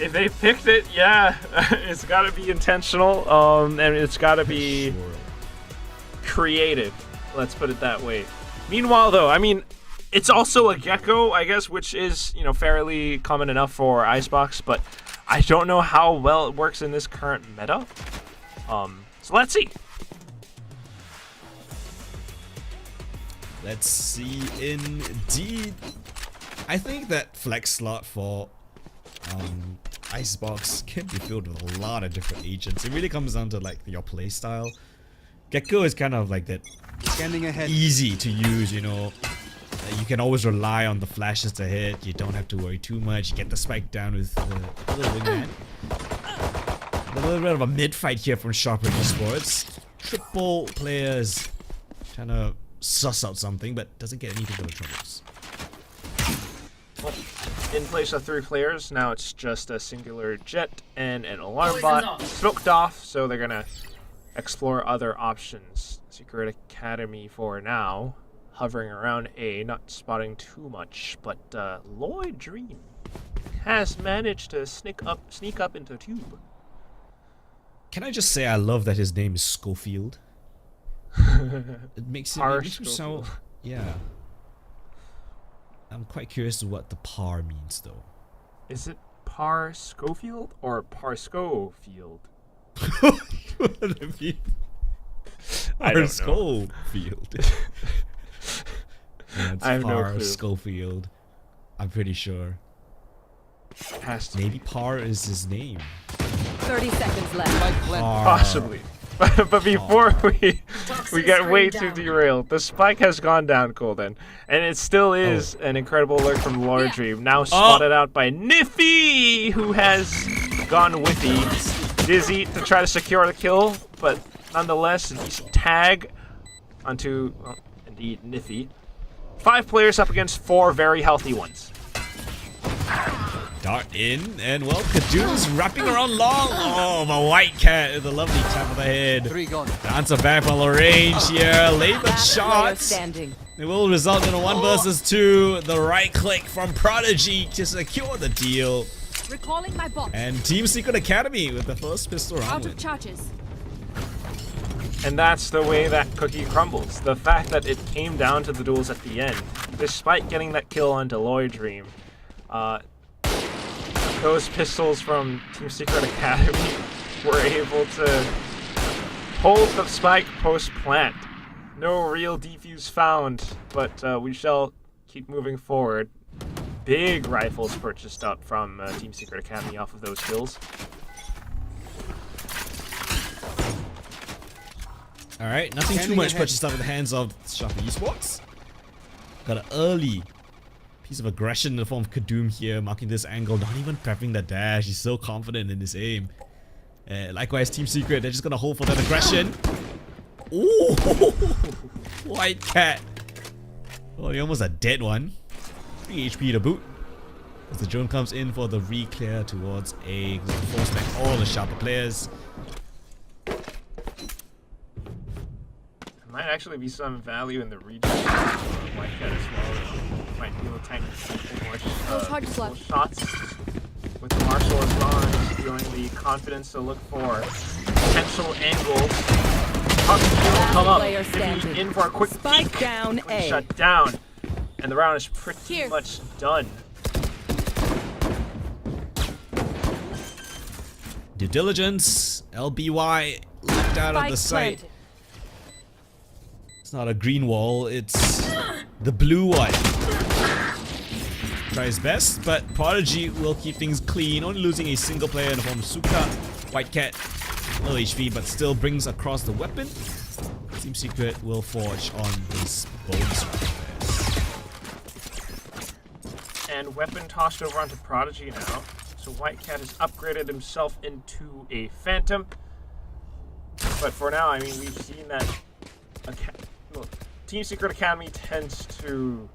If they picked it, yeah, it's got to be intentional, and it's got to be creative. Let's put it that way. Meanwhile, though, I mean, it's also a gecko, I guess, which is, you know, fairly common enough for Icebox, but I don't know how well it works in this current meta. So let's see. Let's see indeed. I think that flex slot for Icebox can be filled with a lot of different agents. It really comes down to like your play style. Gecko is kind of like that Scanning ahead. easy to use, you know. You can always rely on the flashes to hit. You don't have to worry too much. You get the spike down with the little wingman. A little bit of a mid fight here from Sharper Esports. Triple players trying to suss out something, but doesn't get anything but the troubles. Well, in place of 3 players, now it's just a singular jet and an alarm bot. Smoked off, so they're gonna explore other options. Secret Academy for now, hovering around A, not spotting too much, but Lloyd Dream has managed to sneak up into Tube. Can I just say I love that his name is Schofield? It makes him so, yeah. I'm quite curious to what the par means though. Is it Par Schofield or Par Schofield? What does it mean? I don't know. Schofield. Yeah, it's I have no Par clue. Schofield. I'm pretty sure. Has to Maybe Par is his name. 30 seconds left. Spike plant. possibly. But before we get way too derailed, the spike has gone down, Colden, and it still is an incredible alert from Lord Dream. Now spotted out by Niffy, who has gone whiffy. Dizzy to try to secure the kill, but nonetheless, a decent tag onto, well, indeed, Niffy. 5 players up against 4 very healthy ones. Dart in, and well, Kadoom's wrapping around long. Oh, the white cat with a lovely tap of the head. 3 gone. The answer back from the range here. Labored Player shots. standing. It will result in a 1 versus 2. The right click from Prodigy to secure the deal. Recalling my bot. And Team Secret Academy with the first pistol round Out win. of charges. And that's the way that cookie crumbles. The fact that it came down to the duels at the end, despite getting that kill onto Lloyd Dream, those pistols from Team Secret Academy were able to hold the spike post-plant. No real defuse found, but we shall keep moving forward. Big rifles purchased up from Team Secret Academy off of those kills. Alright, nothing too Standing much ahead. purchased up in the hands of Sharp Esports. Got an early piece of aggression in the form of Kadoom here, marking this angle, not even prepping the dash. He's so confident in his aim. Likewise, Team Secret, they're just gonna hold for that aggression. Ooh! White cat. Oh, you're almost a dead one. 3 HP to boot. As the drone comes in for the re-clear towards A, force back all the sharper players. Might actually be some value in the region White Cat as well. Might be able to tank something more pistol shots with Marshall as well, and just feeling the confidence to look for potential angles. Will come up. Player If he's standing. in for a quick Spike peek, down A. shut down, and the round is pretty Here. much done. Due diligence, LBY left out of the Spike site. planted. It's not a green wall, it's the blue one. Try his best, but Prodigy will keep things clean, only losing a single player in the form of Suka. White Cat, low HP, but still brings across the weapon. Team Secret will forge on this bonus round. And weapon tossed over onto Prodigy now. So White Cat has upgraded himself into a Phantom. But for now, I mean, we've seen that Team Secret Academy tends to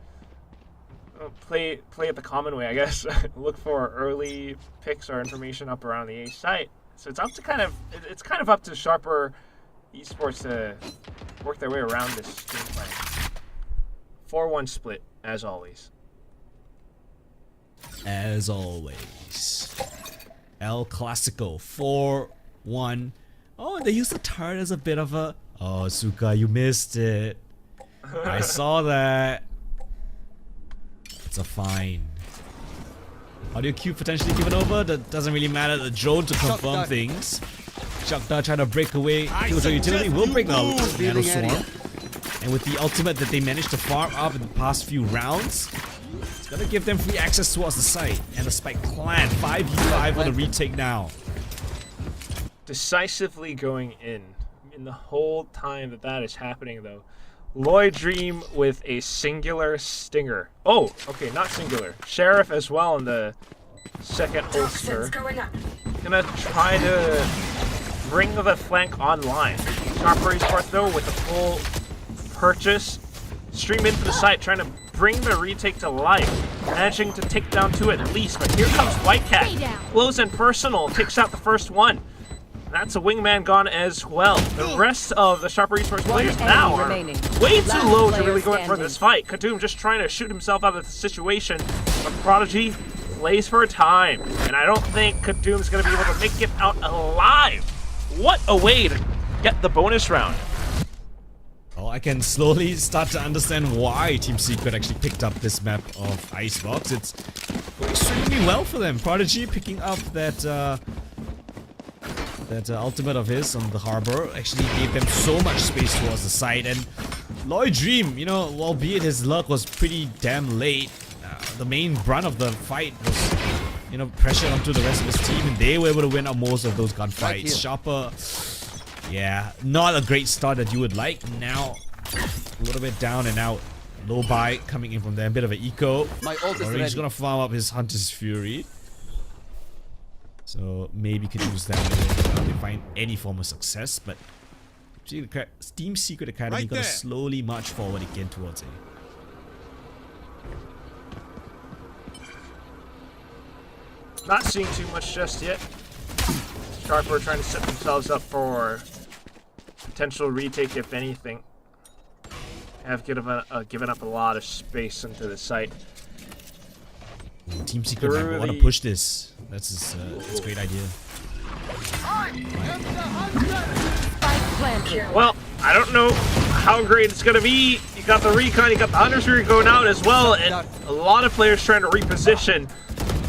play it the common way, I guess. Look for early picks or information up around the A site. So it's up to it's kind of up to Sharper Esports to work their way around this game plan. 4-1 split, as always. As always. El Clasico 4-1. Oh, they used the turret as a bit of a... Oh, Suka, you missed it. I saw that. It's a fine. Audio cue potentially given over. That doesn't really matter. The drone to confirm things. Shakta trying to break away. Killjoy utility will break the Nano Swarm. And with the ultimate that they managed to farm up in the past few rounds, it's gonna give them free access towards the site. And the Spike Clan 5v5 on the retake now. Decisively going in the whole time that is happening, though. Lloyd Dream with a singular stinger. Oh, okay, not singular. Sheriff as well in the second holster. Gonna try to bring the flank online. Sharper Esports, though, with a full purchase. Stream into the site, trying to bring the retake to life. Managing to take down 2 at least, but here comes Whitecat. Close and personal, takes out the first one. That's a wingman gone as well. The rest of the Sharper Esports players now are way too low to really go in for this fight. Kadum just trying to shoot himself out of the situation, but Prodigy plays for time. And I don't think Kadum's going to be able to make it out alive. What a way to get the bonus round. Oh, I can slowly start to understand why Team Secret actually picked up this map of Icebox. It's going extremely well for them. Prodigy picking up that ultimate of his on the harbor actually gave them so much space towards the side. And Lloyd Dream, you know, albeit his luck was pretty damn late, the main brunt of the fight was, you know, pressure onto the rest of his team, and they were able to win out most of those gunfights. Sharper, yeah, not a great start that you would like. Now, a little bit down and out. Low buy coming in from there, a bit of an eco. Or he's gonna farm up his Hunter's Fury. So maybe could use that to find any form of success, but Team Secret Academy gonna slowly march forward again towards it. Not seeing too much just yet. Sharper trying to set themselves up for potential retake, if anything. Have given up a lot of space into the site. Team Secret might want to push this. That's a great idea. Well, I don't know how great it's gonna be. You got the recon, you got the Hunter's Fury going out as well, and a lot of players trying to reposition.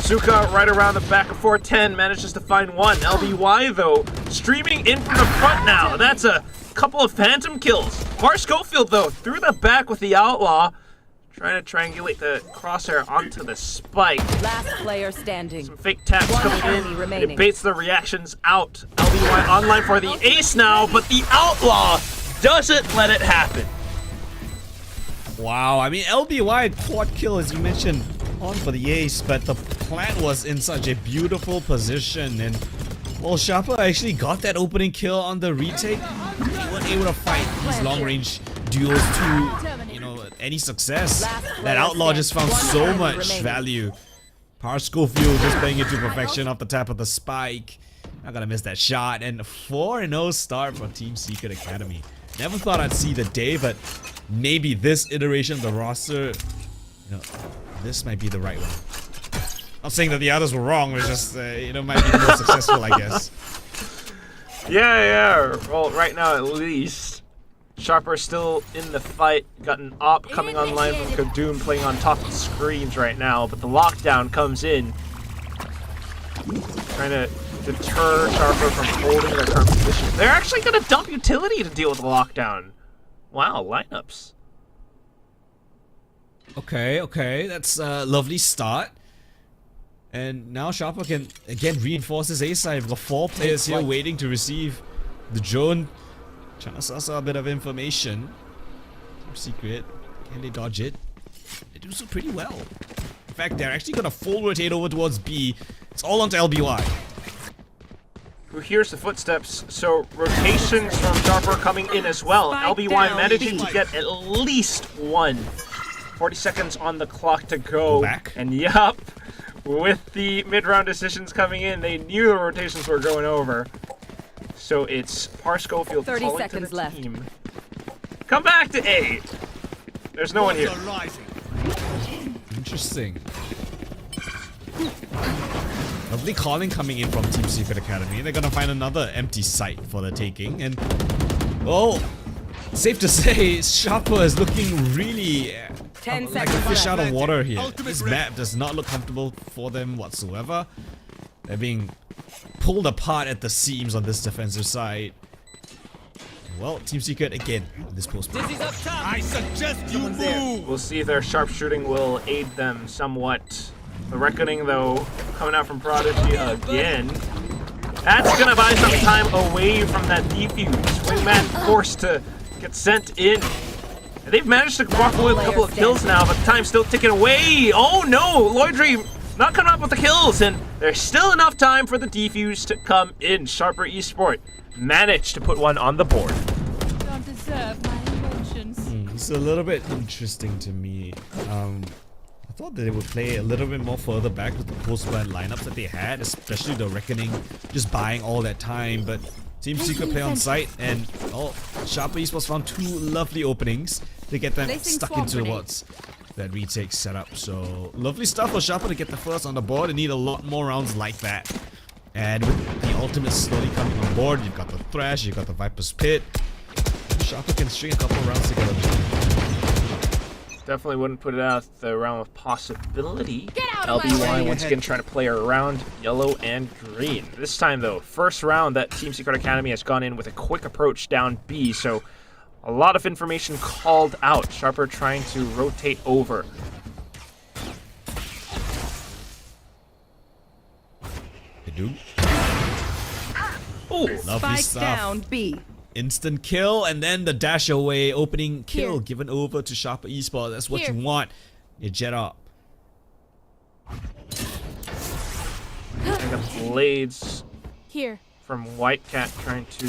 Suka right around the back of 410 manages to find one. LBY though streaming in from the front now. That's a couple of phantom kills. Var Schofield though through the back with the Outlaw. Trying to triangulate the crosshair onto the spike. Last player standing. Some fake taps coming in. It baits the reactions out. LBY online for the ace now, but the Outlaw doesn't let it happen. Wow, I mean LBY quad kill as you mentioned on for the ace, but the plant was in such a beautiful position, and well, Sharper actually got that opening kill on the retake. They weren't able to fight these long range duels to, you know, any success. That Outlaw just found so much value. Power Schofield just playing it to perfection off the tap of the spike. Not gonna miss that shot, and 4-0 start for Team Secret Academy. Never thought I'd see the day, but maybe this iteration of the roster, you know, this might be the right one. Not saying that the others were wrong, it's just, you know, might be more successful, I guess. Yeah. Well, right now at least. Sharper's still in the fight. Got an op coming online from Kadum playing on top of the screens right now, but the lockdown comes in. Trying to deter Sharper from holding their current position. They're actually going to dump utility to deal with the lockdown. Wow, lineups. Okay, that's a lovely start. And now Sharper can again reinforce his A side. We've got 4 players here waiting to receive the drone. Trying to suss out a bit of information. Secret. Can they dodge it? They do so pretty well. In fact, they're actually gonna full rotate over towards B. It's all onto LBY. Who hears the footsteps, so rotations from Sharper coming in as well. LBY managing to get at least one. 40 seconds on the clock to go. Back. And yup, with the mid-round decisions coming in, they knew the rotations were going over. So it's Par Schofield 30 calling seconds to the left. team. Come back to A. There's no one here. Interesting. Lovely calling coming in from Team Secret Academy. They're gonna find another empty site for the taking, and well, safe to say, Sharper is looking really 10 like a seconds fish out left. of water here. This map does not look comfortable for them whatsoever. They're being pulled apart at the seams on this defensive side. Well, Team Secret again in this post. I suggest you move. We'll see if their sharpshooting will aid them somewhat. The Reckoning, though, coming out from Prodigy again. That's gonna buy some time away from that defuse. Wingman forced to get sent in. And they've managed to walk away with a couple of kills now, but time's still ticking away. Oh no, Lloydry not coming up with the kills, and there's still enough time for the defuse to come in. Sharper Esport managed to put one on the board. Don't deserve my inventions. It's a little bit interesting to me. I thought that they would play a little bit more further back with the post-ban lineups that they had, especially the Reckoning just buying all that time, but Team Secret play on site, and Sharper Esports found two lovely openings to get them Placing stuck swamp into grenade. what's that retake setup. So lovely stuff for Sharper to get the first on the board. They need a lot more rounds like that. And with the ultimate slowly coming on board, you've got the Thrash, you've got the Viper's Pit. Sharper can string a couple rounds together. Definitely wouldn't put it out of the realm of possibility. Get out of my LBY way. once again trying to play around yellow and green. This time though, first round that Team Secret Academy has gone in with a quick approach down B, so a lot of information called out. Sharper trying to rotate over. They do. Ooh, Lovely Spike stuff. down B. Instant kill, and then the dash away opening kill Here. given over to Sharper Esports. That's what Here. you want. You jet up. and the blades Here. from White Cat trying to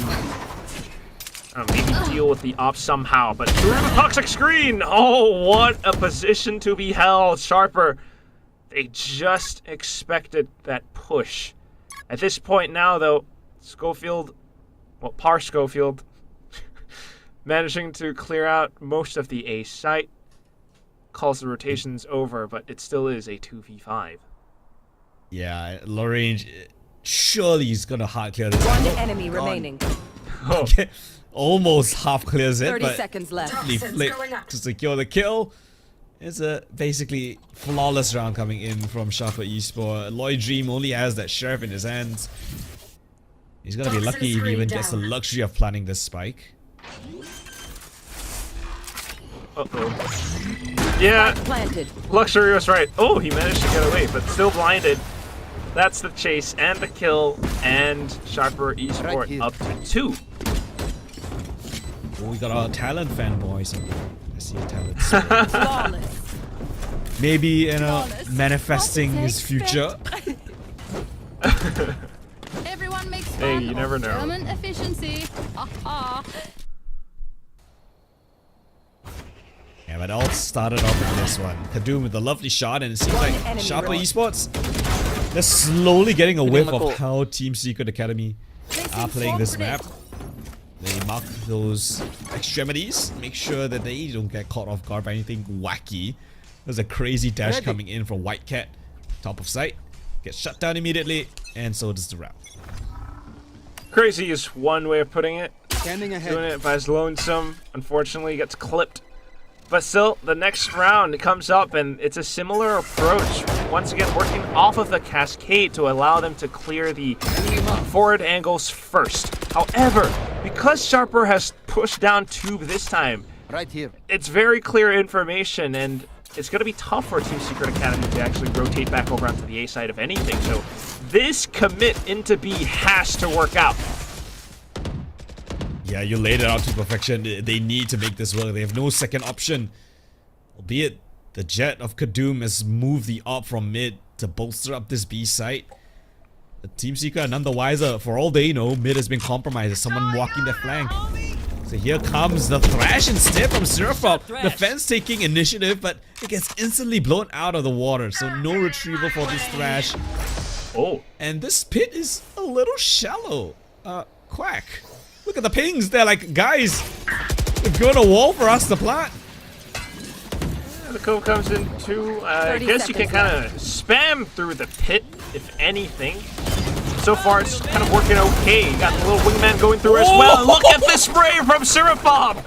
maybe deal with the op somehow, but through the toxic screen! Oh, what a position to be held, Sharper. They just expected that push. At this point now, though, Par Schofield, managing to clear out most of the A site, calls the rotations over, but it still is a 2v5. Yeah, Lorraine, surely he's gonna hard clear this. One enemy remaining. Oh, Okay, almost half clears it, 30 but seconds left. he flicked to secure the kill. It's a basically flawless round coming in from Sharper Esport. Lloyd Dream only has that sheriff in his hands. He's gonna be lucky if he even gets the luxury of planning this spike. uh-oh. Yeah, Planted. Luxury was right. Oh, he managed to get away, but still blinded. That's the chase and the kill, and Sharper Esport up to 2. Oh, we got our talent fanboys. I see a talent. Flawless. Maybe, you know, Flawless. manifesting What his to future. Everyone makes Hey, fun you never of know. German efficiency. Aha. Yeah, but it all started off with this one. Kadoom with a lovely shot, and it seems One like enemy Sharper remaining. Esports, they're slowly getting a whiff of how Team Secret Academy Placing are playing swamp this grenade. map. They mark those extremities, make sure that they don't get caught off guard by anything wacky. There's a crazy dash coming in from White Cat, top of sight, gets shut down immediately, and so does the round. Crazy is one way of putting it. Standing ahead. Doing it by his lonesome, unfortunately, gets clipped. But still, the next round comes up, and it's a similar approach. Once again, working off of the cascade to allow them to clear the forward angles first. However, because Sharper has pushed down tube this time, Right here. it's very clear information, and it's going to be tough for Team Secret Academy to actually rotate back over onto the A side of anything. So this commit into B has to work out. Yeah, you laid it out to perfection. They need to make this work. They have no second option. Albeit, the Jet of Kadoom has moved the op from mid to bolster up this B site. The Team Secret are none the wiser. For all they know, mid has been compromised. There's someone walking their flank. So here comes the Thrash instead from Surfop. The fence taking initiative, but it gets instantly blown out of the water. So no retrieval for this Thrash. Oh, And this pit is a little shallow. Quack. Look at the pings. They're like, guys, they've grown a wall for us to plant. the cove comes in too. I 30 guess you can seconds kind of spam through the pit if anything. So far, it's kind of working okay. Got the little wingman going through as well. Look at this spray from Seraphov!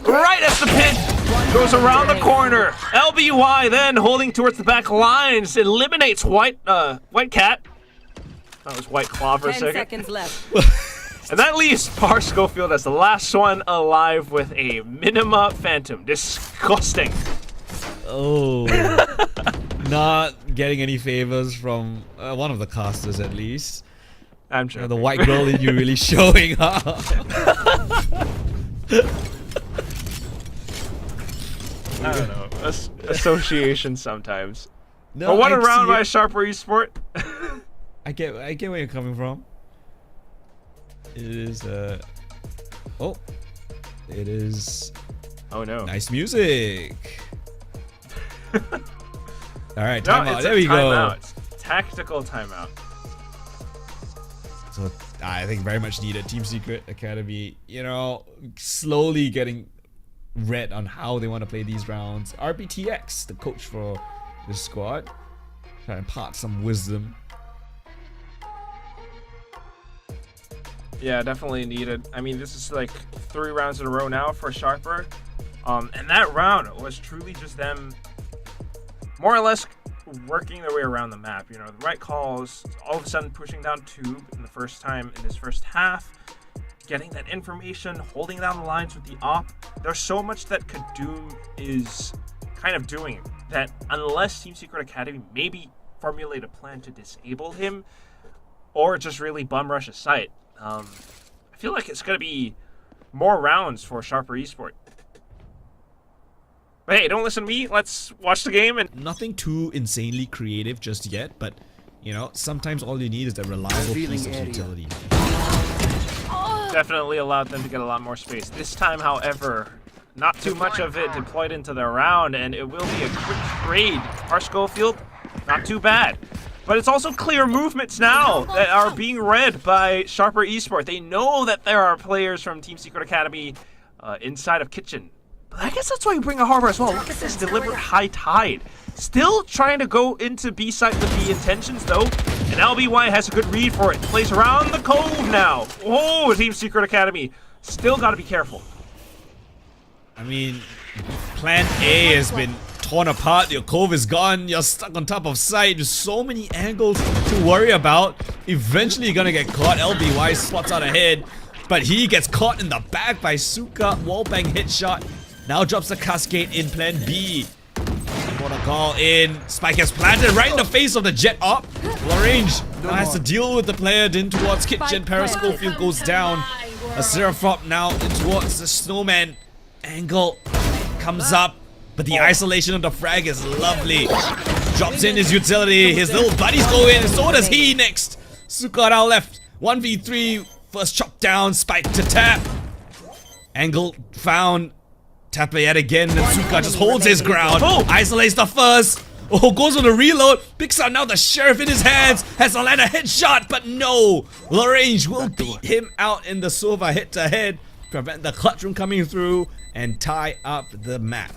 Right at the pit. Goes around the corner. LBY then holding towards the back lines. Eliminates White Cat. That was White Claw for a 10 second. seconds left. And that leaves Par Schofield as the last one alive with a Minima Phantom. Disgusting. Oh. Not getting any favors from one of the casters at least. I'm joking. The white girl in you really showing up. I don't know. Association sometimes. No, But what I a round see by it. Sharper Esport. I get where you're coming from. It is oh, it is Oh no. nice music. All right, No, timeout. it's There a we timeout. go. It's tactical timeout. So I think very much needed. Team Secret Academy, you know, slowly getting read on how they want to play these rounds. RBTX, the coach for the squad, trying to impart some wisdom. Yeah, definitely needed. I mean, this is like 3 rounds in a row now for Sharper. And that round was truly just them more or less working their way around the map. You know, the right calls, all of a sudden pushing down Tube in the first time in this first half, getting that information, holding down the lines with the op. There's so much that Kadoom is kind of doing that unless Team Secret Academy maybe formulate a plan to disable him or just really bum rush a site, I feel like it's going to be more rounds for Sharper Esport. But hey, don't listen to me. Let's watch the game. And Nothing too insanely creative just yet, but you know, sometimes all you need is a reliable piece of utility. definitely allowed them to get a lot more space. This time, however, not too much of it deployed into the round, and it will be a quick trade. Our Schofield, not too bad. But it's also clear movements now that are being read by Sharper Esport. They know that there are players from Team Secret Academy inside of Kitchen. But I guess that's why you bring a Harbor as well. Look at this deliberate high tide. Still trying to go into B site with the intentions though. And LBY has a good read for it. Plays around the cove now. Oh, Team Secret Academy. Still got to be careful. I mean, Plan A has been torn apart. Your cove is gone. You're stuck on top of site. There's so many angles to worry about. Eventually, you're gonna get caught. LBY spots out ahead, but he gets caught in the back by Suka. Wallbang headshot. Now drops the cascade in Plan B. Protocol in. Spike has planted right in the face of the jet op. Lorange now has to deal with the player in towards Kitchen. Periscope goes down. A Seraphop now in towards the snowman. Angle comes up, but the isolation of the frag is lovely. Drops in his utility. His little buddies go in, and so does he next. Suka now left. 1v3. First chop down. Spike to tap. Angle found. Tap yet again, and Suka just holds his ground. Oh, isolates the first. Oh, goes on the reload. Picks out now the sheriff in his hands. Has to land a headshot, but no. Lorange will beat him out in the Sova head-to-head. Prevent the clutch from coming through and tie up the map.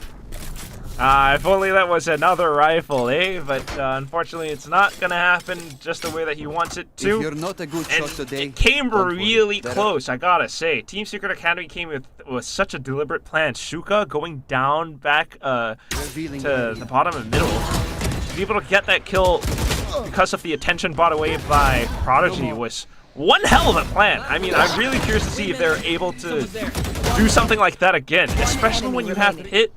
If only that was another rifle, eh? But unfortunately, it's not gonna happen just the way that he wants it to. If you're not a good And shot today, it came don't worry. really There are- close, I gotta say. Team Secret Academy came with such a deliberate plan. Shuka going down back Revealing to area. the bottom and middle. To be able to get that kill because of the attention brought away by Prodigy was one hell of a plan. I mean, I'm really curious to see if they're able to do something like that again, especially when you have Pit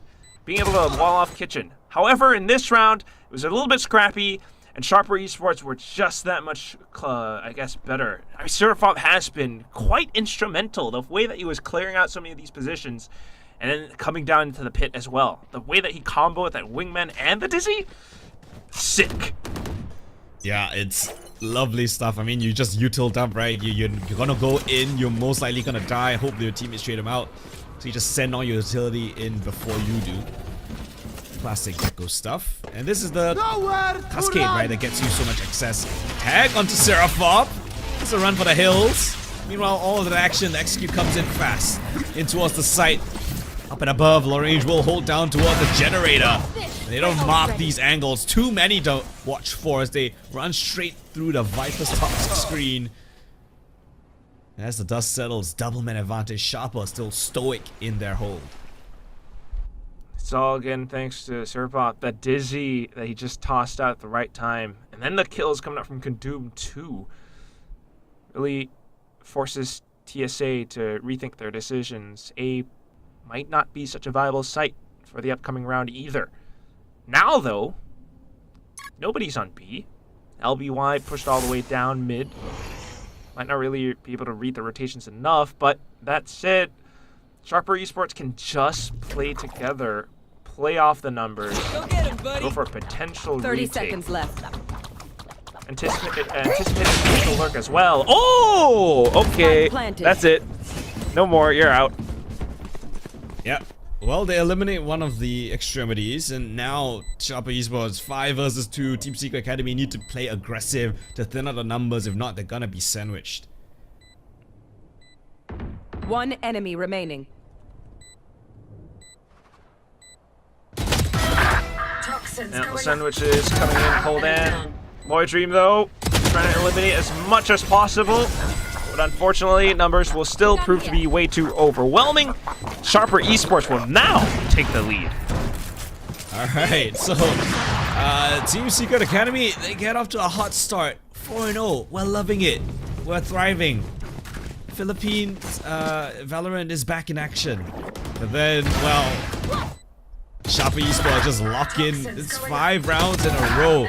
being able to wall off Kitchen. However, in this round, it was a little bit scrappy, and Sharper Esports were just that much, I guess, better. I mean, Seraphov has been quite instrumental, the way that he was clearing out so many of these positions, and then coming down into the pit as well. The way that he comboed that wingman and the Dizzy, sick. Yeah, it's lovely stuff. I mean, you just util dump, right? You're gonna go in, you're most likely gonna die. Hope your teammates trade him out. So you just send all your utility in before you do. Classic Gecko stuff. And this is the cascade, right, that gets you so much excess. Tag onto Seraphop. It's a run for the hills. Meanwhile, all of the action, the execute comes in fast. In towards the site. Up and above, Lorraine will hold down toward the generator. They don't mark these angles. Too many to watch for as they run straight through the Viper's toxic screen. As the dust settles, double man advantage. Sharper still stoic in their hold. It's all again thanks to Serpop, that dizzy that he just tossed out at the right time. And then the kills coming up from Kadoob too. Really forces TSA to rethink their decisions. A might not be such a viable site for the upcoming round either. Now though, nobody's on B. LBY pushed all the way down mid. Might not really be able to read the rotations enough, but that said, Sharper Esports can just play together, play off the numbers, go for a potential 30 retake. seconds left. Anticipate potential lurk as well. Oh, okay, that's it. No more, you're out. Yep. Well, they eliminate one of the extremities, and now Sharper Esports 5 versus 2. Team Secret Academy need to play aggressive to thin out the numbers. If not, they're gonna be sandwiched. One enemy remaining. Now the sandwich is coming in, hold in. Boy Dream though, trying to eliminate as much as possible. But unfortunately, numbers will still prove to be way too overwhelming. Sharper Esports will now take the lead. Alright, so Team Secret Academy, they get off to a hot start. 4-0, we're loving it. We're thriving. Philippines Valorant is back in action. But then, well, Sharper Esports just lock in. It's 5 rounds in a row.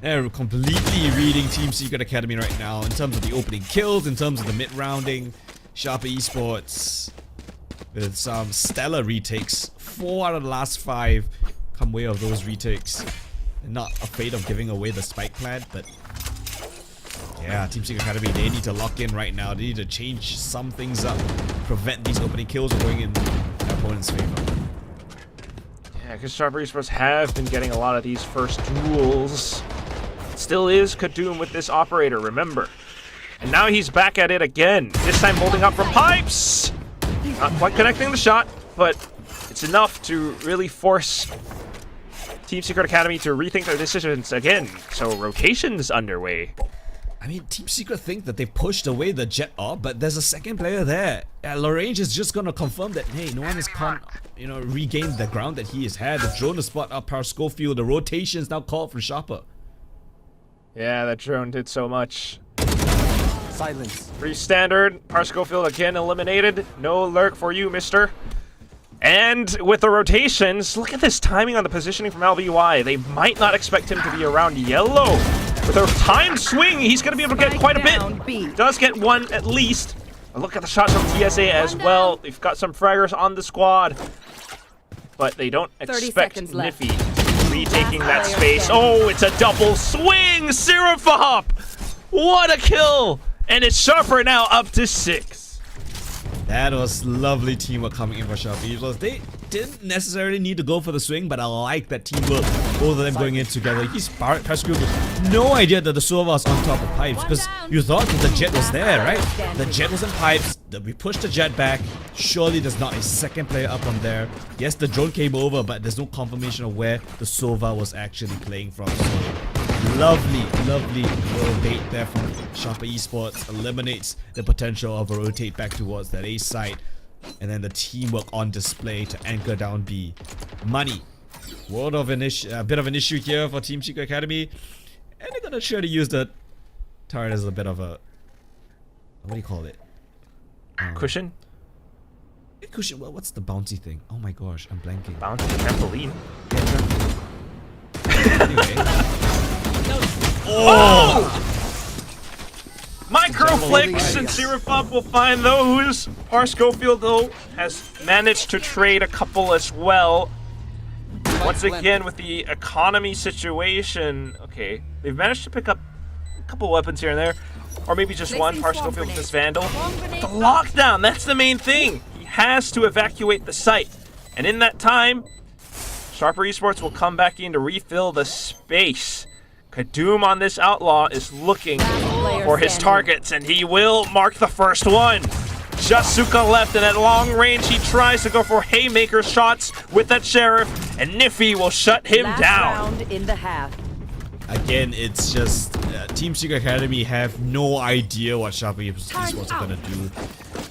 They're completely reading Team Secret Academy right now in terms of the opening kills, in terms of the mid-rounding. Sharper Esports with some stellar retakes. 4 out of the last 5 come way of those retakes. They're not afraid of giving away the spike plant, but yeah, Team Secret Academy, they need to lock in right now. They need to change some things up, prevent these opening kills from going in their opponent's favor. Yeah, because Sharper Esports have been getting a lot of these first duels. Still is Kadoom with this operator, remember. And now he's back at it again, this time holding up from pipes! Not quite connecting the shot, but it's enough to really force Team Secret Academy to rethink their decisions again. So rotation's underway. I mean, Team Secret think that they pushed away the jet off, but there's a second player there. Lorraine is just gonna confirm that, hey, no one has regained the ground that he has had. The drone is spot up per Schofield. The rotation is now called for Sharper. Yeah, that drone did so much. Silence. Free standard. Parscofield again eliminated. No lurk for you, mister. And with the rotations, look at this timing on the positioning from LBY. They might not expect him to be around yellow. With a timed swing, he's going to be able to get quite a bit. Does get one at least. And look at the shots from TSA as well. They've got some fraggers on the squad. But they don't expect Niffy retaking that space. Oh, it's a double swing! Sirifop! What a kill! And it's Sharper now up to 6. That was lovely teamwork coming in for Sharper Esports. They didn't necessarily need to go for the swing, but I like that teamwork. Both of them going in together. He's Parscofield with no idea that the Sova was on top of pipes, because you thought that the jet was there, right? The jet was in pipes. We pushed the jet back. Surely there's not a second player up on there. Yes, the drone came over, but there's no confirmation of where the Sova was actually playing from. So lovely, lovely little bait there from Sharper Esports. Eliminates the potential of a rotate back towards that A site. And then the teamwork on display to anchor down B. Money. Bit of an issue here for Team Secret Academy. And they're gonna try to use the turret as a bit of a... what do you call it? Cushion? Cushion. Well, what's the bouncy thing? Oh my gosh, I'm blanking. Bouncy trampoline. Anyway. Oh! Microflicks, and Sirifop will find those. Parscofield, though, has managed to trade a couple as well. Once again, with the economy situation, okay, they've managed to pick up a couple weapons here and there. Or maybe just one. Parscofield with this Vandal. The lockdown, that's the main thing. He has to evacuate the site. And in that time, Sharper Esports will come back in to refill the space. Kadoom on this Outlaw is looking for his targets, and he will mark the first one. just Suka left, and at long range, he tries to go for haymaker shots with that sheriff, and Niffy will shut him Last down. round in the half. Again, it's just Team Secret Academy have no idea what Sharper Esports are gonna do.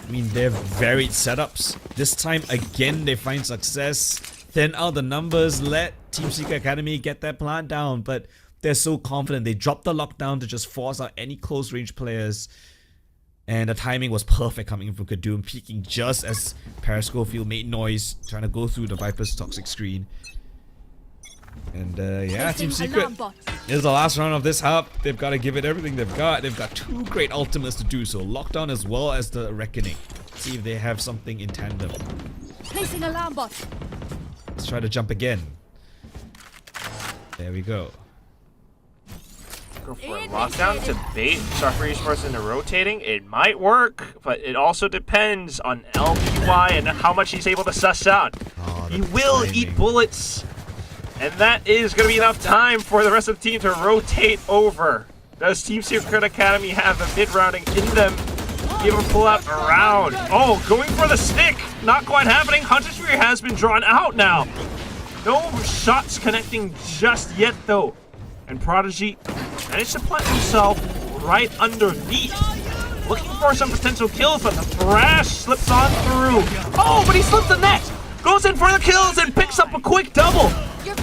I mean, they have varied setups. This time, again, they find success, thin out the numbers, let Team Secret Academy get that plant down, but they're so confident. They dropped the lockdown to just force out any close range players. And the timing was perfect coming in from Kadoom, peeking just as Periscope made noise, trying to go through the Viper's toxic screen. And yeah, Team Secret is the last round of this hub. They've got to give it everything they've got. They've got 2 great ultimates to do so. Lockdown as well as the Reckoning. See if they have something in tandem. Placing alarm bot. Let's try to jump again. There we go. Go for a lockdown to bait Sharper Esports into rotating. It might work, but it also depends on LBY and how much he's able to suss out. Oh, He will eat bullets, and that is going to be enough time for the rest of the team to rotate over. Does Team Secret Academy have the mid-rounding in them? Be able to pull out a round. Oh, going for the stick. Not quite happening. Hunter's Fury has been drawn out now. No shots connecting just yet, though. And Prodigy managed to plant himself right underneath. Looking for some potential kills, but the Thrash slips on through. Oh, but he slips the net. Goes in for the kills and picks up a quick double.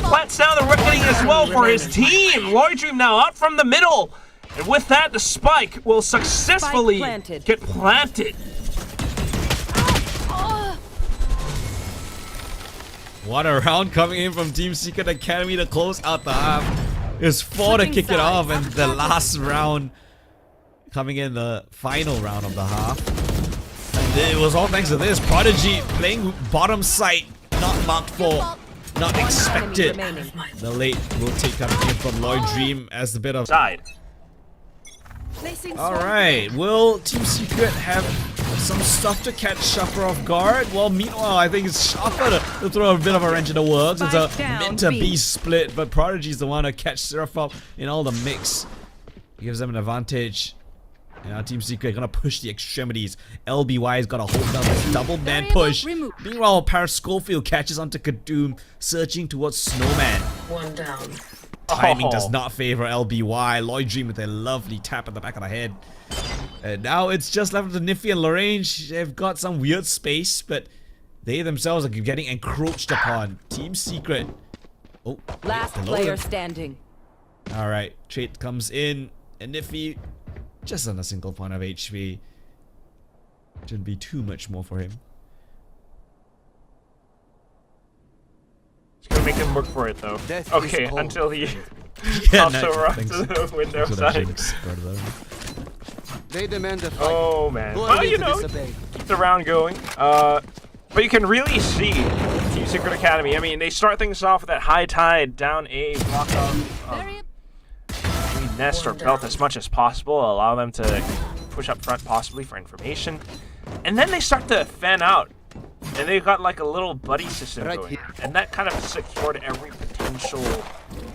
Plants down the Reckoning as well for his team. Lloyd now out from the middle. And with that, the spike will successfully get planted. What a round coming in from Team Secret Academy to close out the half. It's 4 to kick it off, and the last round coming in the final round of the half. And it was all thanks to this. Prodigy playing bottom side, not marked for, not expected. The late rotate coming in from Lloyd Dream as a bit of Side. Alright, will Team Secret have some stuff to catch Sharper off guard? Well, meanwhile, I think it's Sharper to throw a bit of a wrench in the works. It's a mid to B split, but Prodigy's the one to catch Seraph up in all the mix. Gives them an advantage. And now Team Secret gonna push the extremities. LBY's gotta hold down this double man push. Meanwhile, Paris Schofield catches onto Kadoom, searching towards Snowman. One down. Timing does not favor LBY. Lloyd Dream with a lovely tap at the back of the head. And now it's just left to Niffy and Lorraine. They've got some weird space, but they themselves are getting encroached upon. Team Secret. Oh, Last player standing. Alright, trade comes in, and Niffy just on a single point of HP. Shouldn't be too much more for him. It's gonna make him work for it though. Death Okay, is cold. until he Yeah, also runs to the window side. They demand a fight. Oh man. Who are Well, we you to know, disobey? keep the round going. But you can really see Team Secret Academy. I mean, they start things off with that high tide down A, block off nest or belt as much as possible, allow them to push up front possibly for information. And then they start to fan out. And they've got like a little buddy system going. And that kind of secured every potential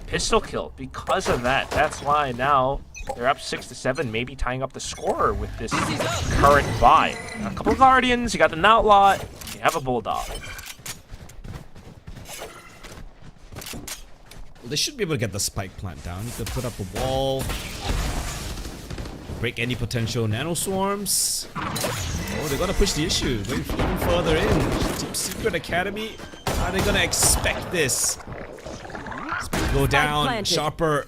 pistol kill. Because of that, that's why now they're up 6-7, maybe tying up the score with this current buy. A couple of Guardians, you got an Outlaw, you have a Bulldog. They should be able to get the spike plant down. You could put up a wall, break any potential nano swarms. Oh, they're gonna push the issue, going even further in. Team Secret Academy, are they gonna expect this? Spike go down. Sharper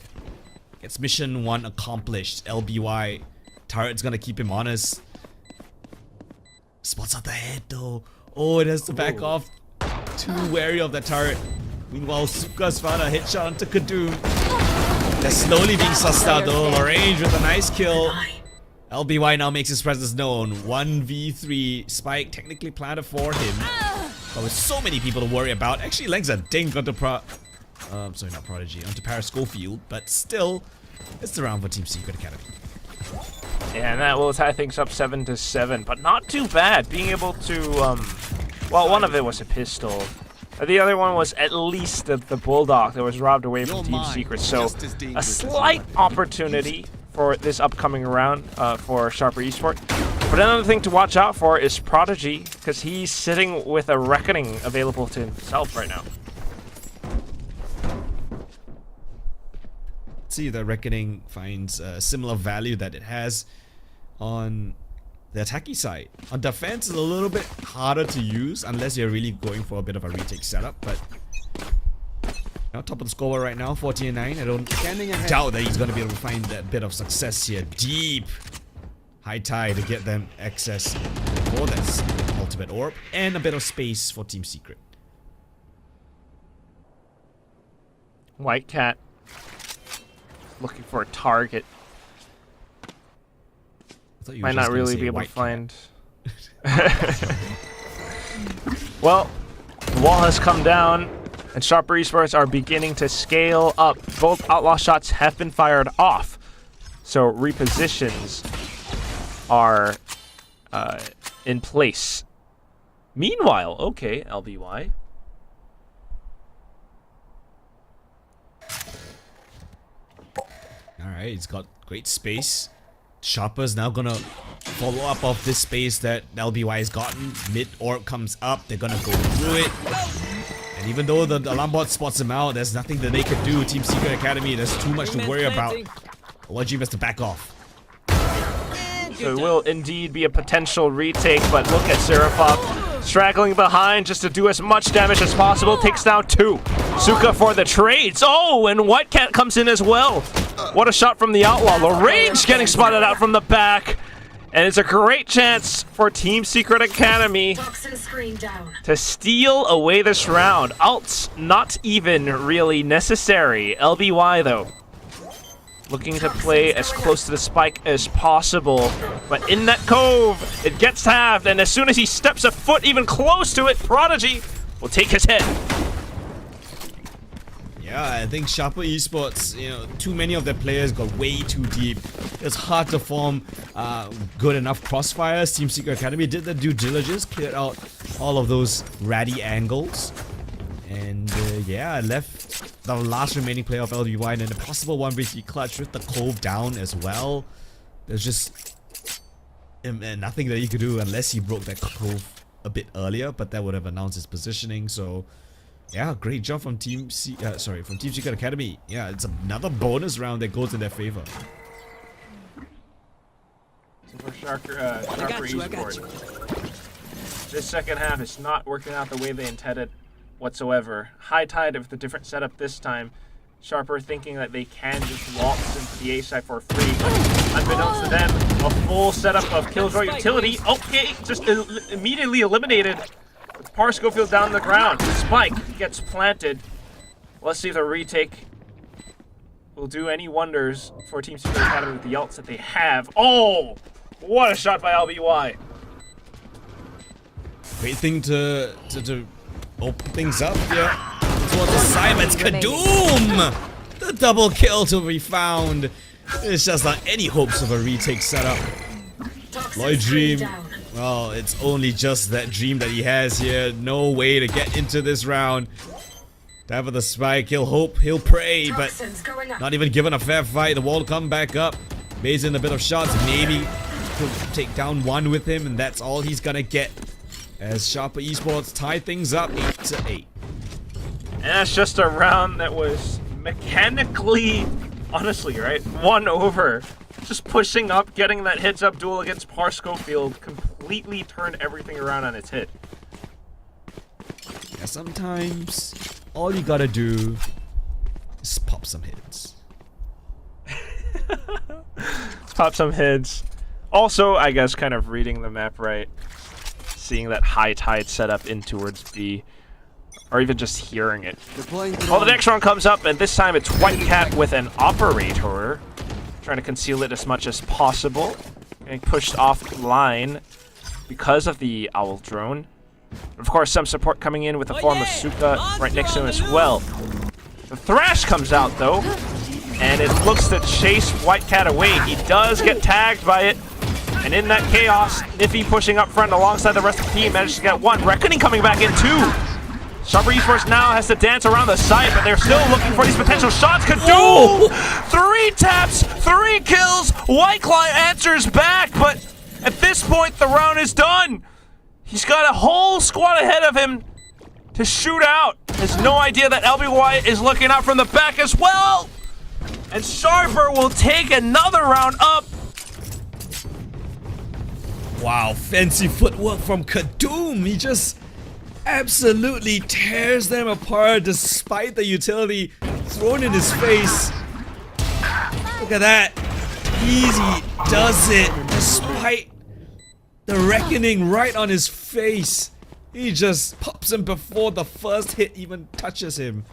gets mission 1 accomplished. LBY turret's gonna keep him honest. Spots out the head though. Oh, it has to back off. Too wary of that turret. Meanwhile, Suka's found a headshot onto Kadoom. They're slowly being sussed out though. Lorraine with a nice kill. LBY now makes his presence known. 1v3. Spike technically planted for him. But with so many people to worry about. Actually, lands a dink onto sorry, not Prodigy. Onto Paris Schofield. But still, it's the round for Team Secret Academy. Yeah, and that will tie things up 7-7. But not too bad. Being able to, well, one of it was a pistol. The other one was at least the Bulldog that was robbed away from Team Secret. So a slight opportunity for this upcoming round for Sharper Esports. But another thing to watch out for is Prodigy, because he's sitting with a Reckoning available to himself right now. See if the Reckoning finds a similar value that it has on the attacking side. On defense, it's a little bit harder to use unless you're really going for a bit of a retake setup, but now top of the score right now, 14-9. I don't doubt that he's going to be able to find that bit of success here. Deep high tide to get them access for this ultimate orb and a bit of space for Team Secret. White Cat looking for a target. Might not really be able to find. Well, the wall has come down, and Sharper Esports are beginning to scale up. Both outlaw shots have been fired off, so repositions are in place. Meanwhile, okay, LBY. Alright, he's got great space. Sharper's now gonna follow up off this space that LBY has gotten. Mid orb comes up, they're gonna go through it. And even though the alarm bot spots him out, there's nothing that they could do. Team Secret Academy, there's too much to worry about. LG has to back off. So it will indeed be a potential retake, but look at Seraphov straggling behind just to do as much damage as possible. Takes down 2. Suka for the trades. Oh, and White Cat comes in as well. What a shot from the Outlaw. Lorrange getting spotted out from the back. And it's a great chance for Team Secret Academy to steal away this round. Ults not even really necessary. LBY though, looking to play as close to the spike as possible. But in that cove, it gets halved, and as soon as he steps a foot even close to it, Prodigy will take his head. Yeah, I think Sharper Esports, you know, too many of their players got way too deep. It's hard to form good enough crossfires. Team Secret Academy did their due diligence, cleared out all of those ratty angles. And yeah, left the last remaining player of LBY and a possible 1v3 clutch with the cove down as well. There's just nothing that he could do unless he broke that cove a bit earlier, but that would have announced his positioning. So yeah, great job from Team Secret Academy. Yeah, it's another bonus round that goes in their favor. So for Sharper Esports, this second half is not working out the way they intended whatsoever. High tide with a different setup this time. Sharper thinking that they can just waltz into the A side for free. Unbeknownst to them, a full setup of Killjoy utility. Okay, just immediately eliminated. With Parscofield down the ground. Spike gets planted. Let's see if the retake will do any wonders for Team Secret Academy with the ults that they have. Oh! What a shot by LBY. Great thing to open things up here. Towards the Simons. Kadoom! The double kill to be found. It's just not any hopes of a retake setup. Lloyd Dream. Well, it's only just that dream that he has here. No way to get into this round. Time for the spike. He'll hope, he'll pray, but not even given a fair fight. The wall will come back up. Bayes in a bit of shots. Maybe he'll take down one with him, and that's all he's gonna get. As Sharper Esports tie things up 8-8. And that's just a round that was mechanically, honestly, right, won over. Just pushing up, getting that heads-up duel against Parscofield completely turned everything around on its head. Yeah, sometimes all you gotta do is pop some hits. Pop some hits. Also, I guess, kind of reading the map right, seeing that high tide setup in towards B, or even just hearing it. Well, the next round comes up, and this time it's White Cat with an operator. Trying to conceal it as much as possible. Getting pushed offline because of the Owl drone. Of course, some support coming in with the form of Suka right next to him as well. The Thrash comes out though, and it looks to chase White Cat away. He does get tagged by it. And in that chaos, Niffy pushing up front alongside the rest of the team manages to get one. Reckoning coming back in 2. Sharper Esports now has to dance around the site, but they're still looking for these potential shots. Kadoom! 3 taps, 3 kills. White Claw answers back, but At this point, the round is done. He's got a whole squad ahead of him to shoot out. Has no idea that LBY is looking out from the back as well. And Sharper will take another round up. Wow, fancy footwork from Kadoom. He just absolutely tears them apart despite the utility thrown in his face. Look at that. Easy does it despite the reckoning right on his face. He just pops him before the first hit even touches him.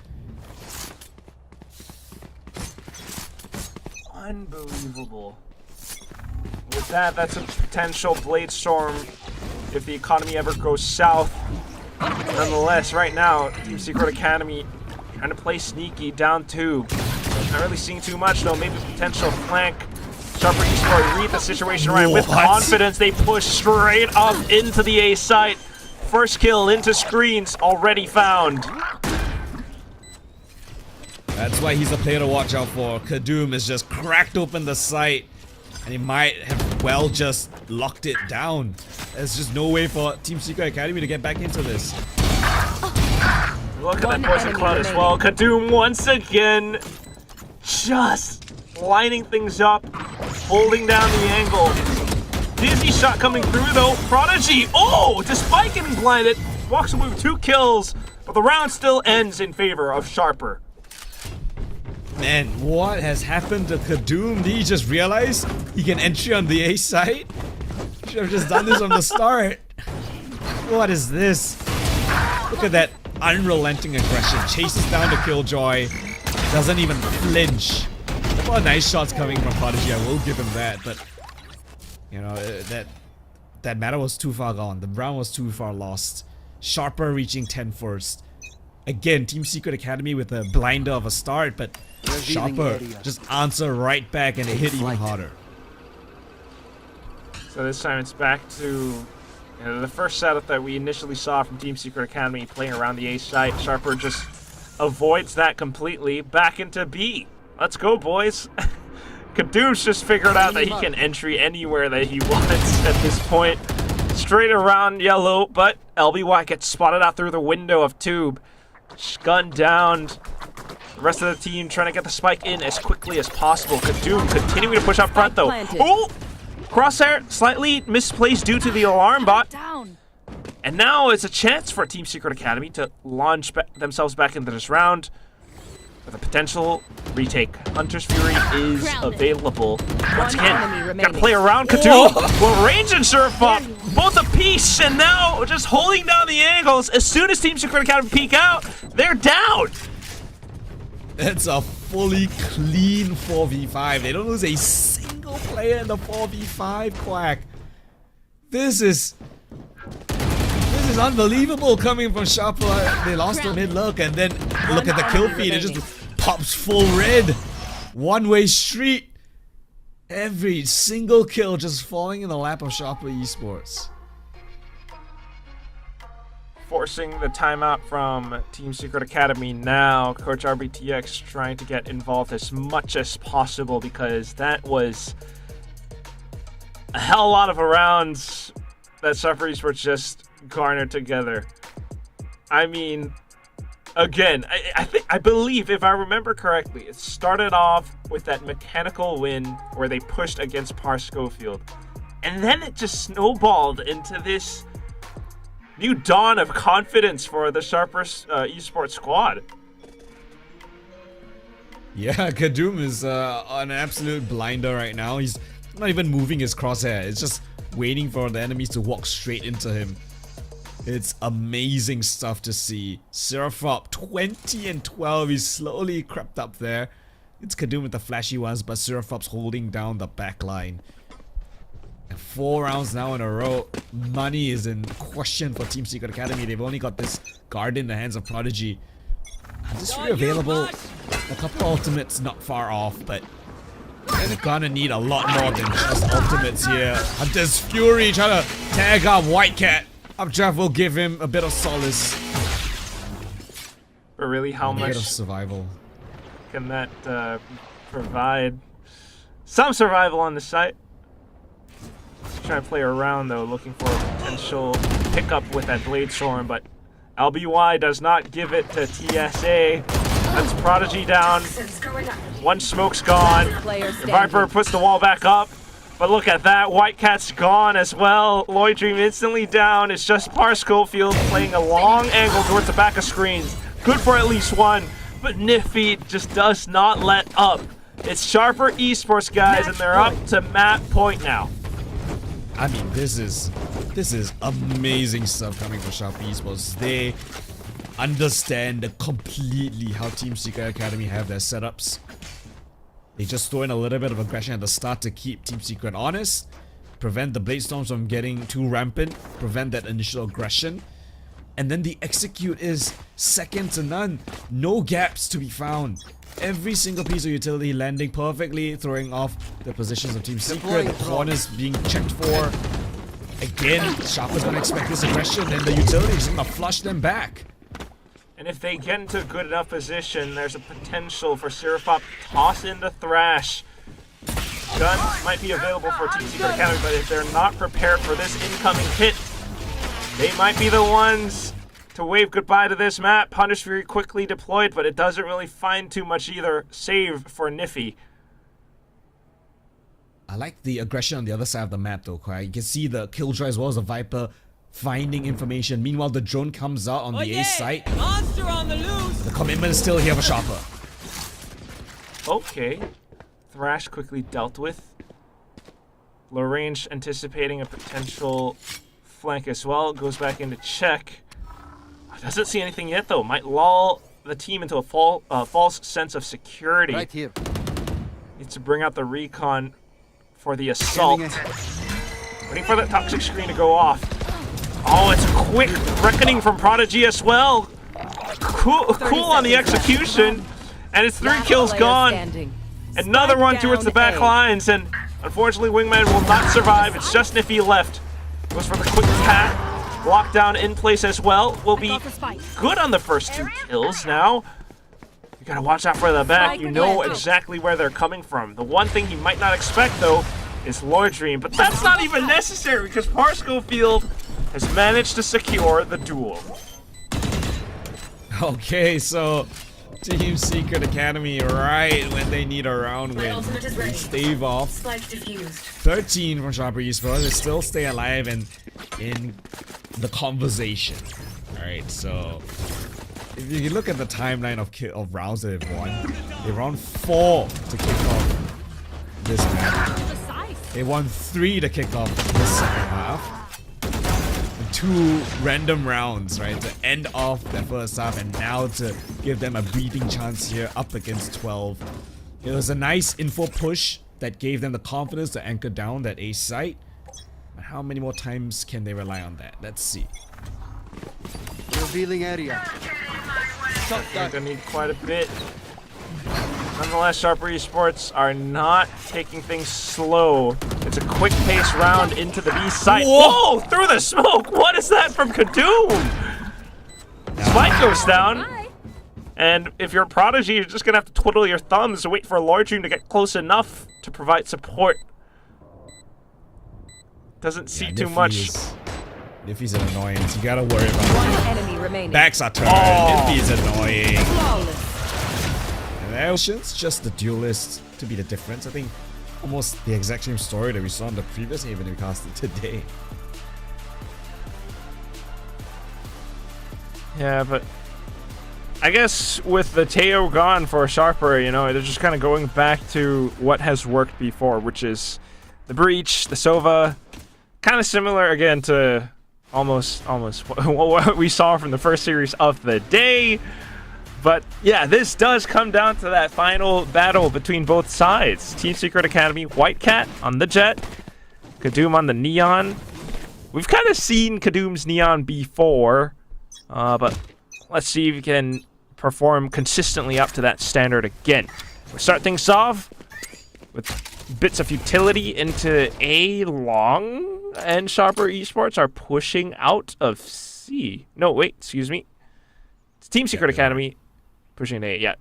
Unbelievable. With that, that's a potential Blade Storm if the economy ever goes south. Nonetheless, right now, Team Secret Academy trying to play sneaky down 2. Not really seeing too much though, maybe potential flank. Sharper Esport read the situation right with confidence. They push straight up into the A site. First kill into screens already found. That's why he's a player to watch out for. Kadoom has just cracked open the site and he might have well just locked it down. There's just no way for Team Secret Academy to get back into this. Look at that poison cloud as well. Kadoom once again just lining things up, holding down the angle. Dizzy shot coming through though. Prodigy, oh, despite getting blinded, walks away with 2 kills, but the round still ends in favor of Sharper. Man, what has happened to Kadoom? Did he just realize he can entry on the A site? Should have just done this from the start. What is this? Look at that unrelenting aggression. Chases down the Killjoy. Doesn't even flinch. A lot of nice shots coming from Prodigy, I will give him that, but you know, that matter was too far gone. The round was too far lost. Sharper reaching 10 first. Again, Team Secret Academy with a blinder of a start, but Sharper just answer right back and it hit even harder. So this time it's back to the first setup that we initially saw from Team Secret Academy playing around the A site. Sharper just avoids that completely. Back into B. Let's go, boys. Kadoom's just figured out that he can entry anywhere that he wants at this point. Straight around yellow, but LBY gets spotted out through the window of tube. Gunned down. The rest of the team trying to get the spike in as quickly as possible. Kadoom continuing to push up front though. Oh! Crosshair slightly misplaced due to the alarm bot. And now it's a chance for Team Secret Academy to launch themselves back into this round with a potential retake. Hunter's Fury is available. Once again, gotta play around Kadoom. Well, range and Surf Up, both a piece, and now just holding down the angles. As soon as Team Secret Academy peek out, they're down. It's a fully clean 4v5. They don't lose a single player in the 4v5, Quack. This is unbelievable coming from Sharper. They lost a mid look and then look at the kill feed. It just pops full red. One-way street. Every single kill just falling in the lap of Sharper Esports. Forcing the timeout from Team Secret Academy now. Coach RBTX trying to get involved as much as possible because that was a hell of a lot of rounds that Sharper Esports just garnered together. I mean, again, I believe, if I remember correctly, it started off with that mechanical win where they pushed against Par Schofield. And then it just snowballed into this new dawn of confidence for the Sharper Esports squad. Yeah, Kadoom is an absolute blinder right now. He's not even moving his crosshair. It's just waiting for the enemies to walk straight into him. It's amazing stuff to see. Seraphop 20 and 12. He's slowly crept up there. It's Kadoom with the flashy ones, but Seraphop's holding down the back line. And 4 rounds now in a row. Money is in question for Team Secret Academy. They've only got this guard in the hands of Prodigy. This is available. A couple ultimates not far off, but they're gonna need a lot more than just ultimates here. Hunter's Fury trying to tag out White Cat. Updraft will give him a bit of solace. But really, how much of survival can that provide? Some survival on the site. trying to play around, though, looking for a potential pickup with that Blade Storm, but LBY does not give it to TSA. That's Prodigy down. One smoke's gone. Viper puts the wall back up. But look at that. White Cat's gone as well. Lloyd Dream instantly down. It's just Par Schofield playing a long angle towards the back of screens. Good for at least one. But Nifty just does not let up. It's Sharper Esports, guys, and they're up to map point now. I mean, this is amazing stuff coming from Sharper Esports. They understand completely how Team Secret Academy have their setups. They just throw in a little bit of aggression at the start to keep Team Secret honest, prevent the Blade Storms from getting too rampant, prevent that initial aggression. And then the execute is second to none. No gaps to be found. Every single piece of utility landing perfectly, throwing off the positions of Team Secret, the corners being checked for. Again, Sharper's gonna expect this aggression and the utility is gonna flush them back. And if they get into a good enough position, there's a potential for Seraphop to toss into Thrash. Guns might be available for Team Secret Academy, but if they're not prepared for this incoming hit, they might be the ones to wave goodbye to this map. Punish Fury quickly deployed, but it doesn't really find too much either, save for Niffy. I like the aggression on the other side of the map though, Kwai. You can see the Killjoy as well as the Viper finding information. Meanwhile, the drone comes out on the A site. Monster on the loose. The commitment is still here for Sharper. Okay. Thrash quickly dealt with. Lorrange anticipating a potential flank as well. Goes back into check. Doesn't see anything yet though. Might lull the team into a false sense of security. Right here. Needs to bring out the recon for the assault. Waiting for that toxic screen to go off. Oh, it's a quick reckoning from Prodigy as well. Cool on the execution. And it's 3 kills gone. Another one towards the back lines. And unfortunately, Wingman will not survive. It's just Niffy left. Goes for the quick tap. Lockdown in place as well. Will be good on the first 2 kills now. You gotta watch out for the back. You know exactly where they're coming from. The one thing he might not expect, though, is Lord Dream. But that's not even necessary because Par Schofield has managed to secure the duel. Okay, so Team Secret Academy, right when they need a round win, they stave off. 13 from Sharper Esports. They still stay alive and in the conversation. Alright, so if you look at the timeline of rounds that they've won, they won 4 to kick off this map. They won 3 to kick off this second half. 2 random rounds, right, to end off their first half, and now to give them a breathing chance here up against 12. It was a nice info push that gave them the confidence to anchor down that A site. But how many more times can they rely on that? Let's see. Revealing area. They're gonna need quite a bit. Nonetheless, Sharper Esports are not taking things slow. It's a quick pace round into the B site. Whoa! Through the smoke! What is that from Kadoom? Spike goes down. And if you're a Prodigy, you're just gonna have to twiddle your thumbs and wait for a Lord Dream to get close enough to provide support. Doesn't see too much. Nifty's an annoyance. You gotta worry about One enemy remaining. backs are turned. Oh. Nifty's annoying. Flawless. And Ocean's just the duelist to be the difference. I think almost the exact same story that we saw in the previous even we casted today. Yeah, but I guess with the Teo gone for Sharper, you know, they're just kind of going back to what has worked before, which is the Breach, the Sova, kind of similar again to almost what we saw from the first series of the day. But yeah, this does come down to that final battle between both sides. Team Secret Academy, White Cat on the Jet, Kadoom on the Neon. We've kind of seen Kadoom's Neon before, but let's see if we can perform consistently up to that standard again. We'll start things off with bits of utility into A long, and Sharper Esports are pushing out of C. No, wait, excuse me. It's Team Secret Academy pushing to A, yeah.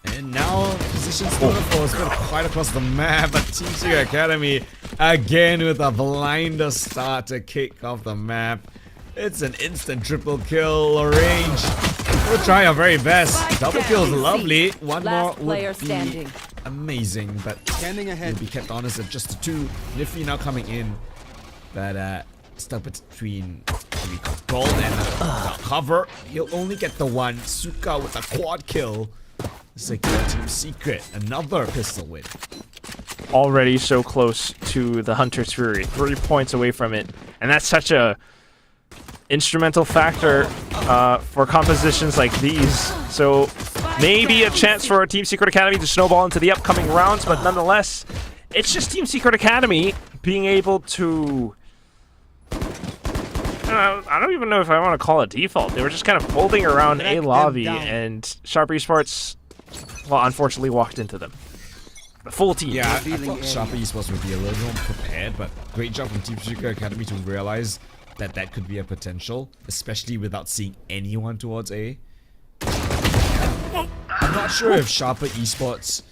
And now Position still for spread quite across the map, but Team Secret Academy again with a blinder start to kick off the map. It's an instant triple kill. Range. We'll try our very best. Double kill is lovely. One more would be amazing, but Standing ahead. will be kept honest at just the 2. Nifty now coming in, but stuck between maybe gold and the cover. He'll only get the 1. Suka with a quad kill. Secure Team Secret, another pistol win. Already so close to the Hunter's Fury, 3 points away from it, and that's such a instrumental factor for compositions like these. So maybe a chance for Team Secret Academy to snowball into the upcoming rounds, but nonetheless, it's just Team Secret Academy being able to... I don't even know if I want to call it default. They were just kind of folding around a lobby, and Sharp Esports, well, unfortunately walked into them. The full team. Yeah, I thought Sharp Esports would be a little more prepared, but great job from Team Secret Academy to realize that could be a potential, especially without seeing anyone towards A. I'm not sure if Sharper Esports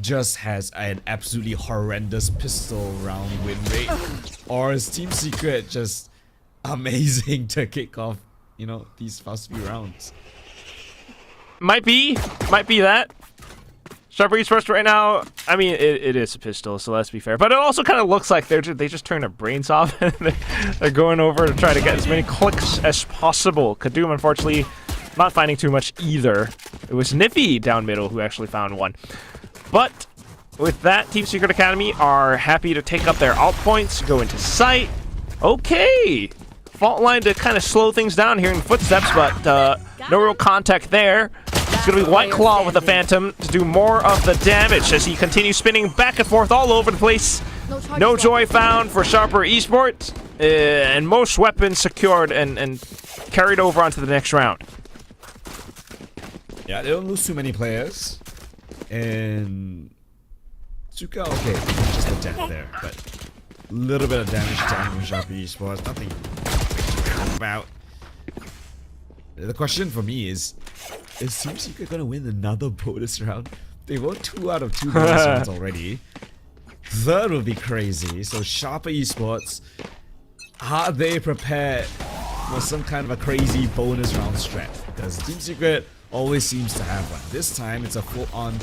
just has an absolutely horrendous pistol round win rate, or is Team Secret just amazing to kick off, you know, these first few rounds. Might be that. Sharp Esports right now, I mean, it is a pistol, so let's be fair. But it also kind of looks like they just turned their brains off and they're going over to try to get as many clicks as possible. Kadum, unfortunately, not finding too much either. It was Niffy down middle who actually found one. But with that, Team Secret Academy are happy to take up their alt points, go into sight. Okay! Fault line to kind of slow things down here in footsteps, but no real contact there. It's going to be White Claw with the Phantom to do more of the damage as he continues spinning back and forth all over the place. No joy found for Sharper Esports, and most weapons secured and carried over onto the next round. Yeah, they don't lose too many players. And Suka, okay, just a death there, but a little bit of damage done from Sharper Esports. Nothing to talk about. The question for me is Team Secret gonna win another bonus round? They won 2 out of 2 bonus rounds already. Third will be crazy. So Sharper Esports, are they prepared for some kind of a crazy bonus round strat? Because Team Secret always seems to have one. This time it's a full-on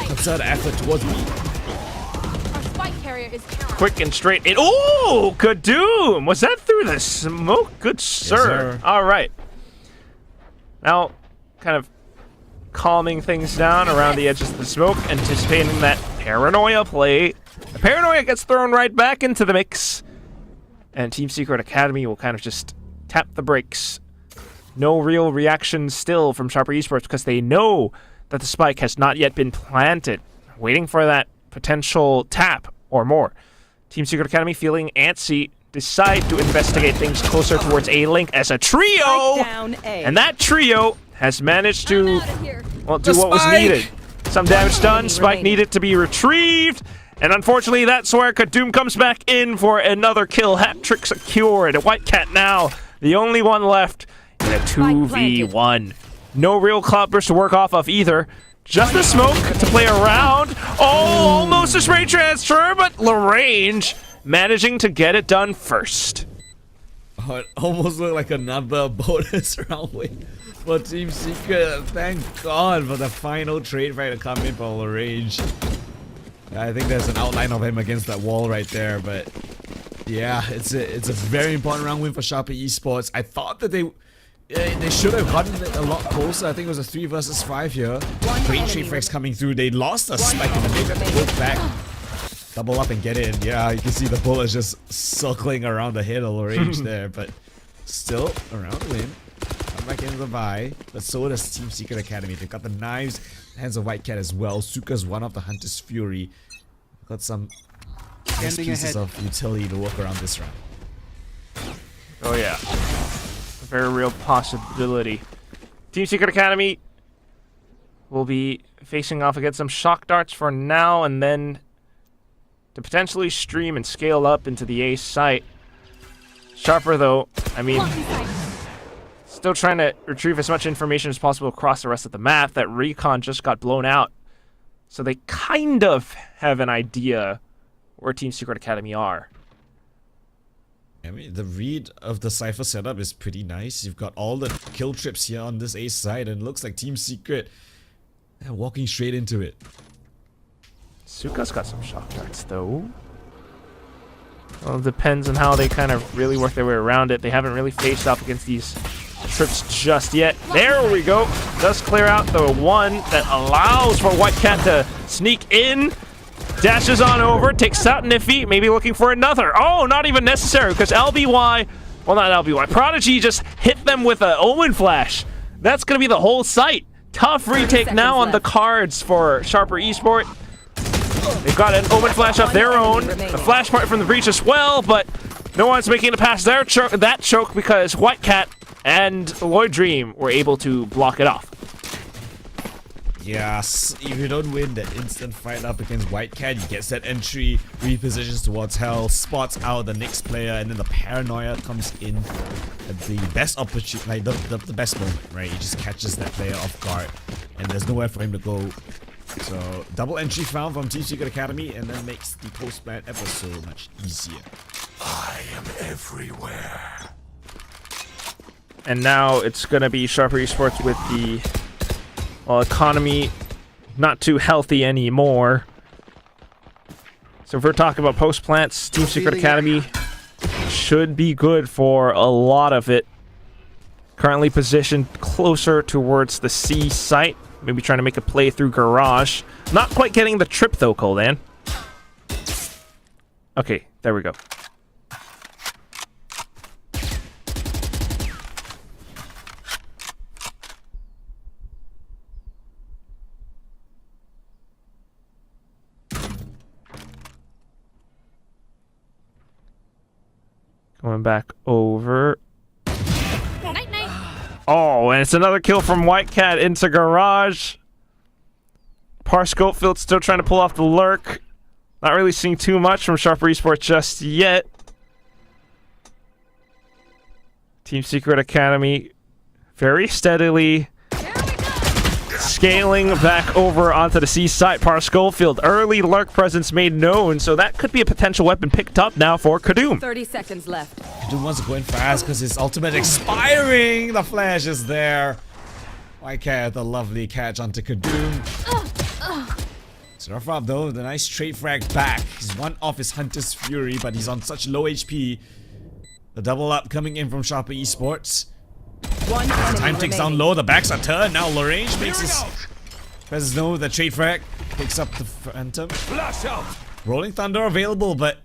concerted effort towards me. Our spike carrier is Quick and straight. Oh, Kadoom! Was that through the smoke? Good sir. Yes, sir. All right. Now, kind of calming things down around the edges of the smoke, anticipating that paranoia play. The paranoia gets thrown right back into the mix, and Team Secret Academy will kind of just tap the brakes. No real reaction still from Sharper Esports because they know that the spike has not yet been planted. Waiting for that potential tap or more. Team Secret Academy feeling antsy, decide to investigate things closer towards A-Link as a trio! Down A. And that trio has managed to, well, do The what was spike! needed. Some damage done, spike needed to be retrieved, and unfortunately that's where Kadoom comes back in for another kill. Hat trick secured. White Cat now the only one left in a 2v1. No real cloudburst to work off of either. Just the smoke to play around. Oh, almost a spray transfer, but Lagrange managing to get it done first. Oh, it almost looked like another bonus round win for Team Secret. Thank God for the final trade fight to come in for Lagrange. I think there's an outline of him against that wall right there, but yeah, it's a very important round win for Sharper Esports. I thought that they should have gotten it a lot closer. I think it was a 3 versus 5 here. Great trade frags coming through. They lost a spike in the mid. Have to go back, double up and get in. Yeah, you can see the bullets just circling around the head of Lagrange there, but still around the win. Come back into the bye, but so does Team Secret Academy. They've got the knives, hands of White Cat as well. Suka's one of the Hunter's Fury. Got some nice pieces of utility to work around this round. Oh yeah. A very real possibility. Team Secret Academy will be facing off against some shock darts for now, and then to potentially stream and scale up into the A site. Sharper though, I mean, still trying to retrieve as much information as possible across the rest of the map. That recon just got blown out So they kind of have an idea where Team Secret Academy are. I mean, the read of the Cypher setup is pretty nice. You've got all the kill trips here on this A side, and it looks like Team Secret are walking straight into it. Suka's got some shock darts, though. Well, it depends on how they kind of really work their way around it. They haven't really faced off against these trips just yet. There we go. Does clear out the one that allows for White Cat to sneak in. Dashes on over, takes out Niffy, maybe looking for another. Oh, not even necessary, because LBY, well, not LBY, Prodigy just hit them with an Omen Flash. That's going to be the whole site. Tough retake now on the cards for Sharper Esport. They've got an Omen Flash of their own, a flash part from the breach as well, but no one's making it past that choke because White Cat and Lloyd Dream were able to block it off. Yes, if you don't win that instant fight up against White Cat, he gets that entry, repositions towards Hell, spots out the next player, and then the paranoia comes in at the best opportunity, like the best moment, right? He just catches that player off guard, and there's nowhere for him to go. So, double entry found from Team Secret Academy, and then makes the post-plant ever so much easier. I am everywhere. And now it's going to be Sharper Esports with the economy not too healthy anymore. So if we're talking about post-plants, Team Secret Academy should be good for a lot of it. Currently positioned closer towards the C site. Maybe trying to make a play through Garage. Not quite getting the trip though, Coldan. Okay, there we go. Going back over. Night, night. Oh, and it's another kill from White Cat into Garage. Parscopefield still trying to pull off the lurk. Not really seeing too much from Sharper Esports just yet. Team Secret Academy very steadily scaling back over onto the C site. Parscopefield, early lurk presence made known, so that could be a potential weapon picked up now for Kadum. 30 seconds left. Kadum wants to go in fast because his ultimate expiring. The flash is there. White Cat, the lovely catch onto Kadum. So rough up though, the nice trade frag back. He's one off his Hunter's Fury, but he's on such low HP. The double up coming in from Sharper Esports. Time ticks down low, the backs are turned. Now Lorraine makes his presses know the trade frag. Picks up the Phantom. Flash out. Rolling Thunder available, but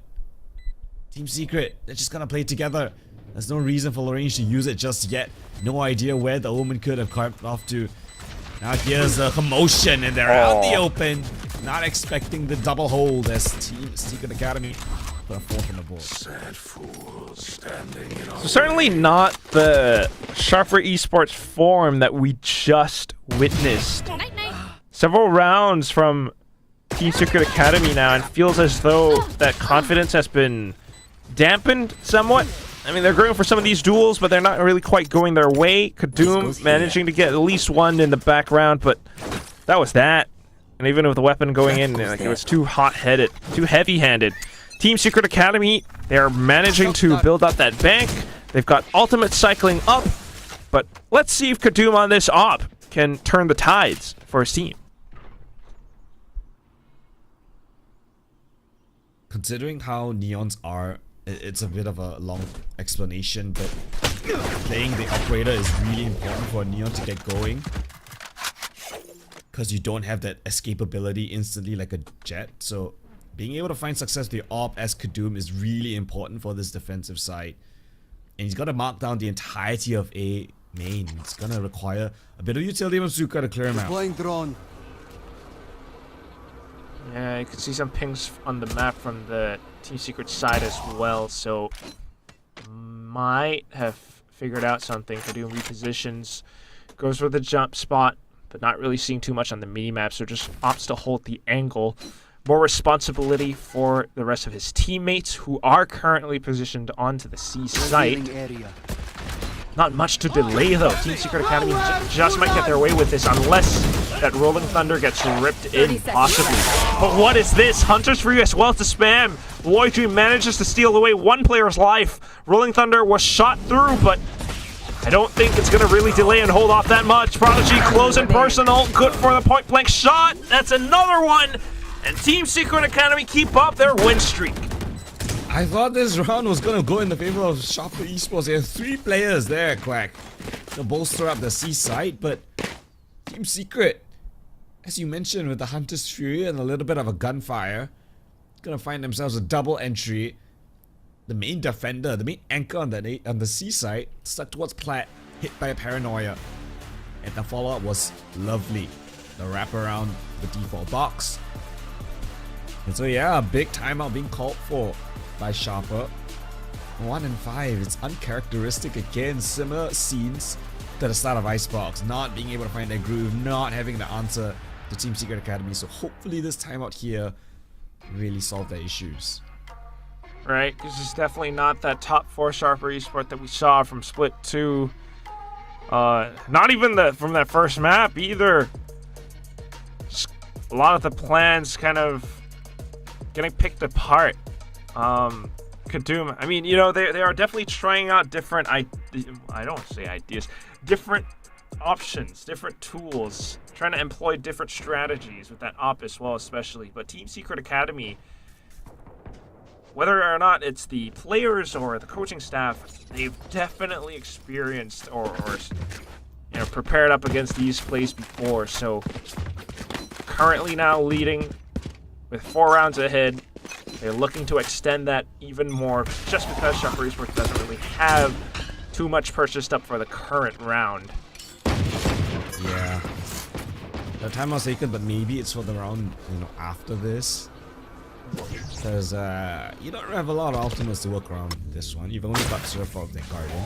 Team Secret, they're just gonna play together. There's no reason for Lorraine to use it just yet. No idea where the Omen could have carved off to. Now here's a commotion and they're out in the open. Not expecting the double hold as Team Secret Academy put a fourth on the board. Sad fool standing in So certainly not the Sharper Esports form that we just witnessed. Night, night. Several rounds from Team Secret Academy now, and feels as though that confidence has been dampened somewhat. I mean, they're going for some of these duels, but they're not really quite going their way. Kadum managing to get at least one in the background, but that was that. And even with the weapon going in, like, it was too hot-headed, too heavy-handed. Team Secret Academy, they're managing to build up that bank. They've got ultimate cycling up, but let's see if Kadum on this op can turn the tides for his team. Considering how neons are, it's a bit of a long explanation, but playing the operator is really important for a neon to get going. Because you don't have that escapability instantly like a jet, so being able to find success with the op as Kadum is really important for this defensive side. And he's got to mark down the entirety of A main. It's gonna require a bit of utility from Suka to clear him out. Deploying drone. Yeah, you can see some pings on the map from the Team Secret side as well, so might have figured out something. Kadum repositions, goes for the jump spot, but not really seeing too much on the mini-map, so just opts to hold the angle. More responsibility for the rest of his teammates, who are currently positioned onto the C site. Not much to delay, though. Team Secret Academy just might get their way with this, unless that Rolling Thunder gets ripped in, 30 seconds possibly. left. But what is this? Hunters for you as well to spam. Lloyd Dream manages to steal away one player's life. Rolling Thunder was shot through, but I don't think it's going to really delay and hold off that much. Prodigy close and personal. Good for the point blank shot. That's another one. And Team Secret Academy keep up their win streak. I thought this round was going to go in the favor of Sharper Esports. There are 3 players there, Quack, to bolster up the C side, but Team Secret, as you mentioned, with the Hunter's Fury and a little bit of a gunfire, going to find themselves a double entry. The main defender, the main anchor on the C side, stuck towards Plat, hit by a paranoia. And the follow-up was lovely. The wrap around the default box. And so yeah, a big timeout being called for by Sharper. 1 and 5, it's uncharacteristic again, similar scenes to the start of Icebox, not being able to find their groove, not having the answer to Team Secret Academy, so hopefully this timeout here really solve their issues. Right, because it's definitely not that top 4 Sharper Esport that we saw from Split 2. Not even from that first map either. Just a lot of the plans kind of getting picked apart. Kadum, I mean, you know, they are definitely trying out different, I don't want to say ideas, different options, different tools, trying to employ different strategies with that op as well, especially. But Team Secret Academy, whether or not it's the players or the coaching staff, they've definitely experienced or you know, prepared up against these plays before. So currently now leading with 4 rounds ahead. They're looking to extend that even more just because Sharper Esports doesn't really have too much purchased up for the current round. Yeah. The time was taken, but maybe it's for the round, you know, after this. Because you don't have a lot of ultimates to work around this one. You've only got Surf of the Guardian.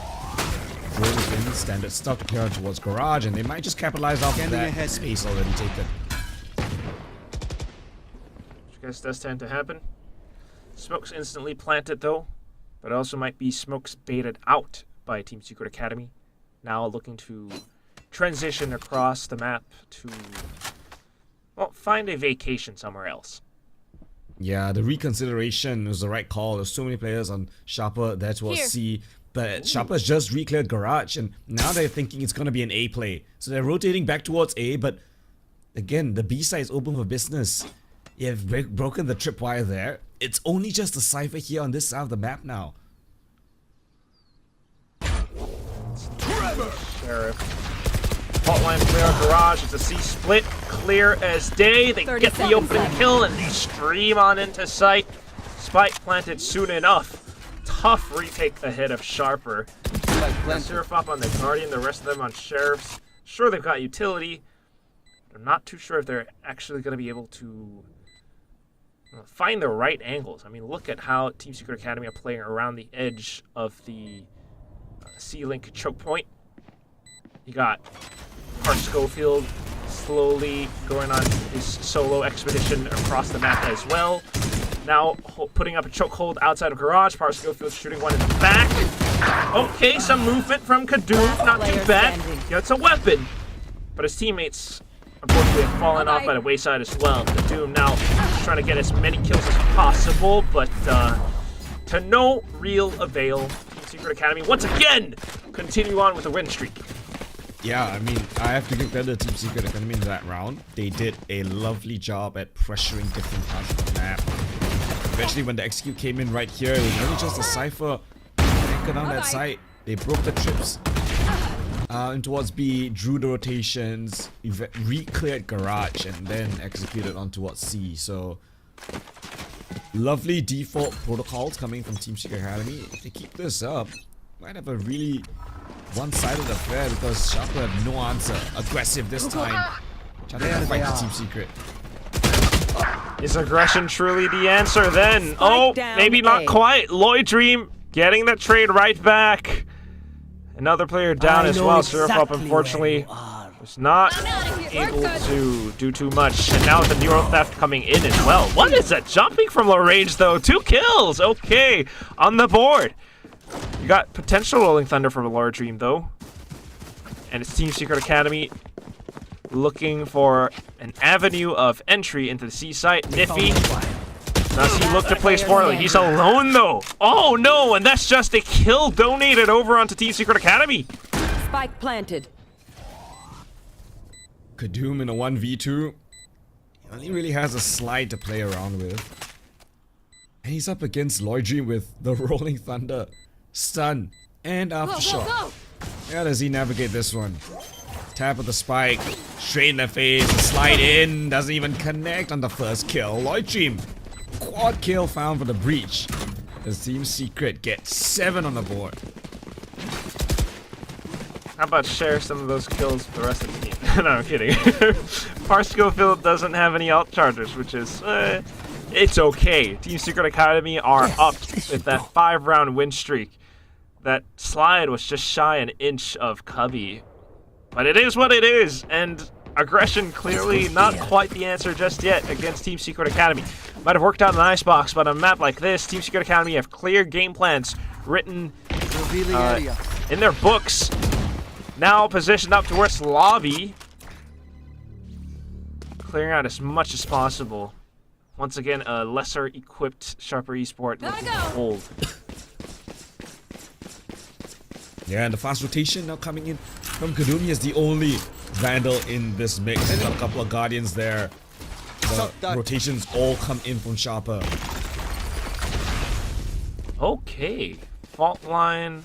Drone in, standard stuck here towards Garage, and they might just capitalize off of that space already taken. Which I guess does tend to happen. Smokes instantly planted though, but also might be smokes baited out by Team Secret Academy. Now looking to transition across the map to, well, find a vacation somewhere else. Yeah, the reconsideration was the right call. There's so many players on Sharper there towards Here. C, but Sharper's just re-cleared Garage, and now they're thinking it's going to be an A play. So they're rotating back towards A, but again, the B side is open for business. You've broken the tripwire there. It's only just a Cypher here on this side of the map now. Sheriff. Fault line clear on Garage. It's a C split. Clear as day. They 30 get the seconds open left. kill and they stream on into sight. Spike planted soon enough. Tough retake ahead of Sharper. Surf up on the Guardian, the rest of them on Sheriffs. Sure, they've got utility. But I'm not too sure if they're actually going to be able to find the right angles. I mean, look at how Team Secret Academy are playing around the edge of the C-Link choke point. You got Hart Schofield slowly going on his solo expedition across the map as well. Now putting up a chokehold outside of Garage. Hart Schofield shooting one in the back. Okay, some movement from Kadum. Not too bad. Yeah, it's a weapon. But his teammates unfortunately have fallen off by the wayside as well. Kadum now trying to get as many kills as possible, but to no real avail. Team Secret Academy once again continue on with the win streak. Yeah, I mean, I have to give credit to Team Secret Academy in that round. They did a lovely job at pressuring different parts of the map. Eventually, when the execute came in right here, it was only just a Cypher anchored on that side. They broke the trips in towards B, drew the rotations, re-cleared Garage, and then executed on towards C. So, lovely default protocols coming from Team Secret Academy. If they keep this up, might have a really one-sided affair because Sharper have no answer. Aggressive this time. Trying to fight the Team Secret. Is aggression truly the answer then? Oh, maybe not quite. Lloyd Dream getting the trade right back. Another player down as well. Surf Up unfortunately was not able to do too much. And now with the Neural Theft coming in as well. What is that? Jumping from low range though. 2 kills. Okay, on the board. You got potential Rolling Thunder from Laura Dream though. And it's Team Secret Academy looking for an avenue of entry into the C site. Niffy does he look to place poorly? He's alone though. Oh no, and that's just a kill donated over onto Team Secret Academy. Spike planted. Kadoom in a 1v2. He only really has a slide to play around with. And he's up against Lloydry with the Rolling Thunder, Stun, and Aftershock. Go. How does he navigate this one? Tap of the spike, straight in the face, slide in, doesn't even connect on the first kill. Lloydry, quad kill found for the breach. The Team Secret gets 7 on the board. How about share some of those kills with the rest of the team? No, I'm kidding. Schofield doesn't have any alt chargers, which is, it's okay. Team Secret Academy are up with that 5-round win streak. That slide was just shy an inch of Cubby. But it is what it is, and aggression clearly not quite the answer just yet against Team Secret Academy. Might have worked out in Icebox, but on a map like this, Team Secret Academy have clear game plans written in their books. Now positioned up towards lobby. Clearing out as much as possible. Once again, a lesser equipped Sharper Esport looking to hold. Yeah, and the fast rotation now coming in from Kadoom. He is the only Vandal in this mix. He's got a couple of Guardians there. The rotations all come in from Sharper. Okay. Fault line.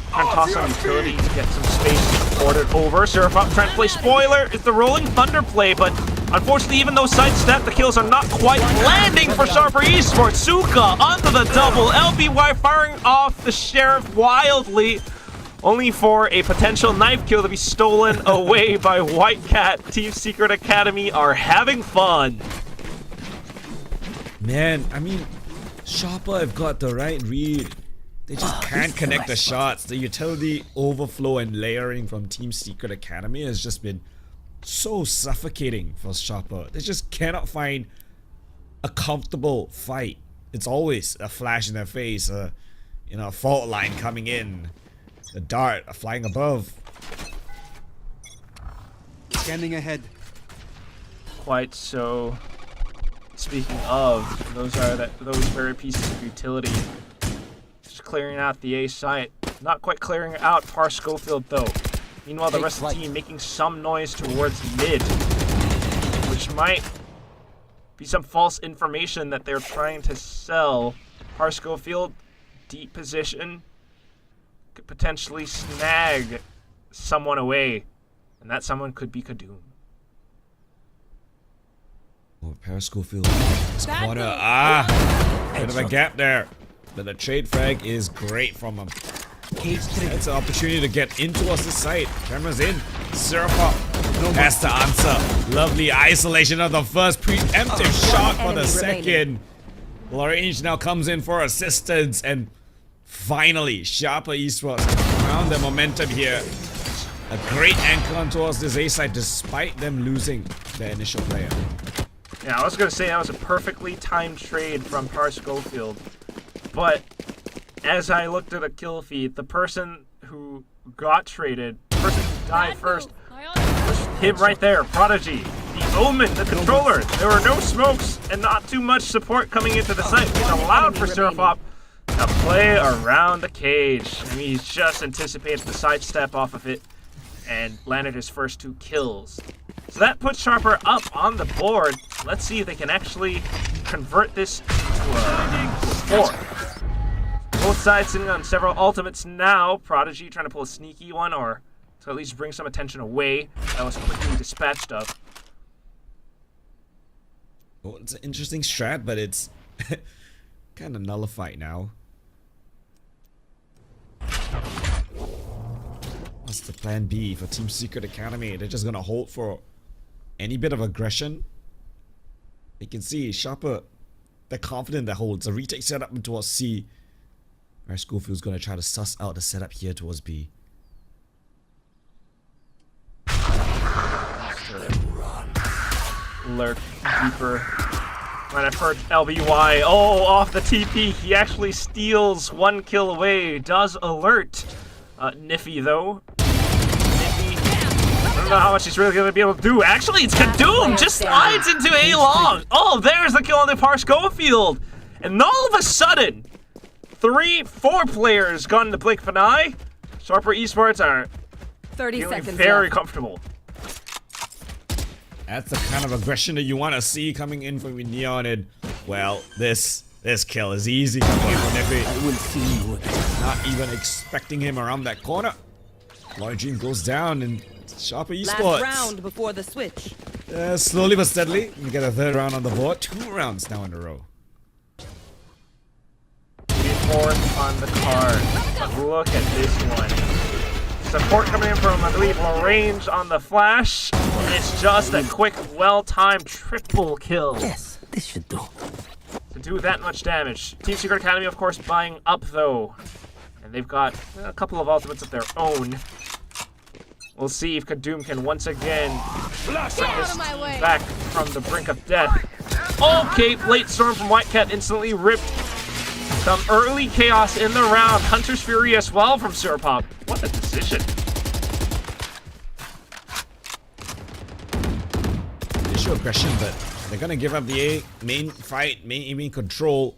Trying to toss some utility to get some space supported over. Surf up trying to play spoiler. It's the Rolling Thunder play, but unfortunately, even though sidestep, the kills are not quite landing for Sharper Esports. Suka onto the double. LBY firing off the Sheriff wildly, only for a potential knife kill to be stolen away by White Cat. Team Secret Academy are having fun. Man, I mean, Sharper have got the right read. They just can't connect the shots. The utility overflow and layering from Team Secret Academy has just been so suffocating for Sharper. They just cannot find a comfortable fight. It's always a flash in their face, a fault line coming in, a dart flying above. Scanning ahead. Quite so. Speaking of, those very pieces of utility. Just clearing out the A site. Not quite clearing out Schofield though. Meanwhile, the rest of the team making some noise towards mid, which might be some false information that they're trying to sell. Schofield, deep position, could potentially snag someone away, and that someone could be Kadoom. Oh, Schofield. Corner. Bit of a gap there. But the trade frag is great from him. It's an opportunity to get into us this site. Cameras in. Surfer has to answer. Lovely isolation of the first preemptive shot for the second. Lorrange now comes in for assistance, and finally Sharper Esports found their momentum here. A great anchor on towards this A side despite them losing their initial player. Yeah, I was gonna say that was a perfectly timed trade from Schofield, but as I looked at a kill feed, the person who got traded, the person who died first, was him right there, Prodigy, the Omen, the controller. There were no smokes and not too much support coming into the site, which allowed for Surfop to play around the cage. I mean, he's just anticipated the sidestep off of it and landed his first 2 kills. So that puts Sharper up on the board. Let's see if they can actually convert this into a 4. Both sides sitting on several ultimates now. Prodigy trying to pull a sneaky one, or to at least bring some attention away. That was quickly dispatched of. Well, it's an interesting strat, but it's kind of nullified now. What's the plan B for Team Secret Academy? They're just gonna hold for any bit of aggression. You can see Sharper, they're confident that holds a retake setup towards C. Where Schofield's gonna try to suss out the setup here towards B. Lurk deeper. Might have hurt LBY. Oh, off the TP. He actually steals 1 kill away. Does alert. Niffy though. Niffy know how much he's really going to be able to do. Actually, it's Kadoom just slides into A long. Oh, there's the kill on the Par Schofield. And all of a sudden, 4 players gone in the blink of an eye. Sharper Esports are 30 feeling seconds very left. comfortable. That's the kind of aggression that you want to see coming in from Neon. And, well, this kill is easy coming in from Niffy. I will see you again. Not even expecting him around that corner. Lorgine goes down and Sharper Esports. Last round before the switch. Slowly but steadily, we get a 3rd round on the board. 2 rounds now in a row. 4th on the card. But look at this one. Support coming in from, I believe, Lagrange on the flash. And it's just a quick, well-timed triple kill. Yes, this should do. To do that much damage. Team Secret Academy, of course, buying up, though. And they've got a couple of ultimates of their own. We'll see if Kadoom can once again Get out of my way. back from the brink of death. Okay, Late Storm from Whitecat instantly ripped. Some early chaos in the round. Hunter's Fury as well from Surpop. What a decision. They show aggression, but they're gonna give up the main fight, main control.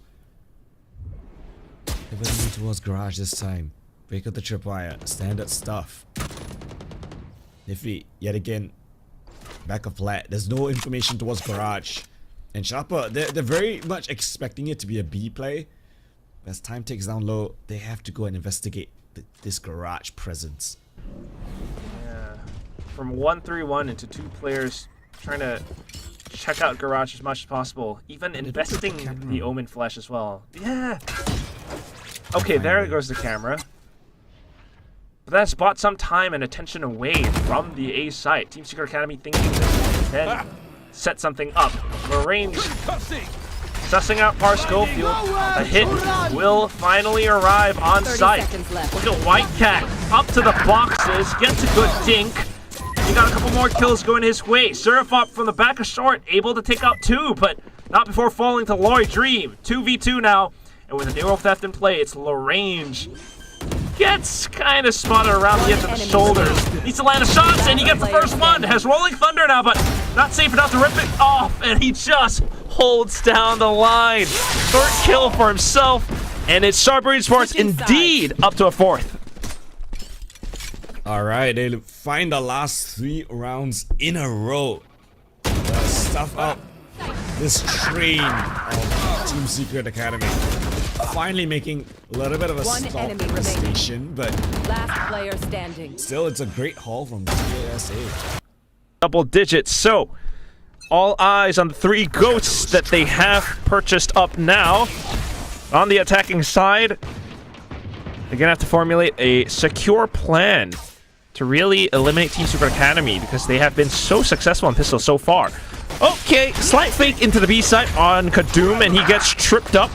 Pivoting towards garage this time. Break up the tripwire. Standard stuff. Niffy, yet again, back of flat. There's no information towards garage. And Sharper, they're very much expecting it to be a B play. As time takes down low, they have to go and investigate this garage presence. Yeah. From 1-3-1 into 2 players trying to check out garage as much as possible. Even investing the Omen Flash as well. Yeah. Okay, there goes the camera. But that's bought some time and attention away from the A site. Team Secret Academy thinking this can set something up. Lagrange sussing out Par Schofield. A hit will finally arrive on 30 site. seconds left. Look at Whitecat up to the boxes, gets a good dink. He got a couple more kills going his way. Surfop from the back of short, able to take out 2, but not before falling to Lori Dream. 2v2 now, and with a neural theft in play, it's Lagrange. Gets kind of spotted around the edge of the shoulders. Needs to land a shot, and he gets the first one. Has Rolling Thunder now, but not safe enough to rip it off, and he just holds down the line. 3rd kill for himself, and it's Sharper Esports indeed up to a 4th. Alright, they find the last 3 rounds in a row. Stuff up this train of Team Secret Academy. Finally making a little bit of a One stop enemy at the remaining. station, but Last player standing. still it's a great haul from TSA. Double digits, so all eyes on the 3 ghosts that they have purchased up now. On the attacking side, they're gonna have to formulate a secure plan to really eliminate Team Secret Academy because they have been so successful in pistol so far. Okay, slight fake into the B site on Kadoom, and he gets tripped up.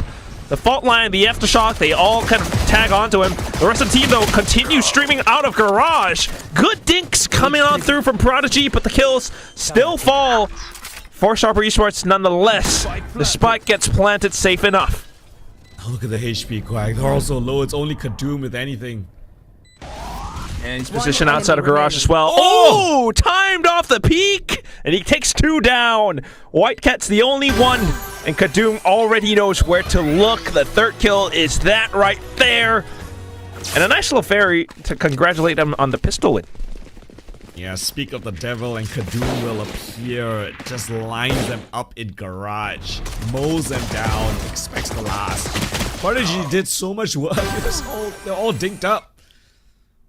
The fault line, the aftershock, they all kind of tag onto him. The rest of the team, though, continue streaming out of garage. Good dinks coming on through from Prodigy, but the kills still fall for Sharper Esports nonetheless. The spike gets planted safe enough. Look at the HP Quag. They're also low. It's only Kadoom with anything. And he's positioned outside of garage as well. Oh! Timed off the peak! And he takes 2 down. Whitecat's the only one. And Kadoom already knows where to look. The 3rd kill is that right there. And a nice little fairy to congratulate him on the pistol win. Yeah, speak of the devil and Kadoom will appear. Just lines them up in garage. Mows them down. Expects the last. Prodigy did so much work. They're all dinked up.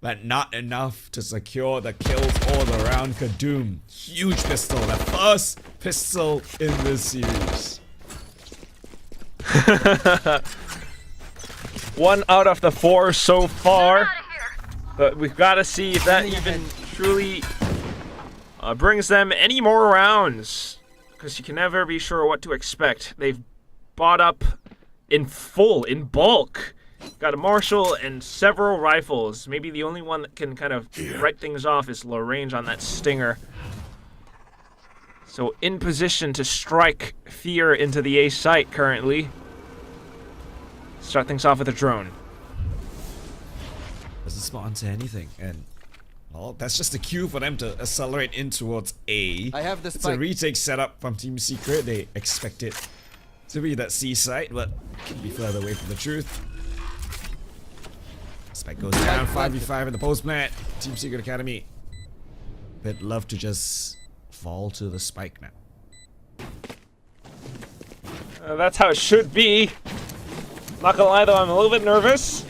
But not enough to secure the kills all around Kadoom. Huge pistol. The first pistol in this series. 1 out of the 4 so far. But we've got to see if that even truly brings them any more rounds. Because you can never be sure what to expect. They've bought up in full, in bulk. Got a Marshall and several rifles. Maybe the only one that can kind of write things off is Lagrange on that Stinger. So in position to strike fear into the A site currently. Start things off with a drone. Doesn't spawn to anything. And Well, that's just a cue for them to accelerate in towards A. I have the It's a spike. retake setup from Team Secret. They expect it to be that C site, but could be further away from the truth. Spike goes down, 5v5 in the post plant. Team Secret Academy. They'd love to just fall to the spike now. That's how it should be. Not gonna lie though, I'm a little bit nervous.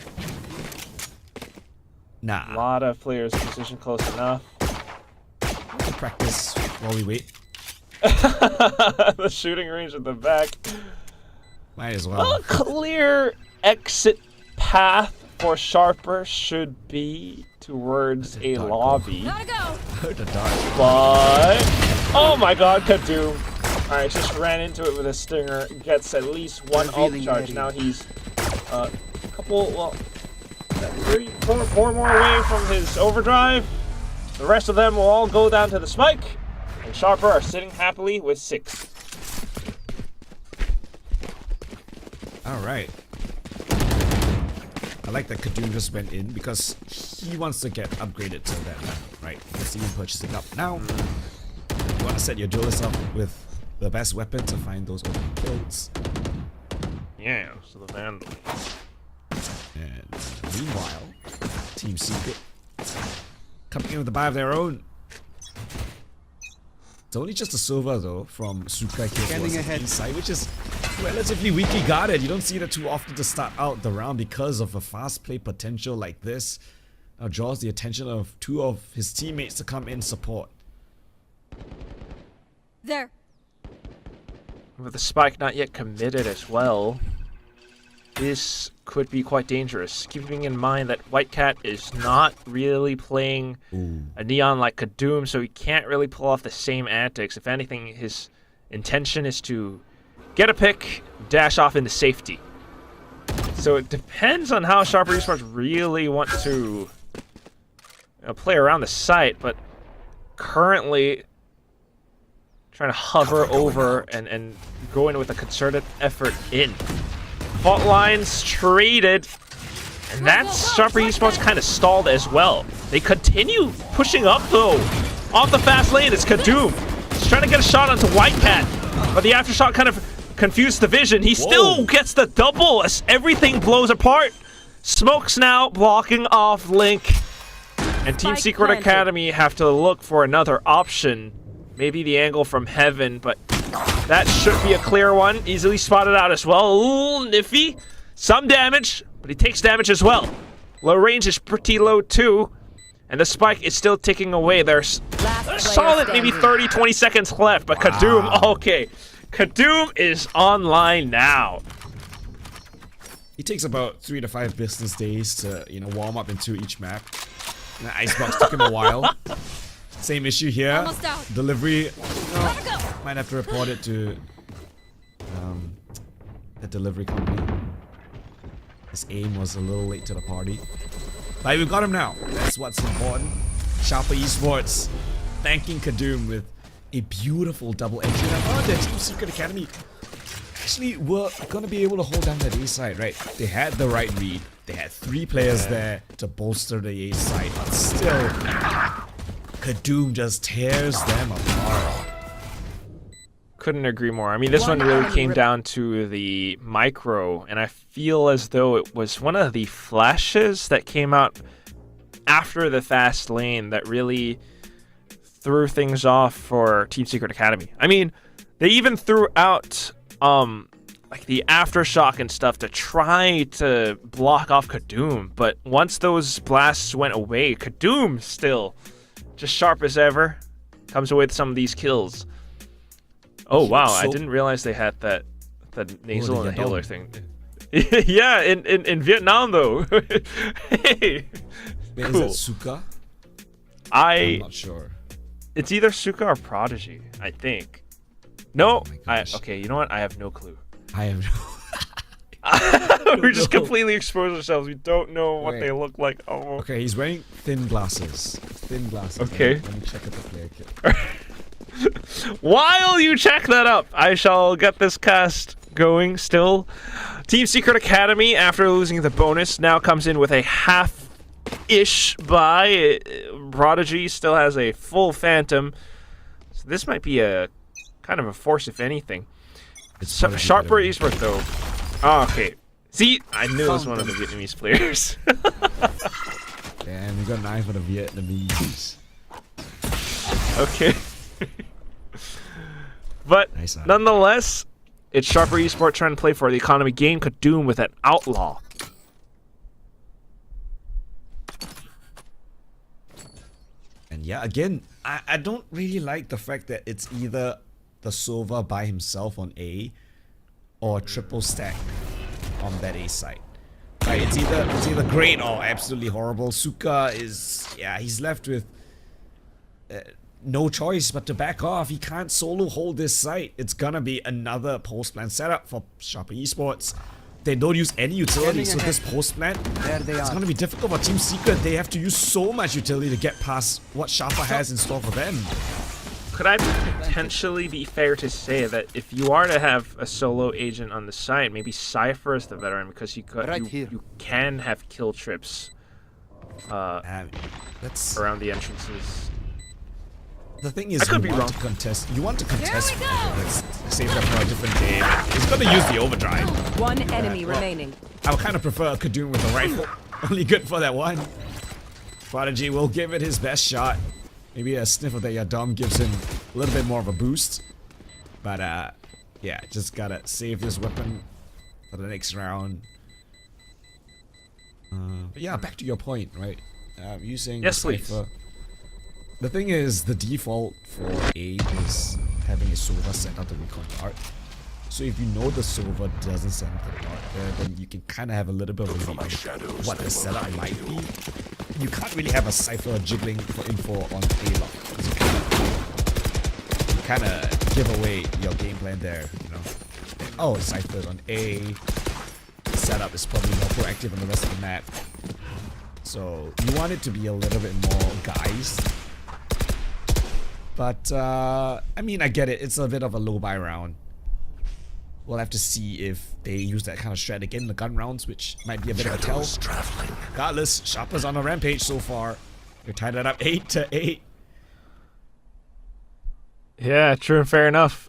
A Nah, lot of players positioned close enough. we'll practice while we wait. The shooting range at the back. Might as well. A clear exit path for Sharper should be towards a lobby. Gotta go. Heard the dart. But oh my god, Kadoom. Alright, just ran into it with a stinger. Gets at least one ult Revealing charge. area. Now he's a couple, well, 3, 4 more away from his overdrive. The rest of them will all go down to the spike. And Sharper are sitting happily with 6. Alright. I like that Kadoom just went in because he wants to get upgraded to that level, right? Let's even purchasing up now. You want to set your duelist up with the best weapon to find those open kills. Yeah, so the Vandal. And meanwhile, Team Secret coming in with a buy of their own. It's only just a silver though from Suka here Scanning towards the ahead. inside, which is relatively weakly guarded. You don't see that too often to start out the round because of a fast play potential like this. Now draws the attention of 2 of his teammates to come in support. There. With the spike not yet committed as well, this could be quite dangerous. Keeping in mind that White Cat is not really playing a Neon like Kadoom, so he can't really pull off the same antics. If anything, his intention is to get a pick, dash off into safety. So it depends on how Sharper Esports really want to play around the site, but currently trying to hover over and go in with a concerted effort in. Fault lines traded, and that's Sharper Esports kind of stalled as well. They continue pushing up though. Off the fast lane, it's Kadoom. He's trying to get a shot onto White Cat, but the aftershock kind of confused the vision. He still gets the double as everything blows apart. Smokes now blocking off Link, and Team Spike Secret planted. Academy have to look for another option. Maybe the angle from heaven, but that should be a clear one. Easily spotted out as well. Ooh, Niffy. Some damage, but he takes damage as well. Low range is pretty low too. And the spike is still ticking away. There's Last a player solid maybe standing. 30, 20 seconds left. But Kadoom, okay. Kadoom is online now. It takes about 3 to 5 business days to, warm up into each map. And the icebox took him a while. Same issue here. Almost out. Delivery, Gotta go. might have to report it to the delivery company. His aim was a little late to the party. But we've got him now. That's what's important. Sharper Esports thanking Kadoom with a beautiful double entry. And I thought that Team Secret Academy actually were going to be able to hold down that A side, right? They had the right read. They had 3 players there to bolster the A side. But still, Kadoom just tears them apart. Couldn't agree more. I mean, this one really came down to the micro, and I feel as though it was one of the flashes that came out after the fast lane that really threw things off for Team Secret Academy. I mean, they even threw out like the aftershock and stuff to try to block off Kadoom, but once those blasts went away, Kadoom still just sharp as ever comes away with some of these kills. Oh wow, I didn't realize they had that nasal and inhaler thing. Yeah, in Vietnam though. Hey, Wait, cool. is that Suka? I'm not sure. It's either Suka or Prodigy, I think. No, my gosh. okay, you know what? I have no clue. I have no... We just completely exposed ourselves. We don't know what Wait. they look like. Oh. Okay, he's wearing thin glasses. Thin glasses. Okay. Let me check out the player kit. While you check that up, I shall get this cast going still. Team Secret Academy, after losing the bonus, now comes in with a half minute-ish by. Prodigy still has a full Phantom. So this might be a kind of a force, if anything. Sharper Eastbrook, though. Oh, okay. See, I knew it was one of the Vietnamese players. Damn, we got an eye for the Vietnamese. Okay. But Nice eye. nonetheless, it's Sharper Esport trying to play for the economy game. Kadoom with an Outlaw. And yeah, again, I don't really like the fact that it's either the Sova by himself on A or a triple stack on that A site. Like, it's either great or absolutely horrible. Suka is, yeah, he's left with no choice but to back off. He can't solo hold this site. It's gonna be another post plan setup for Sharper Esports. They don't use any utility, so this post plan, it's gonna be difficult for Team Secret. They have to use so much utility to get past what Sharper has in store for them. Could I potentially be fair to say that if you are to have a solo agent on the side, maybe Cypher is the veteran because you can have kill trips That's around the entrances. the thing is, I could be you want wrong. to contest. You want to contest. Let's save that for a different game. He's gonna use the overdrive. One enemy remaining. I would kind of prefer Kadoom with the rifle. Only good for that one. Prodigy will give it his best shot. Maybe a sniff of that Yadom gives him a little bit more of a boost. But yeah, just gotta save this weapon for the next round. But yeah, back to your point, right? Using Yes, the please. Cypher. The thing is, the default for A is having a Sova send out the recon dart. So if you know the Sova doesn't send the dart there, then you can kind of have a little bit of a read of what the setup might be. You can't really have a Cypher jiggling for info on A lock, because you kind of give away your game plan there, you know. Oh, Cypher's on A. Setup is probably more proactive on the rest of the map. So you want it to be a little bit more guys. But I mean, I get it. It's a bit of a low buy round. We'll have to see if they use that kind of strat again in the gun rounds, which might be a bit of a tell. Regardless, Sharper's on a rampage so far. You're tied it up 8-8. Yeah, true and fair enough.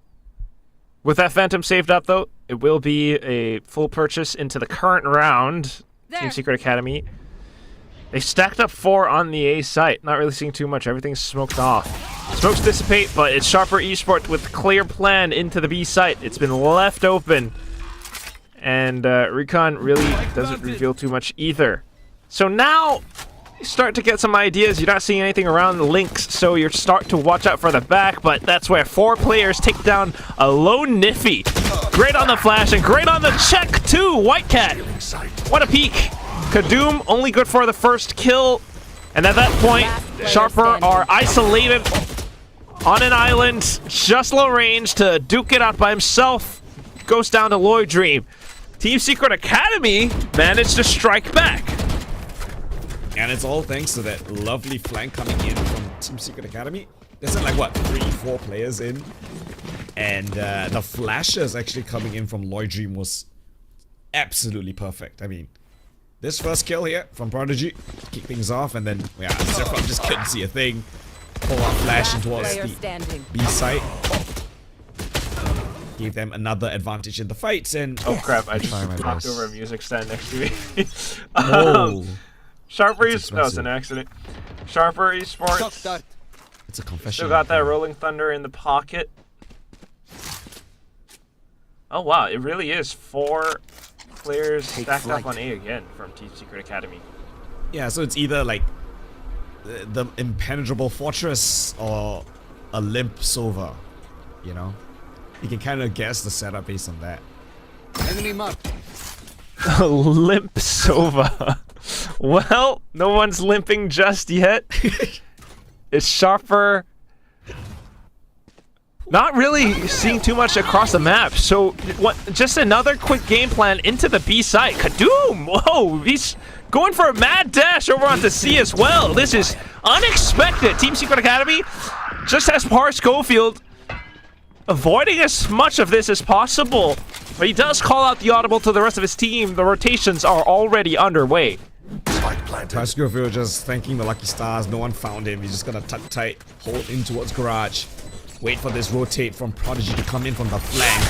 With that Phantom saved up, though, it will be a full purchase into the current round. Team Secret Academy. They stacked up 4 on the A site. Not really seeing too much. Everything's smoked off. Smokes dissipate, but it's Sharper Esport with clear plan into the B site. It's been left open. And Recon really doesn't reveal too much either. So now, you start to get some ideas. You're not seeing anything around the links, so you start to watch out for the back, but that's where 4 players take down a lone Niffy. Great on the flash and great on the check too, White Cat. What a peek. Kadoom only good for the first kill, and at that point, Sharper are isolated on an island, just low range to duke it out by himself. Goes down to Lloyd Dream. Team Secret Academy managed to strike back. And it's all thanks to that lovely flank coming in from Team Secret Academy. There's like, what, 3-4 players in? And the flashes actually coming in from Lloyd Dream was absolutely perfect. I mean, this first kill here from Prodigy to kick things off, and then, yeah, Zephyr just couldn't see a thing. Pull out flashing towards the B site. Gave them another advantage in the fights, and... Oh crap, I just my knocked best. over a music stand next to me. Oh, Sharper That's Esports, that was an accident. Sharper Esports it's a confession. still got that Rolling Thunder in the pocket. Oh wow, it really is 4 players stacked up on A again from Team Secret Academy. Yeah, so it's either like the impenetrable fortress or a limp Sova, you know? You can kind of guess the setup based on that. Enemy marked. Limp Sova. Well, no one's limping just yet. It's Sharper. Not really seeing too much across the map. So, what? Just another quick game plan into the B site. Kadoom! Whoa, he's going for a mad dash over onto C as well. This is unexpected. Team Secret Academy just has Par Schofield avoiding as much of this as possible. But he does call out the audible to the rest of his team. The rotations are already underway. Spike planted. Schofield just thanking the lucky stars. No one found him. He's just gonna tuck tight, hold in towards garage. Wait for this rotate from Prodigy to come in from the flank.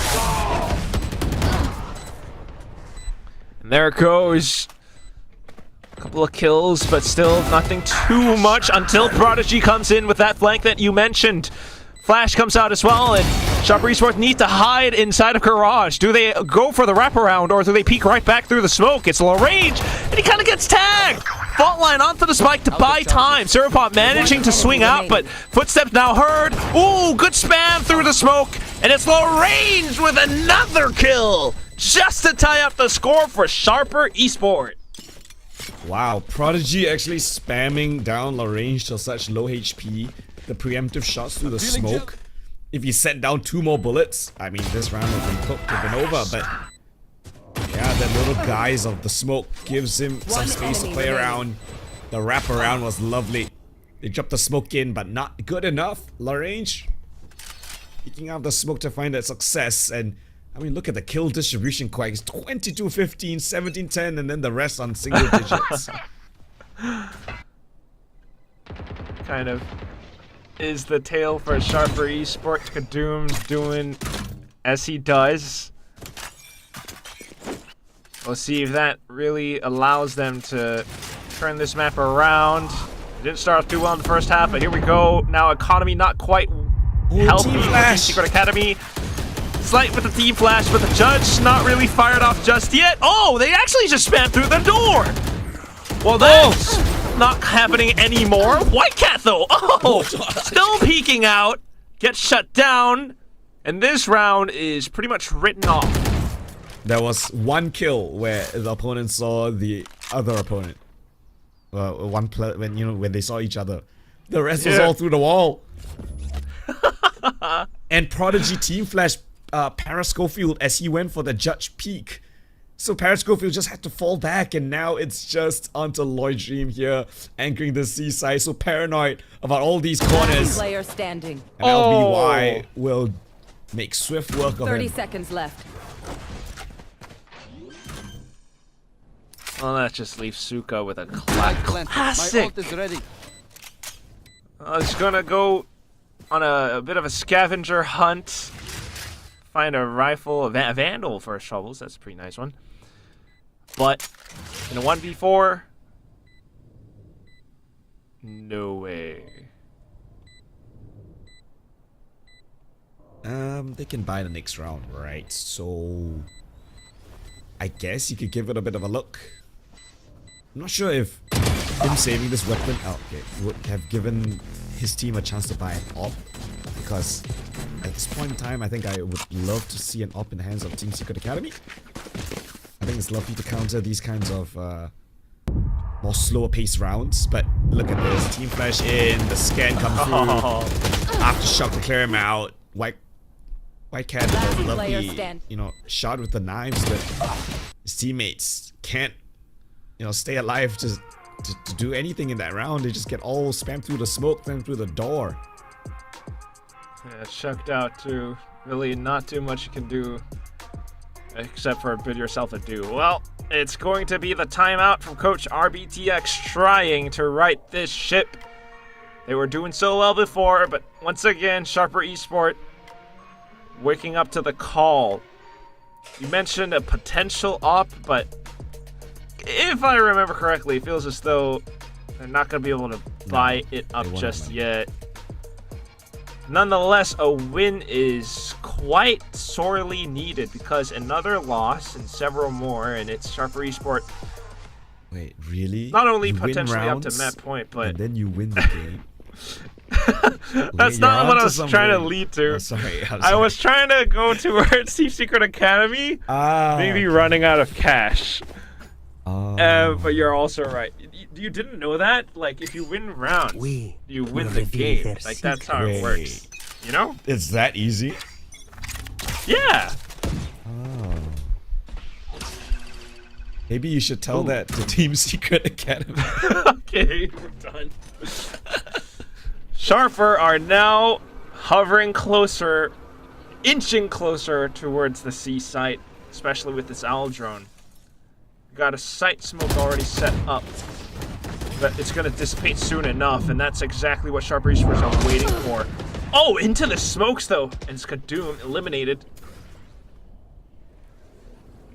And there it goes. A couple of kills, but still nothing too much until Prodigy comes in with that flank that you mentioned. Flash comes out as well, and Sharper Esports need to hide inside of garage. Do they go for the wraparound, or do they peek right back through the smoke? It's low range, and he kind of gets tagged. Fault line onto the spike to buy time. Serapot managing to swing out, but footsteps now heard. Ooh, good spam through the smoke, and it's low range with another kill, just to tie up the score for Sharper Esports. Wow, Prodigy actually spamming down range to such low HP. The preemptive shots through the smoke. If he set down 2 more bullets, I mean, this round would have been cooked, have been over, but yeah, the little guise of the smoke gives him some space to play around. The wraparound was lovely. They dropped the smoke in, but not good enough. Larange picking out the smoke to find that success, and I mean, look at the kill distribution, Quags. 22-15, 17-10, and then the rest on single digits. Kind of is the tale for Sharper Esports. Kadoom's doing as he does. We'll see if that really allows them to turn this map around. It didn't start off too well in the first half, but here we go. Now economy not quite helping the Secret Academy. Slight with the team flash, but the judge not really fired off just yet. Oh, they actually just spammed through the door. Well, that's not happening anymore. White Cat, though. Oh, still peeking out. Gets shut down. And this round is pretty much written off. There was 1 kill where the opponent saw the other opponent. When they saw each other. The rest was all through the wall. And Prodigy team flash Paris Schofield as he went for the judge peak. So Paris Schofield just had to fall back, and now it's just onto Lloyd Dream here, anchoring the seaside. So paranoid about all these corners. Player standing. And LBY will make swift work of 30 him. seconds left. Well, that just leaves Suka with a Spike planted. My classic. ult is ready. It's gonna go on a bit of a scavenger hunt. Find a rifle, a Vandal for shovels. That's a pretty nice one. But in a 1v4, no way. They can buy the next round, right? So I guess you could give it a bit of a look. I'm not sure if him saving this weapon would have given his team a chance to buy an op, because at this point in time, I think I would love to see an op in the hands of Team Secret Academy. I think it's lovely to counter these kinds of more slower paced rounds, but look at this. Team flash in, the scan comes through. Aftershock to clear him out. White Cat with a lovely, shot with the knives, but his teammates can't, stay alive to do anything in that round. They just get all spammed through the smoke, then through the door. Yeah, chucked out too. Really not too much you can do except for bid yourself adieu. Well, it's going to be the timeout from Coach RBTX trying to right this ship. They were doing so well before, but once again, Sharper Esports waking up to the call. You mentioned a potential op, but if I remember correctly, it feels as though they're not going to be able to buy it up just yet. Nonetheless, a win is quite sorely needed, because another loss and several more, and it's Sharper Esports. Wait, really? Not only you potentially up to map point, but and then you win the game. That's not what I was trying to lead to. Oh, sorry, I was trying to go towards Team Secret Academy, maybe running out of cash. But you're also right. You didn't know that? Like, if you win rounds, you win the game. Like, that's how it works. You know? It's that easy? Yeah. Oh. Maybe you should tell that to Team Secret Academy. Okay, we're done. Sharper are now hovering closer, inching closer towards the sea site, especially with this owl drone. Got a sight smoke already set up. But it's going to dissipate soon enough, and that's exactly what Sharper Esports are waiting for. Oh, into the smokes, though. And it's Kadoom eliminated.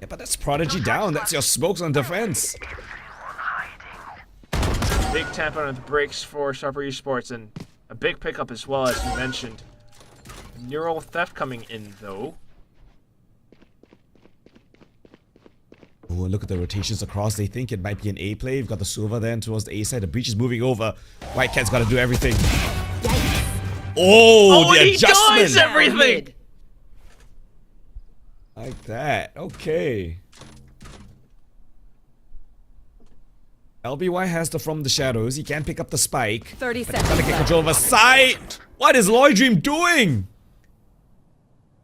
Yeah, but that's Prodigy down. That's your smokes on defense. Big tap on the brakes for Sharper Esports, and a big pickup as well, as you mentioned. Neural theft coming in, though. Oh, look at the rotations across. They think it might be an A play. We've got the Silva then towards the A side. The breach is moving over. White Cat's got to do everything. Oh, the he adjustment. does everything! Like that. Okay. LBY has the From the Shadows. He can pick up the spike. 30 Gotta seconds get left. control of a sight. What is Lloyd Dream doing?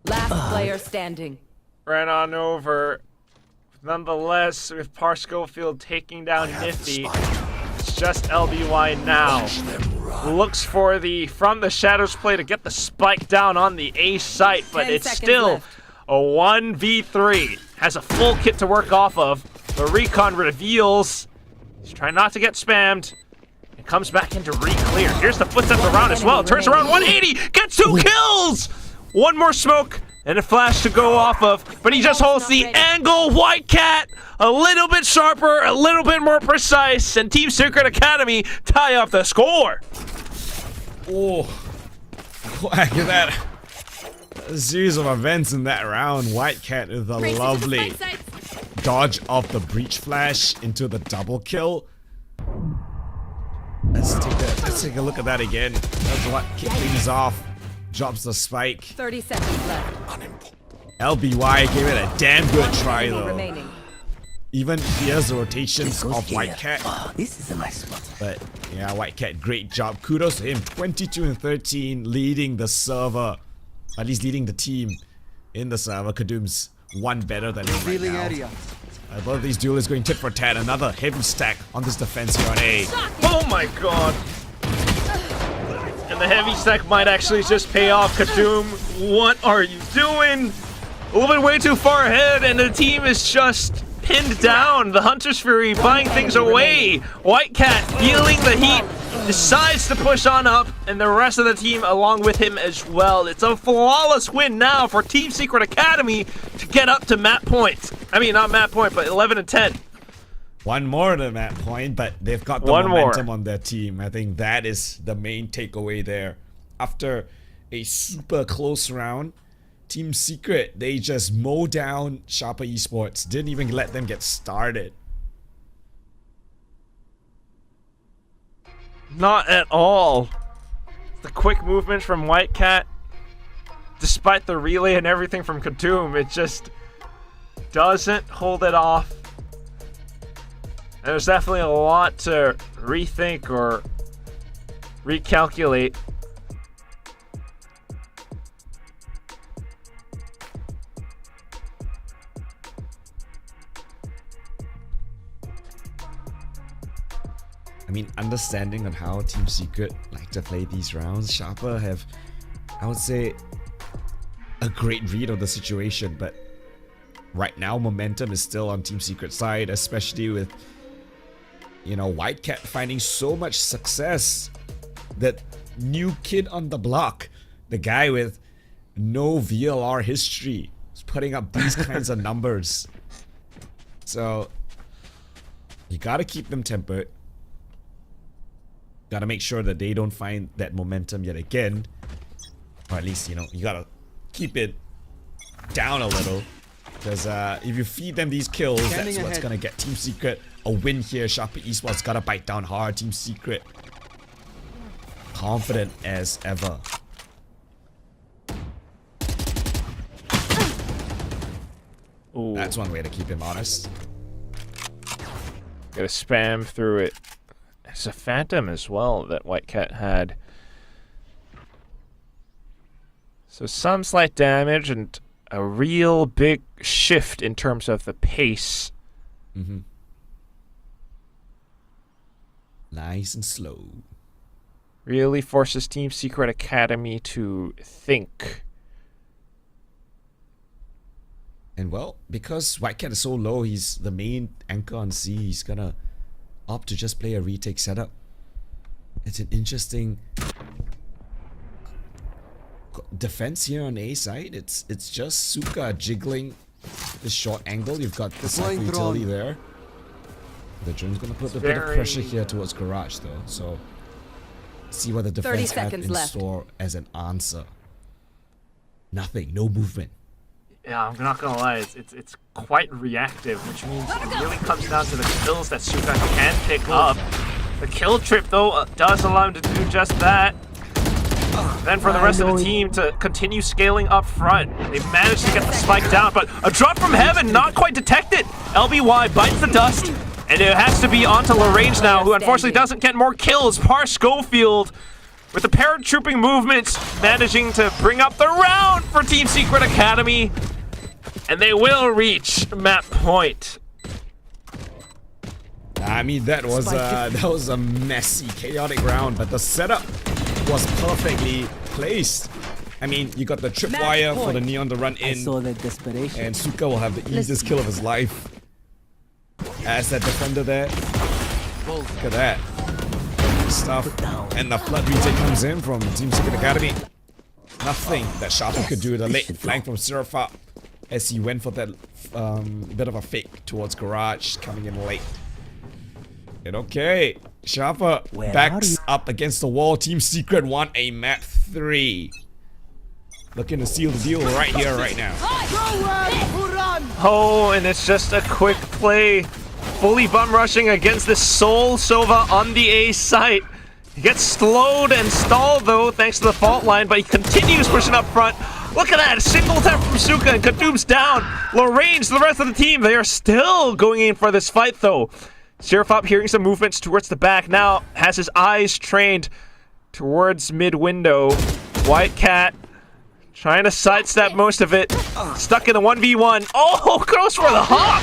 Last player standing. Ran on over. Nonetheless, with Par Schofield taking down Nifty, it's just LBY now. Looks for the From the Shadows play to get the spike down on the A site, but 10 it's seconds still left. a 1v3. Has a full kit to work off of. The recon reveals. He's trying not to get spammed. It comes back into re-clear. Here's the footsteps around as well. Turns around 180. Gets 2 kills. One more smoke and a flash to go off of. But he just holds the angle. White Cat a little bit sharper, a little bit more precise. And Team Secret Academy tie up the score. Oh, look at that. A series of events in that round. White Cat with a lovely dodge of the breach flash into the double kill. Let's take a look at that again. That's what kicked things off. Drops the spike. 30 seconds left. LBY gave it a damn good try Enemy though. remaining. Even here's the rotations of White Cat. This is a nice spot. But yeah, White Cat, great job. Kudos to him. 22 and 13, leading the server. At least leading the team in the server. Kadoom's one better than him right Revealing now. area. Both of these duelists going tit for tat. Another heavy stack on this defense here on A. Oh my god. And the heavy stack might actually just pay off. Kadoom, what are you doing? A little bit way too far ahead, and the team is just pinned down. The Hunter's Fury buying things away. White Cat feeling the heat, decides to push on up, and the rest of the team along with him as well. It's a flawless win now for Team Secret Academy to get up to map point. I mean, not map point, but 11 and 10. One more than that point, but they've got the One momentum more on their team. I think that is the main takeaway there. After a super close round, Team Secret, they just mow down Sharper Esports. Didn't even let them get started. Not at all. The quick movement from White Cat, despite the relay and everything from Kadoom, it just doesn't hold it off. And there's definitely a lot to rethink or recalculate. I mean, understanding on how Team Secret like to play these rounds, Sharper have, I would say, a great read of the situation, but right now momentum is still on Team Secret side, especially with, you know, White Cat finding so much success. That new kid on the block, the guy with no VLR history, is putting up these kinds of numbers. So you gotta keep them tempered. Gotta make sure that they don't find that momentum yet again. Or at least, you know, you gotta keep it down a little. Because if you feed them these kills, that's what's gonna get Team Secret a win here. Sharper Esports gotta bite down hard. Team Secret confident as ever. Ooh, That's one way to keep him honest. gotta spam through it. It's a Phantom as well that White Cat had. So some slight damage and a real big shift in terms of the pace. Nice and slow. Really forces Team Secret Academy to think. And well, because Whitecat is so low, he's the main anchor on C. He's gonna opt to just play a retake setup. It's an interesting defense here on A side. It's just Suka jiggling this short angle. You've got this utility there. The drone's gonna put a bit of pressure here towards garage though. So see what the defense have in store as an answer. Nothing, no movement. Yeah, I'm not gonna lie, it's quite reactive, which means it really comes down to the kills that Suka can pick up. The kill trip, though, does allow him to do just that. Then for the rest of the team to continue scaling up front. They managed to get the spike down, but a drop from heaven, not quite detected. LBY bites the dust, and it has to be onto Lorraine now, who unfortunately doesn't get more kills. Par Schofield, with the paratrooping movements, managing to bring up the round for Team Secret Academy. And they will reach map point. I mean, that was a messy, chaotic round, but the setup was perfectly placed. I mean, you got the tripwire for the Neon to run in, I saw that desperation. and Suka will have the easiest kill of his life. As that defender there. Look at that. Stuff. And the flood retake comes in from Team Secret Academy. Nothing that Sharper could do. The late flank from Seraphop as he went for that bit of a fake towards garage, coming in late. And okay, Sharper backs up against the wall. Team Secret won a map 3. Looking to seal the deal right here, right now. Oh, and it's just a quick play. Fully bum rushing against the Soul Sova on the A site. He gets slowed and stalled though, thanks to the fault line, but he continues pushing up front. Look at that, a single attempt from Suka and Kadoom's down. Lorraine's the rest of the team, they are still going in for this fight though. Seraphop hearing some movements towards the back now, has his eyes trained towards mid-window. Whitecat trying to sidestep most of it. Stuck in a 1v1. Oh, goes for the hawk!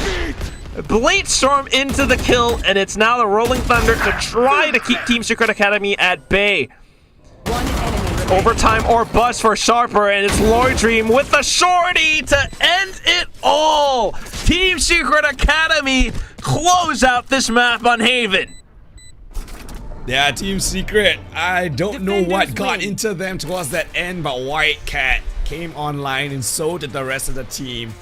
Blade Storm into the kill, and it's now the Rolling Thunder to try to keep Team Secret Academy at bay. Overtime or bust for Sharper, and it's Lord Dream with the shorty to end it all. Team Secret Academy close out this map on Haven. Yeah, Team Secret, I don't know what got into them towards that end, but Whitecat came online and so did the rest of the team.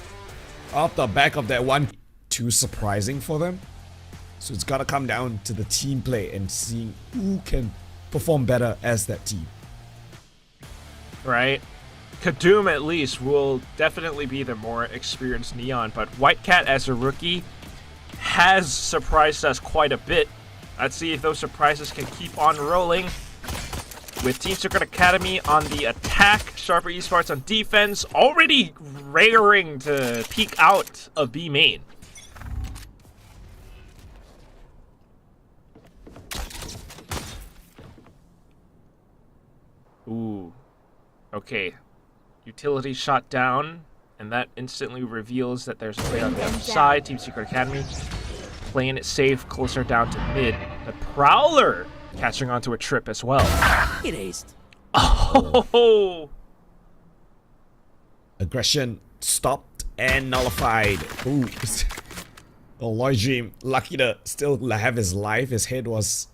Off the back of that one, too surprising for them. So it's gotta come down to the team play and seeing who can perform better as that team. Right? Kadoom at least will definitely be the more experienced Neon, but Whitecat as a rookie has surprised us quite a bit. Let's see if those surprises can keep on rolling. With Team Secret Academy on the attack, Sharper Esports on defense, already raring to peek out of B main. Ooh. Okay. Utility shot down, and that instantly reveals that there's a play on the other side. Team Secret Academy playing it safe, closer down to mid. The Prowler catching onto a trip as well. Erased. Oh! Aggression stopped and nullified. Ooh. Oh, Lloyd Dream, lucky to still have his life. His head was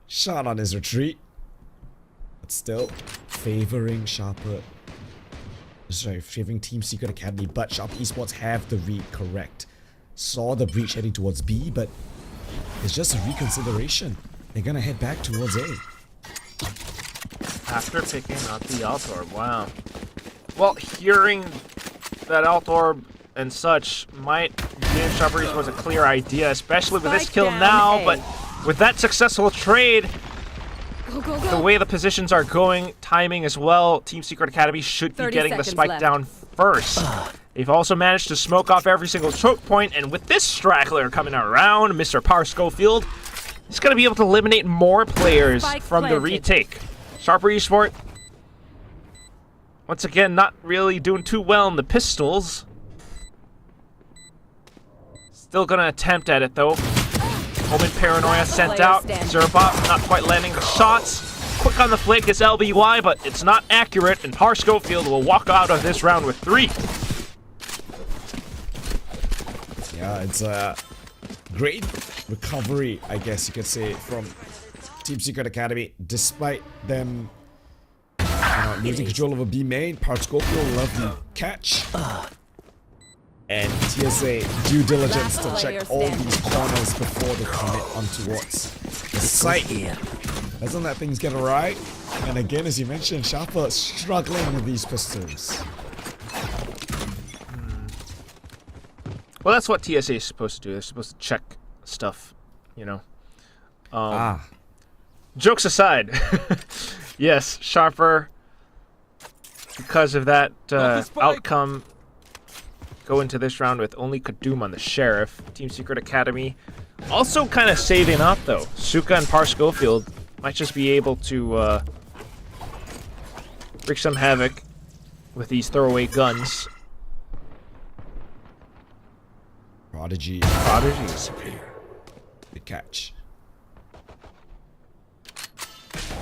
shot on his retreat. But still favoring Sharper. Sorry, favoring Team Secret Academy, but Sharper Esports have the read correct. Saw the breach heading towards B, but it's just a reconsideration. They're gonna head back towards A. After picking up the Alt Orb, wow. Well, hearing that Alt Orb and such might give Sharper Esports a clear idea, especially with this kill now, but with that successful trade, the way the positions are going, timing as well, Team Secret Academy should be getting the spike down first. They've also managed to smoke off every single choke point, and with this straggler coming around, Mr. Par Schofield, he's going to be able to eliminate more players from the retake. Sharper Esport, once again, not really doing too well in the pistols. Still going to attempt at it, though. Moment Paranoia sent out. Zerbot not quite landing the shots. Quick on the flick is LBY, but it's not accurate, and Par Schofield will walk out of this round with 3. It's a great recovery, I guess you could say, from Team Secret Academy, despite them losing control over B main. Scorpio, lovely catch. And TSA due diligence to check all these corners before they commit on towards the site. Doesn't let things get right. And again, as you mentioned, Sharper struggling with these pistols. Well, that's what TSA is supposed to do. They're supposed to check stuff, you know. Jokes aside, yes, Sharper, because of that outcome, go into this round with only Kadoom on the Sheriff. Team Secret Academy also kind of saving up, though. Suka and Schofield might just be able to wreak some havoc with these throwaway guns. Prodigy. Disappear. The catch.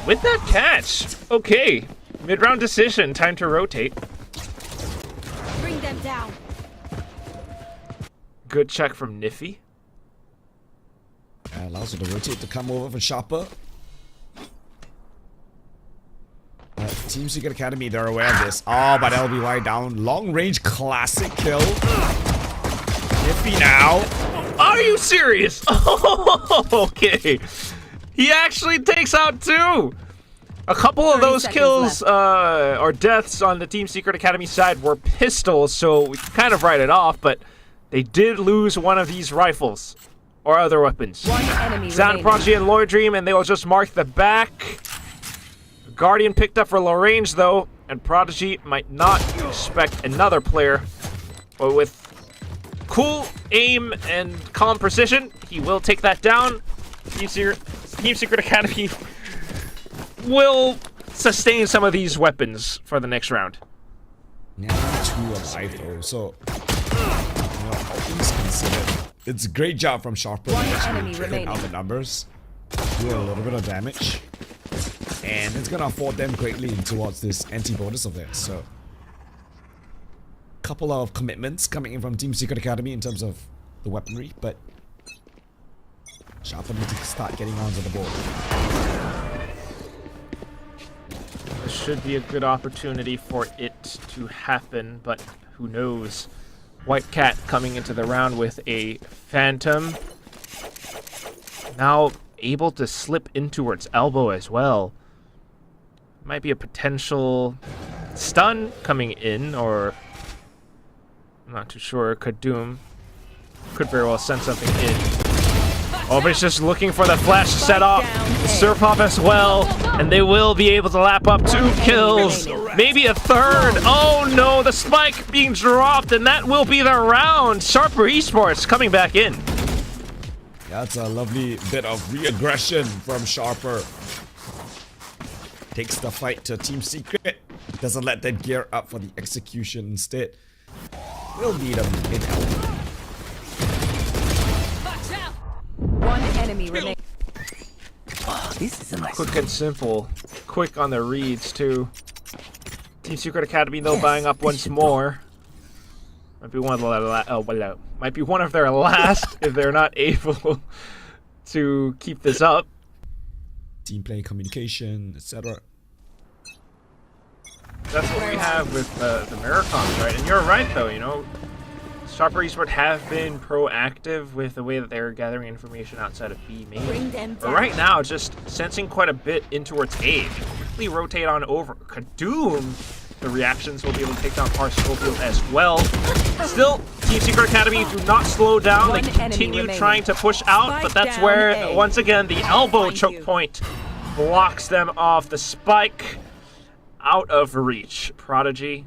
With that catch, okay. Mid-round decision, time to rotate. Bring them down. Good check from Niffy. Allows her to rotate to come over for Sharper. Team Secret Academy, they're aware of this. Oh, but LBY down. Long range classic kill. Niffy now. Are you serious? Oh, okay. He actually takes out two. A couple of those kills or deaths on the Team Secret Academy side were pistols, so we kind of write it off, but they did lose one of these rifles or other weapons. One enemy Sound remaining. Prodigy and Lord Dream, and they will just mark the back. Guardian picked up for low range, though, and Prodigy might not expect another player. But with cool aim and calm precision, he will take that down. Team Secret Academy will sustain some of these weapons for the next round. Now 2 alive though, so all things considered, it's a great job from Sharper to One actually enemy thin remaining. out the numbers, do a little bit of damage, and it's gonna afford them greatly towards this anti-bonus of theirs. So, couple of commitments coming in from Team Secret Academy in terms of the weaponry, but Sharper needs to start getting onto the board. This should be a good opportunity for it to happen, but who knows? White Cat coming into the round with a Phantom. Now able to slip in towards elbow as well. Might be a potential stun coming in, or I'm not too sure. Kadoom could very well send something in. Oh, but it's just looking for the flash to set off. Surf off as well, and they will be able to lap up 2 kills, maybe a third. Oh no, the spike being dropped, and that will be the round. Sharper Esports coming back in. That's a lovely bit of re-aggression from Sharper. Takes the fight to Team Secret. Doesn't let them gear up for the execution instead. We'll need them in elbow. One enemy remaining. This is a nice Quick and simple. Quick on the reads too. Team Secret Academy though buying up once more. Might be one of the might be one of their last if they're not able to keep this up. Team play, communication, etc. That's what we have with the Miracons, right? And you're right though, you know. Sharper Esports have been proactive with the way that they're gathering information outside of B main. Bring them But down. right now, just sensing quite a bit in towards A. Quickly rotate on over. Kadoom, the reactions will be able to take down Schofield as well. Still, Team Secret Academy do not slow down. One They enemy continue remaining. trying to push out, Spike but that's down where, A. once again, the elbow find choke you. point blocks them off. The spike out of reach. Prodigy,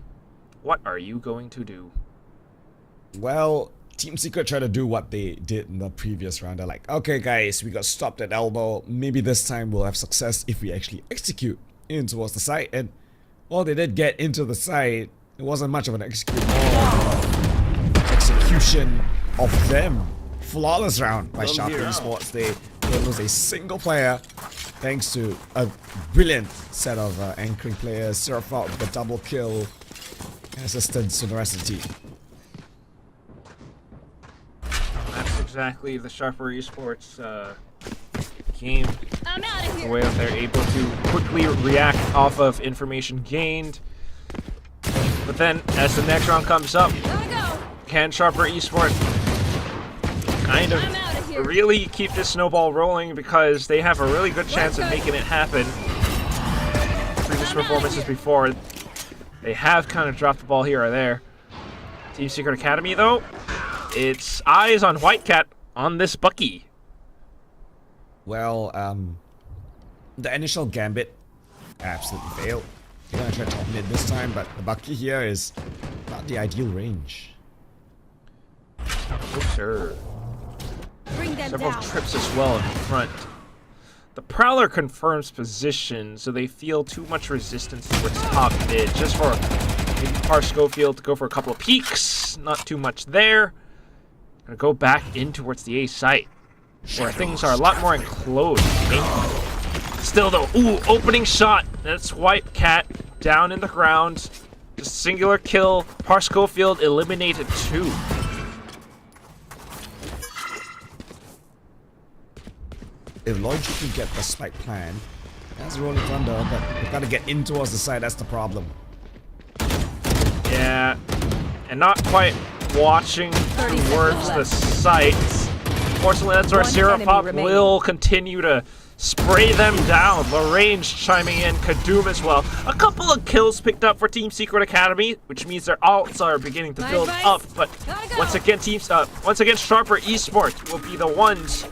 what are you going to do? Well, Team Secret tried to do what they did in the previous round. They're like, okay guys, we got stopped at elbow. Maybe this time we'll have success if we actually execute in towards the site. And while they did get into the site, it wasn't much of an execution of them. Flawless round by Sharper Esports. They lose a single player thanks to a brilliant set of anchoring players. Surf out with a double kill and assistance to the rest of the team. exactly the Sharper Esports game. I'm out of The here. way that they're able to quickly react off of information gained. But then, as the next round comes up, Gotta go. can Sharper Esports kind of I'm out of here. really keep this snowball rolling, because they have a really good chance of making it happen. Previous performances before, they have kind of dropped the ball here or there. Team Secret Academy, though, it's eyes on Whitecat on this Bucky. Well, the initial gambit absolutely failed. They're gonna try top mid this time, but the Bucky here is not the ideal range. Oh, sure. Bring them Several down. trips as well in front. The Prowler confirms position, so they feel too much resistance towards top mid. Just for maybe Par Schofield to go for a couple of peeks. Not too much there. Gonna go back in towards the A site, where things are a lot more enclosed. Still though, ooh, opening shot. That's Whitecat down in the ground. Just singular kill. Par Schofield eliminated 2. If Lloyd can get the spike plan, that's Rolling Thunder, but they've got to get in towards the side, that's the problem. Yeah, and not quite watching 30 towards seconds the left. sights. Unfortunately, that's where One Sirapop enemy remaining. will continue to spray them down. Lagrange chiming in, Kadum as well. A couple of kills picked up for Team Secret Academy, which means their ults are beginning to My build advice? up. But Gotta go. once again, Sharper Esports will be the ones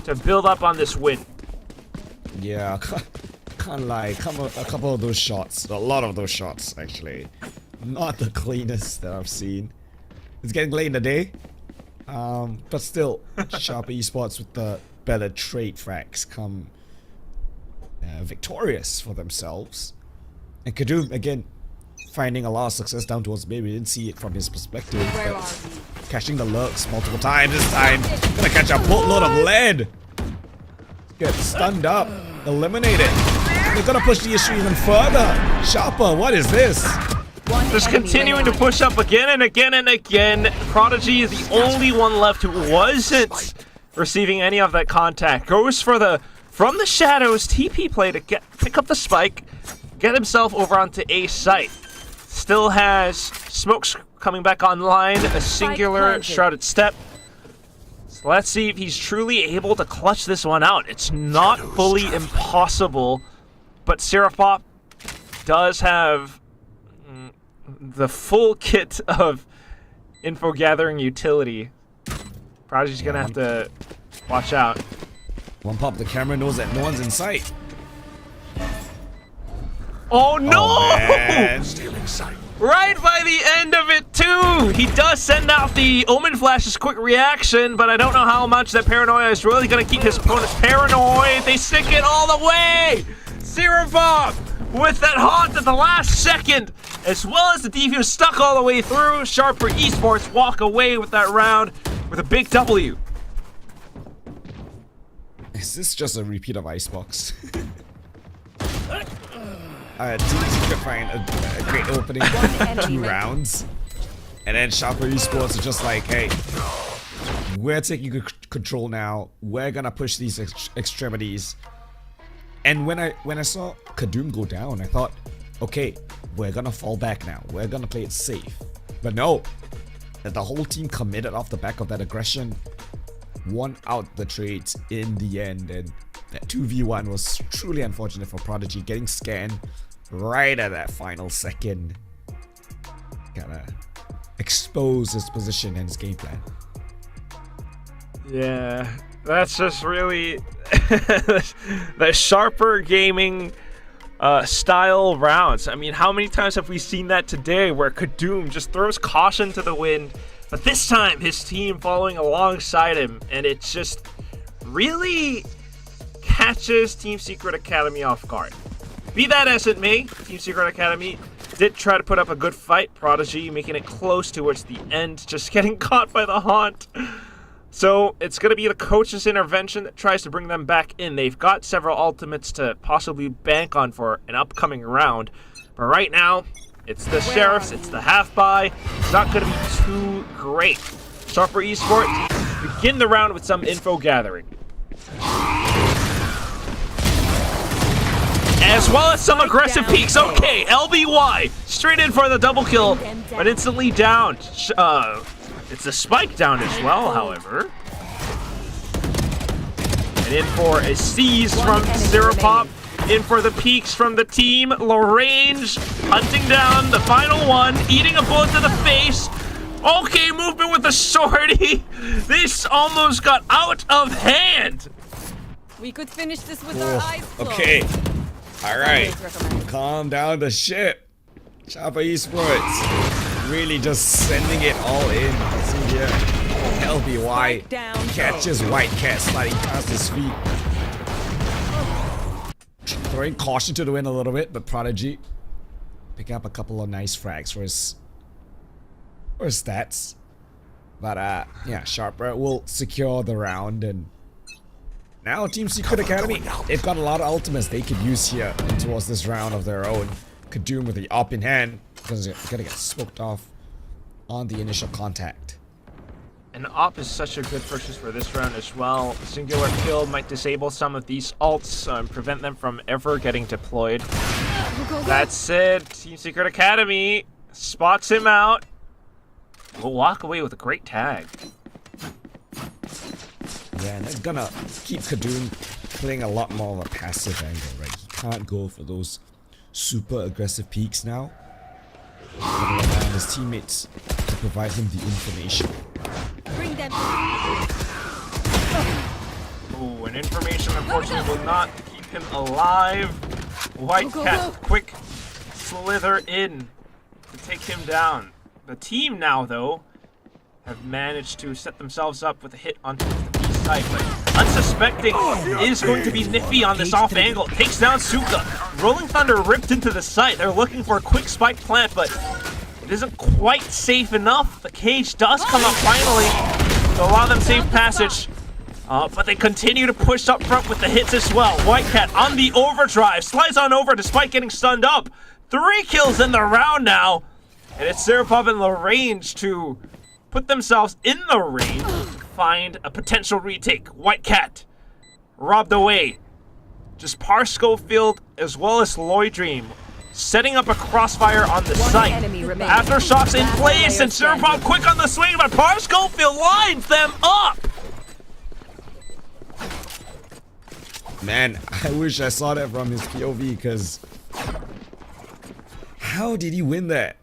to build up on this win. Yeah, can't lie. A couple of those shots, a lot of those shots actually, not the cleanest that I've seen. It's getting late in the day, but still, Sharper Esports with the better trade fracks come victorious for themselves. And Kadum again finding a lot of success down towards B. We didn't see it from his perspective. Where but are we? catching the lurks multiple times. This time, gonna catch a boatload of lead. Get stunned up, eliminated. They're gonna push the issue even further. Sharper, what is this? One Just enemy continuing to remaining. push up again and again and again. Prodigy is the only one left who wasn't receiving any of that contact. Goes for from the shadows TP play to pick up the spike, get himself over onto A site. Still has smokes coming back online, a singular planted. shrouded step. So let's see if he's truly able to clutch this one out. It's not fully impossible, but Sirapop does have the full kit of info gathering utility. Prodigy's gonna have to watch out. One pop, the camera knows that no one's in sight. Oh no! Oh, man. Stealing sight. Right by the end of it too! He does send out the Omen Flash's quick reaction, but I don't know how much that paranoia is really gonna keep his opponents paranoid. They stick it all the way! Sirapop with that haunt at the last second, as well as the defuse stuck all the way through. Sharper Esports walk away with that round with a big W. Is this just a repeat of Icebox? Team Secret find a great opening enemy 2 remaining. rounds. And then Sharper Esports are just like, hey, we're taking control now. We're gonna push these extremities. And when I saw Kadum go down, I thought, okay, we're gonna fall back now. We're gonna play it safe. But no, the whole team committed off the back of that aggression, won out the trades in the end, and that 2v1 was truly unfortunate for Prodigy, getting scanned right at that final second. Gotta expose his position and his game plan. Yeah, that's just really the Sharper Gaming style rounds. I mean, how many times have we seen that today where Kadum just throws caution to the wind, but this time his team following alongside him, and it just really catches Team Secret Academy off guard. Be that as it may, Team Secret Academy did try to put up a good fight. Prodigy making it close towards the end, just getting caught by the haunt. So it's going to be the coach's intervention that tries to bring them back in. They've got several ultimates to possibly bank on for an upcoming round. But right now, it's the Sheriffs, it's the half-buy. It's not going to be too great. Sharper Esports begin the round with some info gathering. As well as some aggressive peeks. Okay, LBY straight in for the double kill, but instantly down. It's a spike down as well, however. And in for a seize from Zerapop. In for the peaks from the team. Lagrange hunting down the final one, eating a bullet to the face. Okay, movement with the sortie. This almost got out of hand. We could finish this with our eyes closed. Okay. Alright. Calm down the ship. Chopper Esports. Really just sending it all in. See here. LBY catches White Cat sliding past his feet. Throwing caution to the wind a little bit, but Prodigy picking up a couple of nice frags for his stats. But yeah, Sharper will secure the round, and now Team Secret Academy, they've got a lot of ultimates they could use here towards this round of their own. Kadoom with the op in hand, because they're gonna get smoked off on the initial contact. And op is such a good purchase for this round as well. A singular kill might disable some of these ults and prevent them from ever getting deployed. That's it. Team Secret Academy spots him out. Will walk away with a great tag. Yeah, and they're gonna keep Kadoom playing a lot more of a passive angle, right? He can't go for those super aggressive peaks now. He's gonna rely on his teammates to provide him the information. Bring them. Ooh, and information unfortunately will not keep him alive. White Cat, quick slither in to take him down. The team now, though, have managed to set themselves up with a hit onto the B side, but unsuspecting is going to be Niffy on this off angle. Takes down Suka. Rolling Thunder ripped into the site. They're looking for a quick spike plant, but it isn't quite safe enough. The cage does come up finally to allow them safe passage. But they continue to push up front with the hits as well. White Cat on the overdrive. Slides on over despite getting stunned up. 3 kills in the round now. And it's Zerapop in the range to put themselves in the range to find a potential retake. White Cat robbed away. Just Par Schofield as well as Lloydream setting up a crossfire on the site. Aftershocks in place and Zerapop quick on the swing, but Par Schofield lines them up. Man, I wish I saw that from his POV, because how did he win that?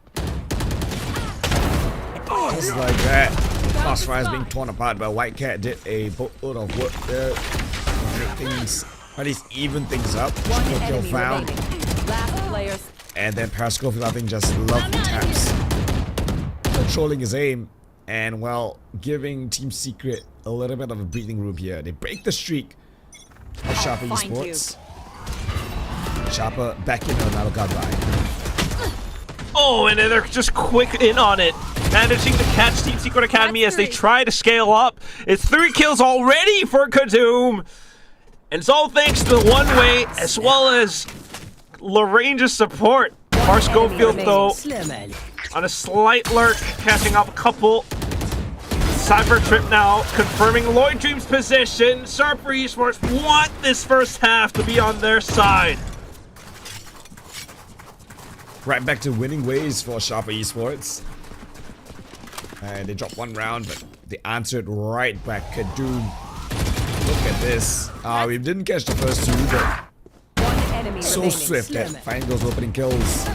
Just like that. Crossfire is being torn apart, but White Cat did a boatload of work there to make things, at least even things up. Kill found. And then Periscope, I think, just lovely taps. Controlling his aim and, well, giving Team Secret a little bit of a breathing room here. They break the streak of Sharper Esports. Sharper back into another goodbye. Oh, and they're just quick in on it. Managing to catch Team Secret Academy as they try to scale up. It's 3 kills already for Kadoom. And it's all thanks to the one-way as well as Lagrange's support. Par Schofield, though, on a slight lurk, catching up a couple. Cyber Trip now confirming Lloydream's position. Sharper Esports want this first half to be on their side. Right back to winning ways for Sharper Esports. And they dropped 1 round, but they answered right back. Kadoom. Look at this. We didn't catch the first 2, but so swift at finding those opening kills.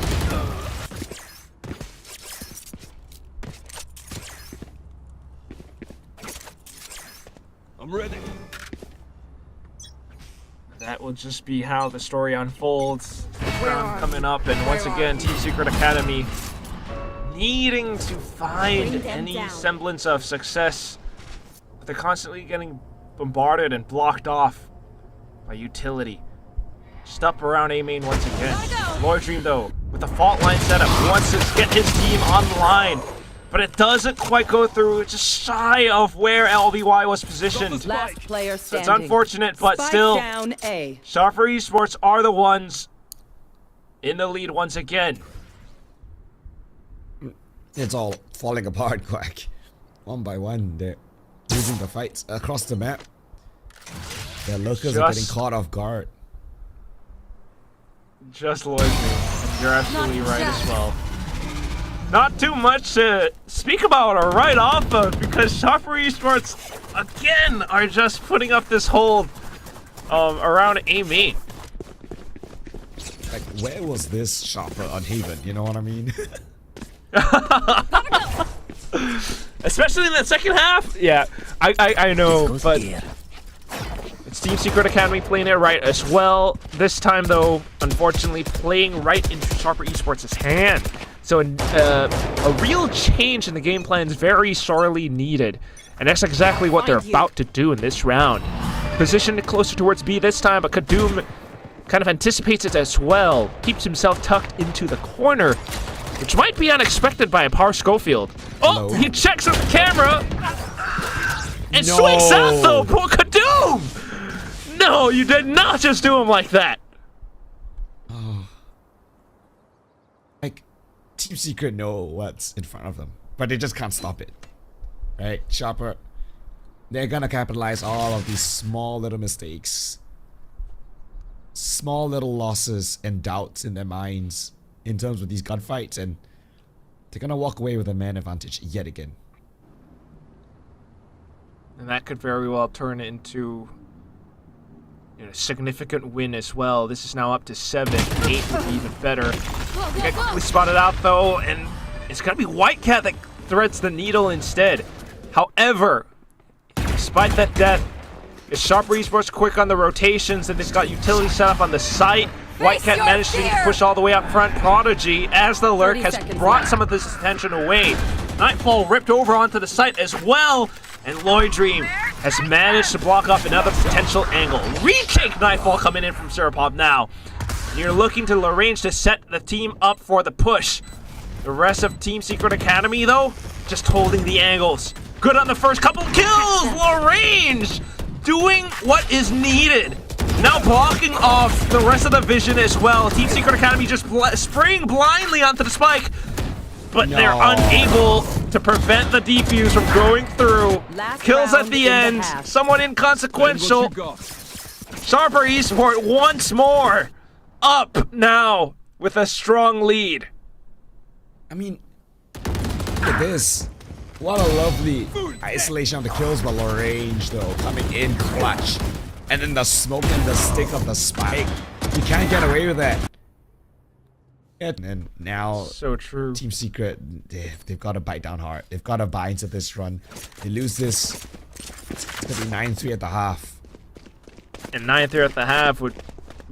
I'm ready. That will just be how the story unfolds. Round coming up, and once again, Team Secret Academy needing to find any semblance of success. But they're constantly getting bombarded and blocked off by utility. Just up around A main once again. Lloydream, though, with the fault line setup, wants to get his team online. But it doesn't quite go through. It's just shy of where LBY was positioned. Last player So it's standing. unfortunate, but Spike still, down A. Sharper Esports are the ones in the lead once again. It's all falling apart, Quack. One by one, they're losing the fights across the map. Their lurkers are getting caught off guard. Just loyalty. You're absolutely right as well. Not too much to speak about or write off of because Sharper Esports, again, are just putting up this hold around A main. Like, where was this Sharper on Haven? You know what I mean? Especially in the second half. Yeah, I know, but it's Team Secret Academy playing it right as well. This time, though, unfortunately, playing right into Sharper Esports' hand. So a real change in the game plan is very sorely needed. And that's exactly what they're about to do in this round. Positioned closer towards B this time, but Kadum kind of anticipates it as well. Keeps himself tucked into the corner, which might be unexpected by a Par Schofield. Oh, he checks with the camera and swings out though, poor Kadum! No, you did not just do him like that. Like, Team Secret know what's in front of them, but they just can't stop it. Right, Sharper, they're gonna capitalize all of these small little mistakes, small little losses and doubts in their minds in terms of these gunfights, and they're gonna walk away with a man advantage yet again. And that could very well turn into a significant win as well. This is now up to 7. 8 would be even better. They get quickly spotted out though, and it's gonna be Whitecat that threads the needle instead. However, despite that death, is Sharper Esports quick on the rotations, and they've got utility set up on the site. Whitecat managed to push all the way up front. Prodigy, as the lurk, has brought some of this attention away. Nightfall ripped over onto the site as well, and Lloyd Dream has managed to block up another potential angle. Retake Nightfall coming in from Serapop now. And you're looking to Lorraine to set the team up for the push. The rest of Team Secret Academy, though, just holding the angles. Good on the first couple kills! Lorraine doing what is needed. Now blocking off the rest of the vision as well. Team Secret Academy just spraying blindly onto the spike, but they're unable to prevent the defuse from going through. Kills at the end, somewhat inconsequential. Sharper Esport once more up now with a strong lead. I mean, look at this. What a lovely isolation of the kills by Lorraine, though, coming in clutch. And then the smoke and the stick of the spike. You can't get away with that. And now, so true. Team Secret, they've got to bite down hard. They've got to buy into this run. They lose this, it's going to be 9-3 at the half. And 9-3 at the half would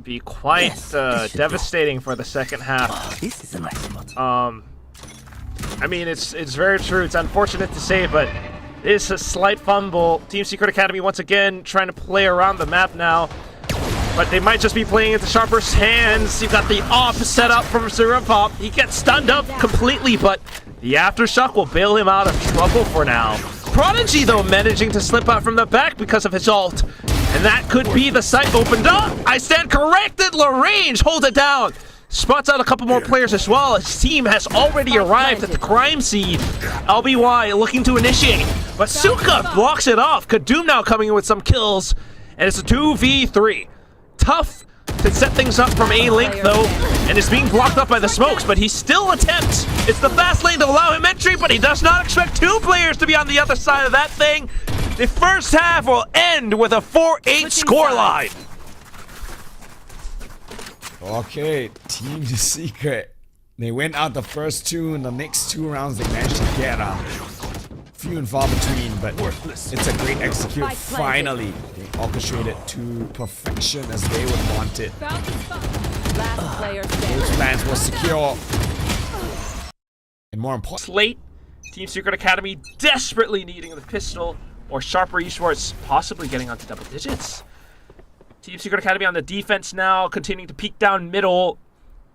be quite devastating for the second half. This is a nice spot. I mean, it's very true. It's unfortunate to say, but it's a slight fumble. Team Secret Academy once again trying to play around the map now, but they might just be playing into Sharper's hands. You've got the off set up from Serapop. He gets stunned up completely, but the aftershock will bail him out of trouble for now. Prodigy, though, managing to slip out from the back because of his ult, and that could be the site opened up. I stand corrected. Lorraine holds it down. Spots out a couple more players as well. His team has already arrived at the crime scene. LBY looking to initiate, but Suka blocks it off. Kadum now coming in with some kills, and it's a 2v3. Tough to set things up from A-Link though, and is being blocked up by the smokes, but he still attempts. It's the fast lane to allow him entry, but he does not expect two players to be on the other side of that thing. The first half will end with a 4-8 scoreline. Okay, Team Secret. They went out the first two, and the next two rounds they managed to get few and far between, but it's a great execute. Finally, they orchestrated to perfection as they would want it. Those plans were secure. And more important, Slate, Team Secret Academy desperately needing the pistol, or Sharper Esports possibly getting onto double digits. Team Secret Academy on the defense now, continuing to peek down middle.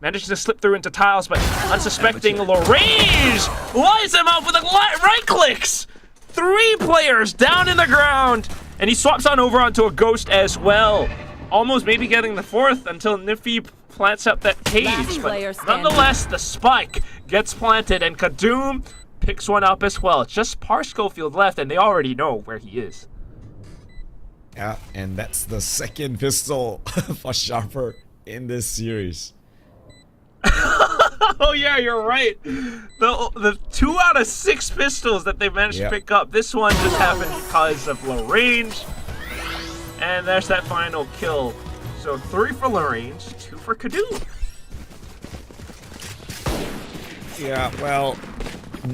Manages to slip through into tiles, but unsuspecting Lorraine lies him up with the right clicks. 3 players down in the ground, and he swaps on over onto a ghost as well. Almost maybe getting the 4th until Niffy plants up that cage, but nonetheless, the spike gets planted, and Kadum picks one up as well. It's just Schofield left, and they already know where he is. Yeah, and that's the second pistol for Sharper in this series. Oh yeah, you're right. The 2 out of 6 pistols that they managed to pick up, this one just happened because of low range. And there's that final kill. So 3 for low range, 2 for Kadoom. Yeah, well,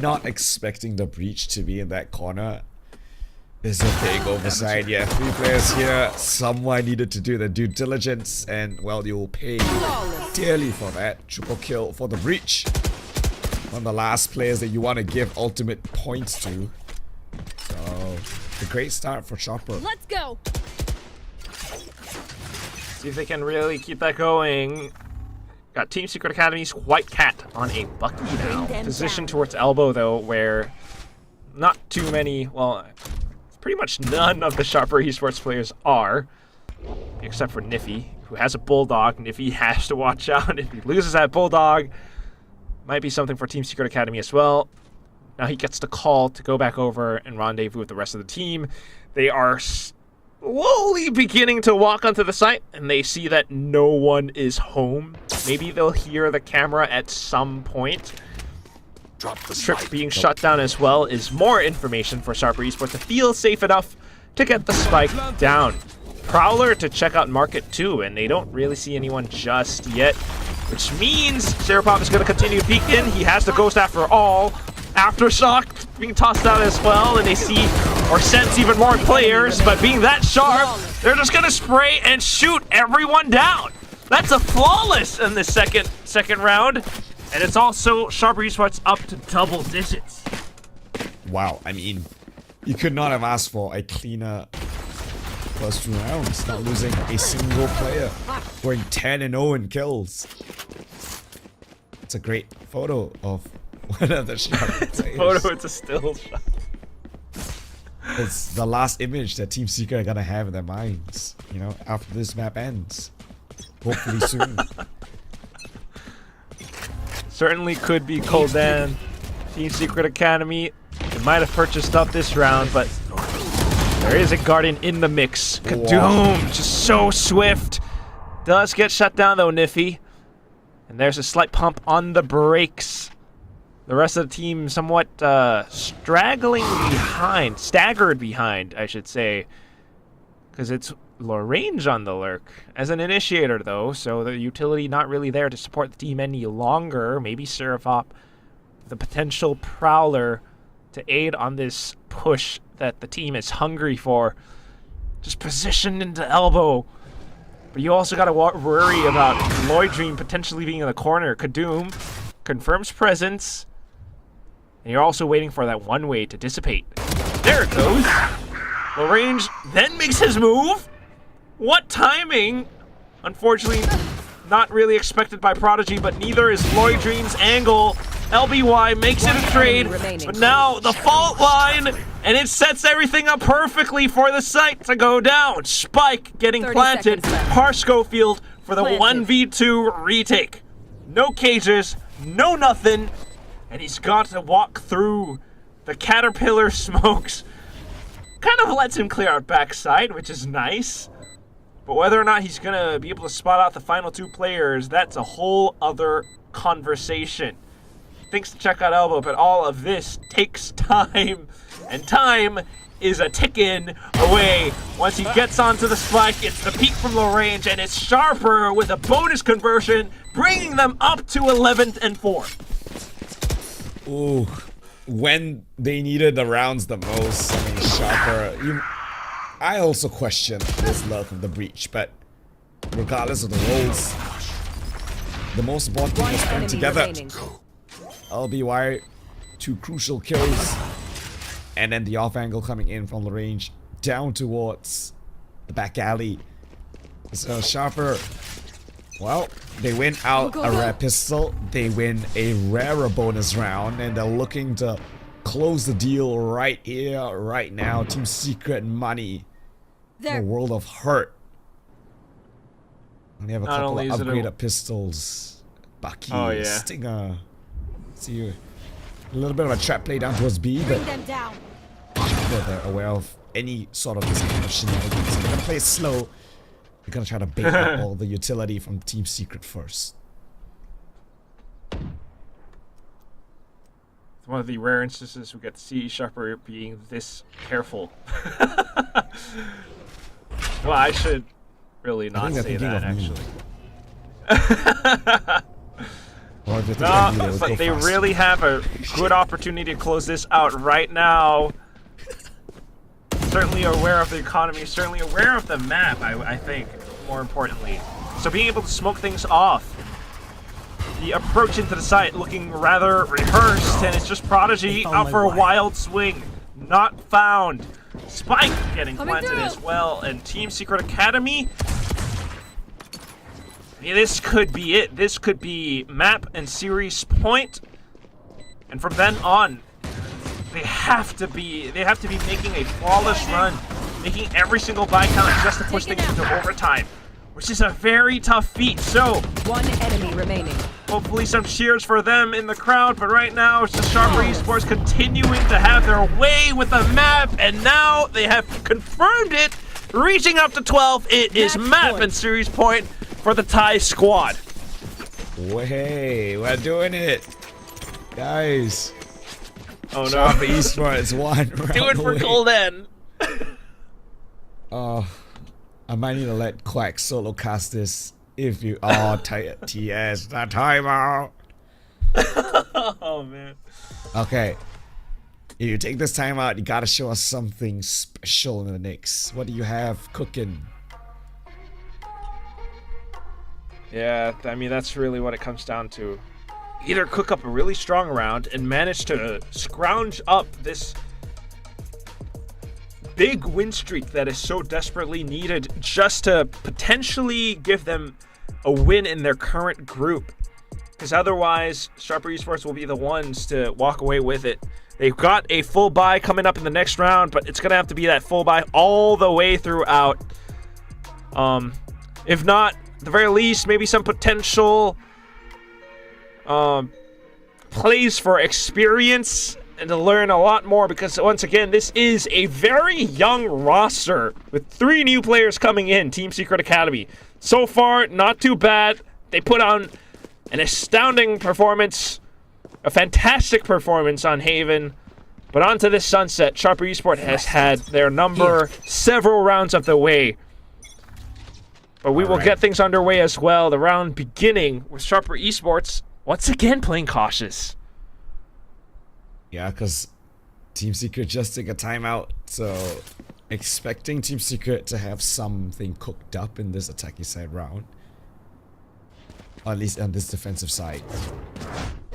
not expecting the breach to be in that corner is a big oversight. Yeah, 3 players here. Someone needed to do the due diligence, and well, you'll pay dearly for that. Triple kill for the breach. One of the last players that you want to give ultimate points to. So, a great start for Chopper. Let's go. See if they can really keep that going. Got Team Secret Academy's White Cat on a Bucky now. Positioned towards elbow though, where not too many, well, pretty much none of the Sharper Esports players are, except for Niffy, who has a Bulldog. Niffy has to watch out. If he loses that Bulldog, might be something for Team Secret Academy as well. Now he gets the call to go back over and rendezvous with the rest of the team. They are slowly beginning to walk onto the site, and they see that no one is home. Maybe they'll hear the camera at some point. The trip being shut down as well is more information for Sharper Esports to feel safe enough to get the spike down. Prowler to check out Market 2, and they don't really see anyone just yet, which means Serapop is going to continue to peek in. He has the Ghost after all. Aftershock being tossed out as well, and they see or sense even more players, but being that sharp, they're just going to spray and shoot everyone down. That's a flawless in the second round, and it's also Sharper Esports up to double digits. Wow, I mean, you could not have asked for a cleaner first 2 rounds, not losing a single player, going 10-0 in kills. It's a great photo of one of the Sharper players. It's a still shot. It's the last image that Team Secret are gonna have in their minds, you know, after this map ends. Hopefully soon. Certainly could be Coldan. Team Secret Academy, they might have purchased up this round, but there is a Guardian in the mix. Kadoom, just so swift. Does get shut down though, Niffy. And there's a slight pump on the brakes. The rest of the team somewhat staggered behind, I should say. Because it's low range on the lurk. As an initiator though, so the utility not really there to support the team any longer. Maybe Serapop, the potential Prowler to aid on this push that the team is hungry for. Just positioned into elbow. But you also got to worry about Lloyd Dream potentially being in the corner. Kadoom confirms presence. And you're also waiting for that one-way to dissipate. There it goes. Lagrange then makes his move. What timing? Unfortunately, not really expected by Prodigy, but neither is Lloyd Dream's angle. LBY makes it a trade, but now the fault line, and it sets everything up perfectly for the site to go down. Spike getting planted. Schofield for the 1v2 retake. No cages, no nothing, and he's got to walk through the Caterpillar smokes. Kind of lets him clear out backside, which is nice. But whether or not he's going to be able to spot out the final 2 players, that's a whole other conversation. Things to check out elbow, but all of this takes time, and time is a ticking away. Once he gets onto the spike, it's the peak from low range, and it's Sharper with a bonus conversion, bringing them up to 11th and 4th. Ooh, when they needed the rounds the most, I mean, Sharper, I also question this love of the breach, but regardless of the roles, the most important thing was playing together. LBY, 2 crucial kills, and then the off angle coming in from the range down towards the back alley. So Sharper, well, they win out a rare pistol, they win a rarer bonus round, and they're looking to close the deal right here, right now. Team Secret money. A world of hurt. And they have a couple of upgraded pistols. Bucky, Stinger. See you. A little bit of a trap play down towards B, but Bring them down. they're aware of any sort of this kind of shenanigans. So they're gonna play it slow. They're gonna try to bait out all the utility from Team Secret first. It's one of the rare instances we get to see Sharper being this careful. Well, I should really not say that, actually. Or if they're No, thinking but they faster. really have a good opportunity to close this out right now. Certainly aware of the economy, certainly aware of the map, I think, more importantly. So being able to smoke things off. The approach into the site looking rather rehearsed, and it's just Prodigy out for a wild swing. Not found. Spike getting Coming planted through. as well, and Team Secret Academy. Yeah, this could be it. This could be map and series point. And from then on, they have to be making a flawless run, making every single buy count just to push Take it things out. into overtime, which is a very tough feat. So One enemy remaining. hopefully some cheers for them in the crowd, but right now it's just Sharper Esports continuing to have their way with the map, and now they have confirmed it, reaching up to 12. It is Match map point. and series point for the Thai squad. Hey, we're doing it, guys. Oh no. Sharper Esports one. Do it for Golden. I might need to let Quack solo cast this if you. Oh, TS, that timeout. Oh man. Okay. If you take this time out, you gotta show us something special in the Knicks. What do you have cooking? Yeah, I mean, that's really what it comes down to. Either cook up a really strong round and manage to scrounge up this big win streak that is so desperately needed just to potentially give them a win in their current group. Because otherwise, Sharper Esports will be the ones to walk away with it. They've got a full buy coming up in the next round, but it's going to have to be that full buy all the way throughout. If not, at the very least, maybe some potential plays for experience and to learn a lot more, because once again, this is a very young roster with 3 new players coming in, Team Secret Academy. So far, not too bad. They put on an astounding performance, a fantastic performance on Haven. But onto this sunset, Sharper Esports has had their number several rounds of the way. But we will get things underway as well. The round beginning with Sharper Esports once again playing cautious. Yeah, because Team Secret just took a timeout, so expecting Team Secret to have something cooked up in this attacking side round. Or at least on this defensive side.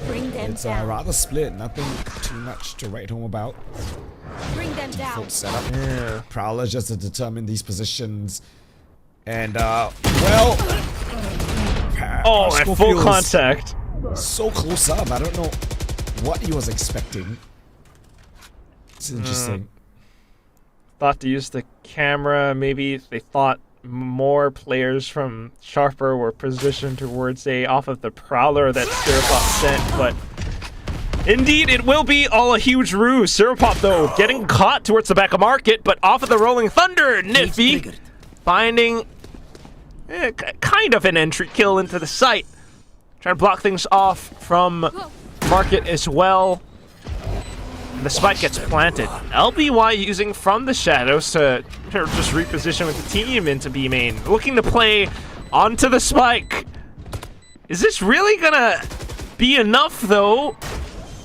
Bring them It's down. rather split, nothing too much to write home about. Bring them down. Full setup. Yeah. Prowler just to determine these positions. And, well... Oh, at full Schofields contact. so close up, I don't know what he was expecting. It's interesting. Thought to use the camera. Maybe they thought more players from Sharper were positioned towards off of the Prowler that Siripop sent, but indeed it will be all a huge ruse. Siripop, though, getting caught towards the back of market, but off of the Rolling Thunder, Nifty finding kind of an entry kill into the site. Trying to block things off from market as well. And the spike gets planted. LBY using from the shadows to just reposition with the team into B main. Looking to play onto the spike. Is this really gonna be enough though?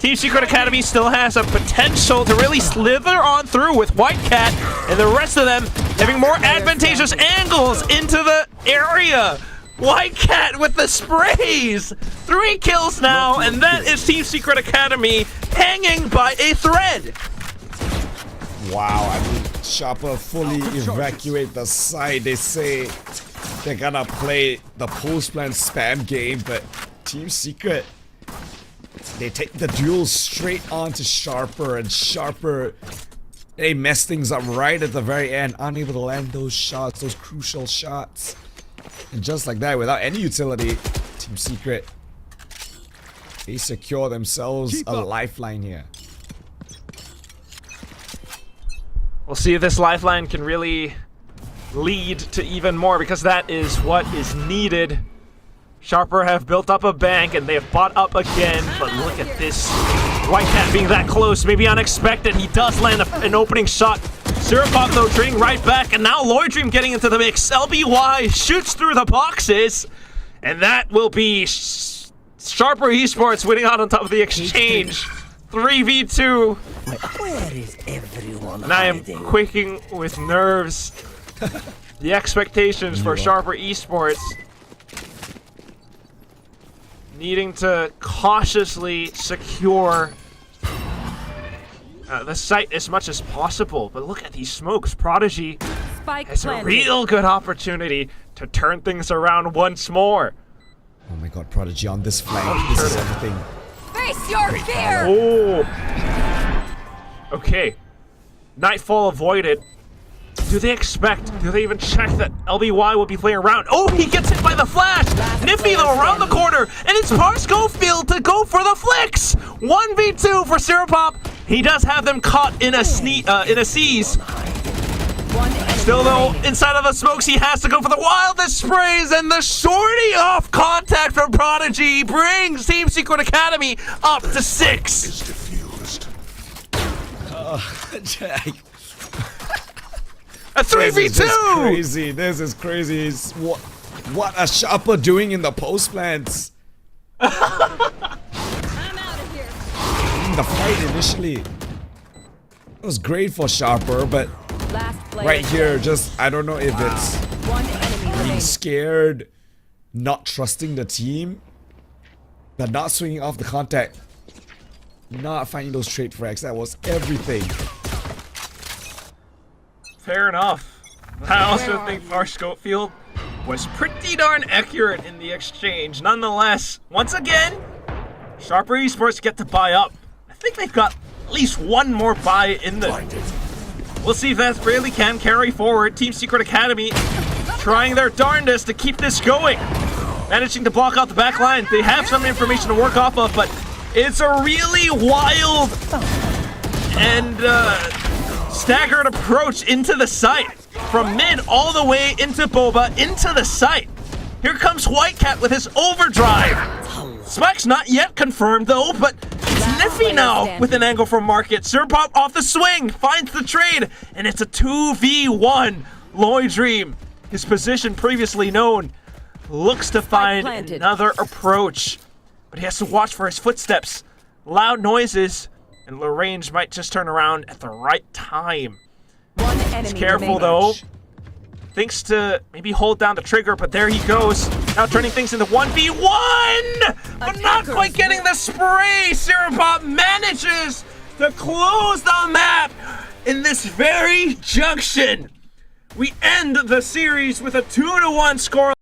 Team Secret Academy still has a potential to really slither on through with White Cat and the rest of them having more advantageous angles into the area. White Cat with the sprays! 3 kills now, and that is Team Secret Academy hanging by a thread! Wow, I mean, Sharper fully evacuate the side. They say they're gonna play the post-plan spam game, but Team Secret, they take the duel straight on to Sharper, and Sharper, they mess things up right at the very end, unable to land those shots, those crucial shots. And just like that, without any utility, Team Secret They secure themselves a lifeline here. We'll see if this lifeline can really lead to even more, because that is what is needed. Sharper have built up a bank and they have bought up again, but look at this. White Cat being that close, maybe unexpected. He does land an opening shot. Syrupop though trading right back, and now Lloyd Dream getting into the mix. LBY shoots through the boxes, and that will be Sharper Esports winning out on top of the exchange. 3v2. Where is everyone And I am hiding? quaking with nerves. The expectations for Sharper Esports needing to cautiously secure the site as much as possible. But look at these smokes. Prodigy Spike has a planted. real good opportunity to turn things around once more. Oh my god, Prodigy on this flank. This is everything. Face your fear! Oh. Okay. Nightfall avoided. Do they even check that LBY will be playing around? Oh, he gets hit by the flash! Nifty though around the corner, and it's Parscofield to go for the flicks! 1v2 for Syrupop. He does have them caught in a seize. One enemy Still though, remaining. inside of the smokes, he has to go for the wildest sprays, and the shorty off contact from Prodigy brings Team Secret Academy up to 6. Jack. A 3v2! This is crazy. This is crazy. What a Sharper doing in the post plants. I'm out of here. The fight initially, it was great for Sharper, but Last player right here, standing. just I don't know if it's One enemy being remaining. scared, not trusting the team, but not swinging off the contact, not finding those trade frags. That was everything. Fair enough. I also think Parscofield was pretty darn accurate in the exchange. Nonetheless, once again, Sharper Esports get to buy up. I think they've got at least one more buy in them. We'll see if that really can carry forward. Team Secret Academy trying their darndest to keep this going. Managing to block out the back line. They have some information to work off of, but it's a really wild and staggered approach into the site. From mid all the way into Boba, into the site. Here comes White Cat with his overdrive. Spike's not yet confirmed though, but it's Niffy now with an angle from Market. Syrupop off the swing, finds the trade, and it's a 2v1. Lloyd Dream, his position previously known, looks to find planted. another approach. But he has to watch for his footsteps. Loud noises, and Lagrange might just turn around at the right time. One enemy He's careful remaining. though. Thinks to maybe hold down the trigger, but there he goes. Now turning things into 1v1! But not quite getting the spray! Syrupop manages to close the map in this very junction. We end the series with a 2-1 scoreline.